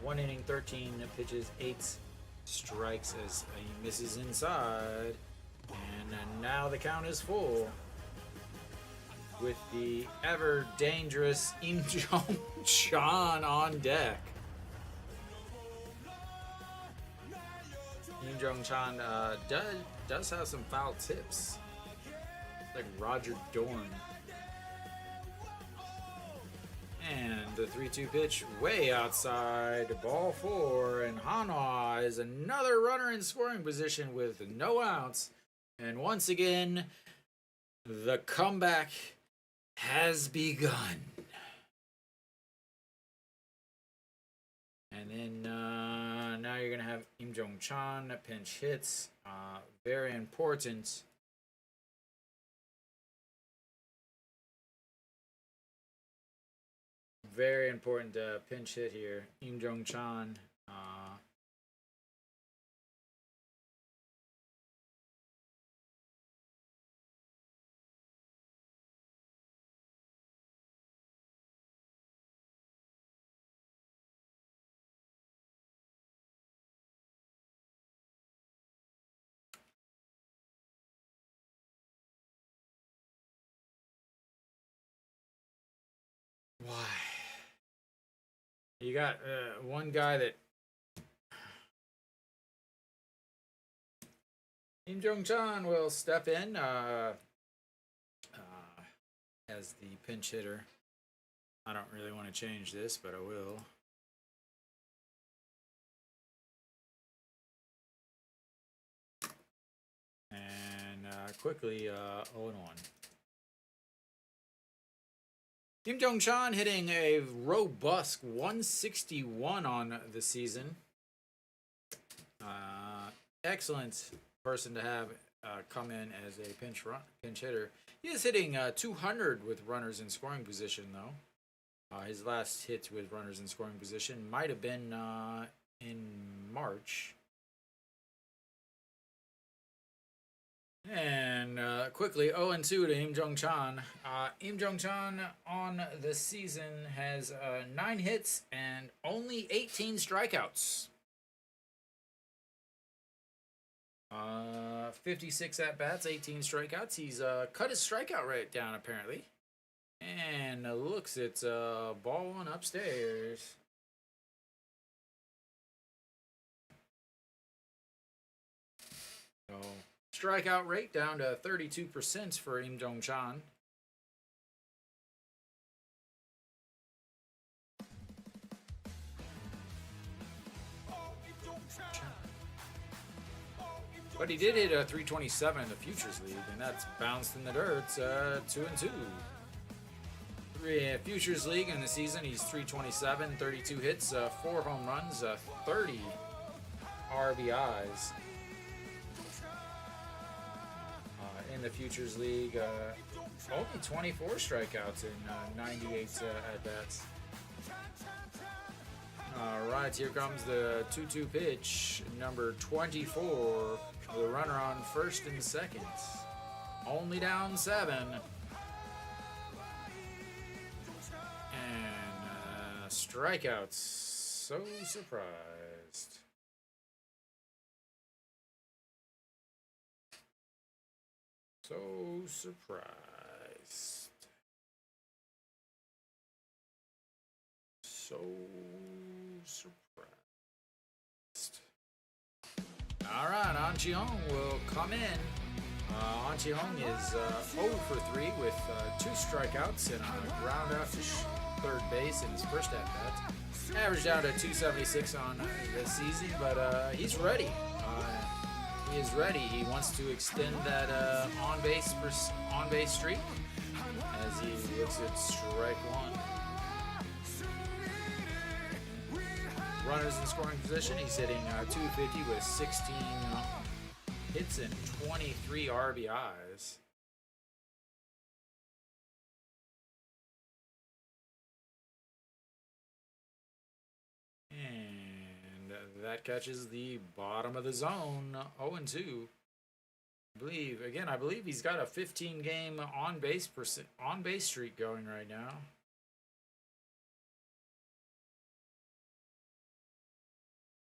Speaker 1: 1 inning, 13 pitches, 8 strikes as he misses inside, and now the count is full. With the ever dangerous Im Jong Chan on deck. Im Jong Chan does have some foul tips, like Roger Dorn. And the 3-2 pitch, way outside, ball 4, and Hanwha is another runner in scoring position with no outs. And once again, the comeback has begun. And then now you're going to have Im Jong Chan pinch hits. Very important. Very important pinch hit here. Im Jong Chan. Why? You got one guy that Im Jong Chan will step in as the pinch hitter. I don't really want to change this, but I will. And quickly 0-1. Im Jong Chan hitting a robust 161 on the season. Excellent person to have come in as a pinch hitter. He is hitting 200 with runners in scoring position, though. His last hit with runners in scoring position might have been in March. And quickly, 0-2 to Im Jong Chan. Im Jong Chan on the season has 9 hits and only 18 strikeouts. 56 at-bats, 18 strikeouts. He's cut his strikeout rate down, apparently. And looks it's ball one upstairs. So strikeout rate down to 32% for Im Dong-chan. But he did hit a 327 in the Futures League, and that's bounced in the dirt. 2-2. Futures League in the season, he's 327, 32 hits, 4 home runs, 30 RBIs. In the Futures League, only 24 strikeouts in 98 at-bats. All right, here comes the 2-2 pitch, number 24. The runner on first and second. Only down 7. And strikeouts. So surprised. So surprised. So surprised. All right, An Chi-hong will come in. An Chi-hong is 0 for 3 with 2 strikeouts and a ground out to third base in his first at-bat. Averaged down to 276 on this season, but he's ready. He is ready. He wants to extend that on-base streak as he looks at strike one. Runners in scoring position. He's hitting 250 with 16 hits and 23 RBIs. And that catches the bottom of the zone. 0-2. I believe he's got a 15-game on-base streak going right now.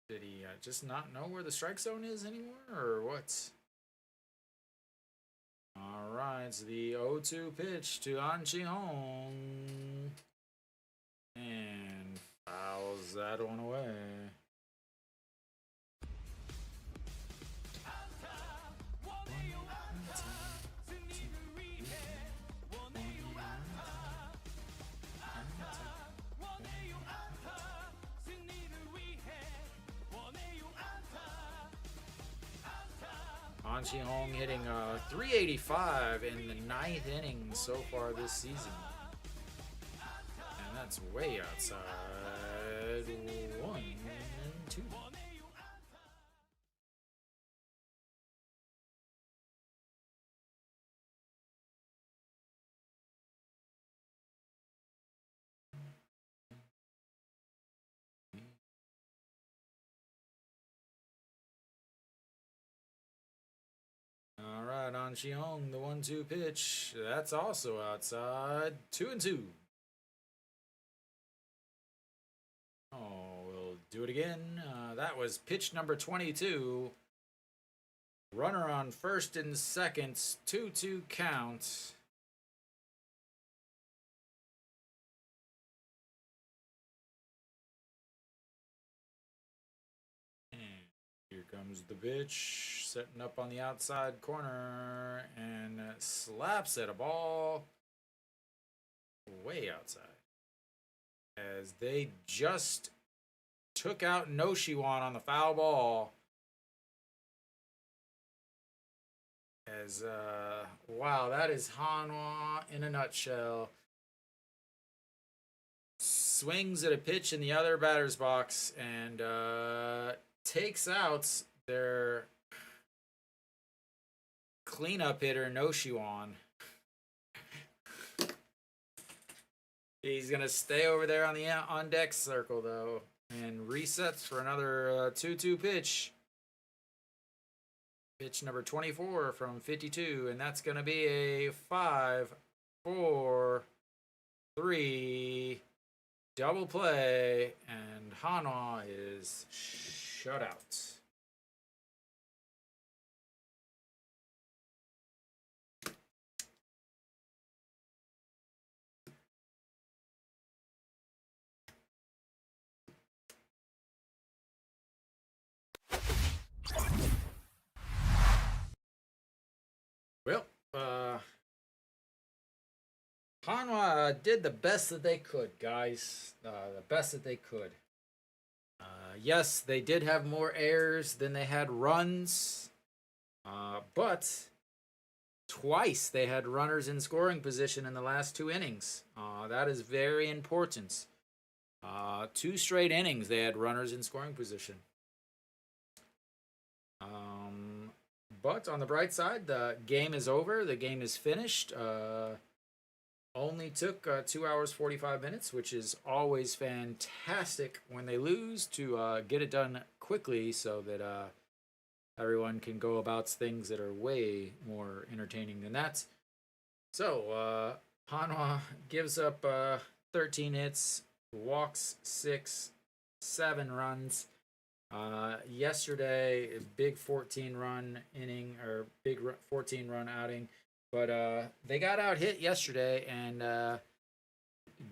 Speaker 1: Did he just not know where the strike zone is anymore, or what? All right, it's the 0-2 pitch to An Chi-hong. And fouls that one away. An Chi-hong hitting 385 in the 9th inning so far this season. And that's way outside 1-2. All right, An Chi-hong, the 1-2 pitch. That's also outside 2-2. Oh, we'll do it again. That was pitch number 22. Runner on first and second, 2-2 count. And here comes the pitch, setting up on the outside corner, and slaps at a ball way outside. As they just took out Noshiwan on the foul ball. As, wow, that is Hanwha in a nutshell. Swings at a pitch in the other batter's box and takes out their cleanup hitter, Noshiwan. He's going to stay over there on the on-deck circle, though, and resets for another 2-2 pitch. Pitch number 24 from 52, and that's going to be a 5-4-3 double play, and Hanwha is shut out. Hanwha did the best that they could, guys. The best that they could. Yes, they did have more errors than they had runs, but twice they had runners in scoring position in the last 2 innings. That is very important. 2 straight innings they had runners in scoring position. But on the bright side, the game is over. The game is finished. Only took 2 hours 45 minutes, which is always fantastic when they lose, to get it done quickly so that everyone can go about things that are way more entertaining than that. So Hanwha gives up 13 hits, walks 6, 7 runs. Yesterday, a big 14-run inning, or big 14-run outing. But they got out hit yesterday and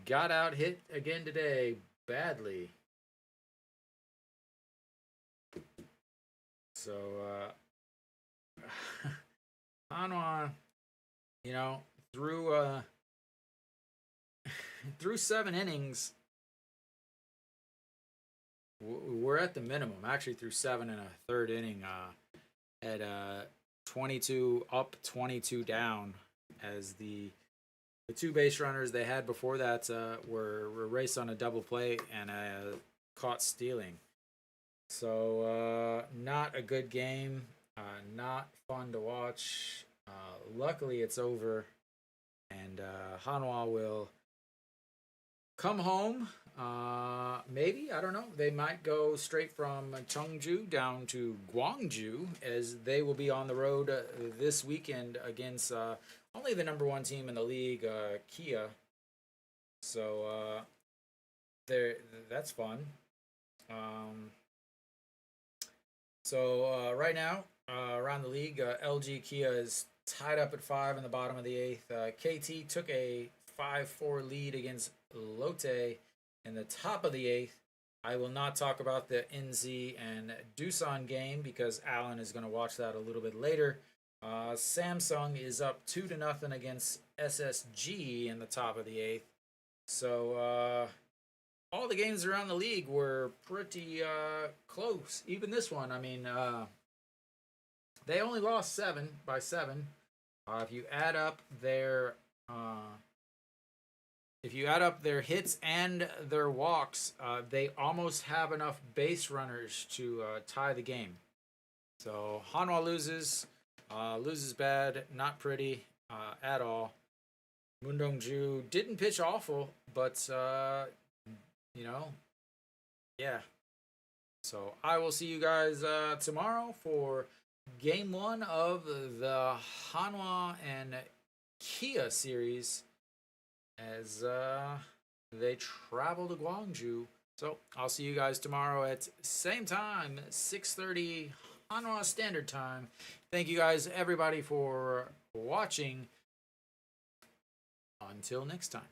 Speaker 1: got out hit again today badly. So Hanwha, you know, through 7 innings, we're at the minimum. Actually, through 7 and a third inning, at 22 up, 22 down, as the 2 base runners they had before that were raced on a double play and caught stealing. So not a good game, not fun to watch. Luckily, it's over, and Hanwha will come home. Maybe, I don't know. They might go straight from Cheongju down to Gwangju, as they will be on the road this weekend against only the #1 team in the league, Kia. So that's fun. So right now, around the league, LG Kia is tied up at 5 in the bottom of the 8th. KT took a 5-4 lead against Lotte in the top of the 8th. I will not talk about the NZ and Doosan game because Alan is going to watch that a little bit later. Samsung is up 2-0 against SSG in the top of the 8th. So all the games around the league were pretty close. Even this one, I mean, they only lost 7 by 7. If you add up their hits and their walks, they almost have enough base runners to tie the game. So Hanwha loses bad, not pretty at all. Moondongju didn't pitch awful, but yeah. So I will see you guys tomorrow for Game 1 of the Hanwha and Kia series, as they travel to Gwangju. So I'll see you guys tomorrow at same time, 6:30 Hanwha Standard Time. Thank you guys, everybody, for watching. Until next time.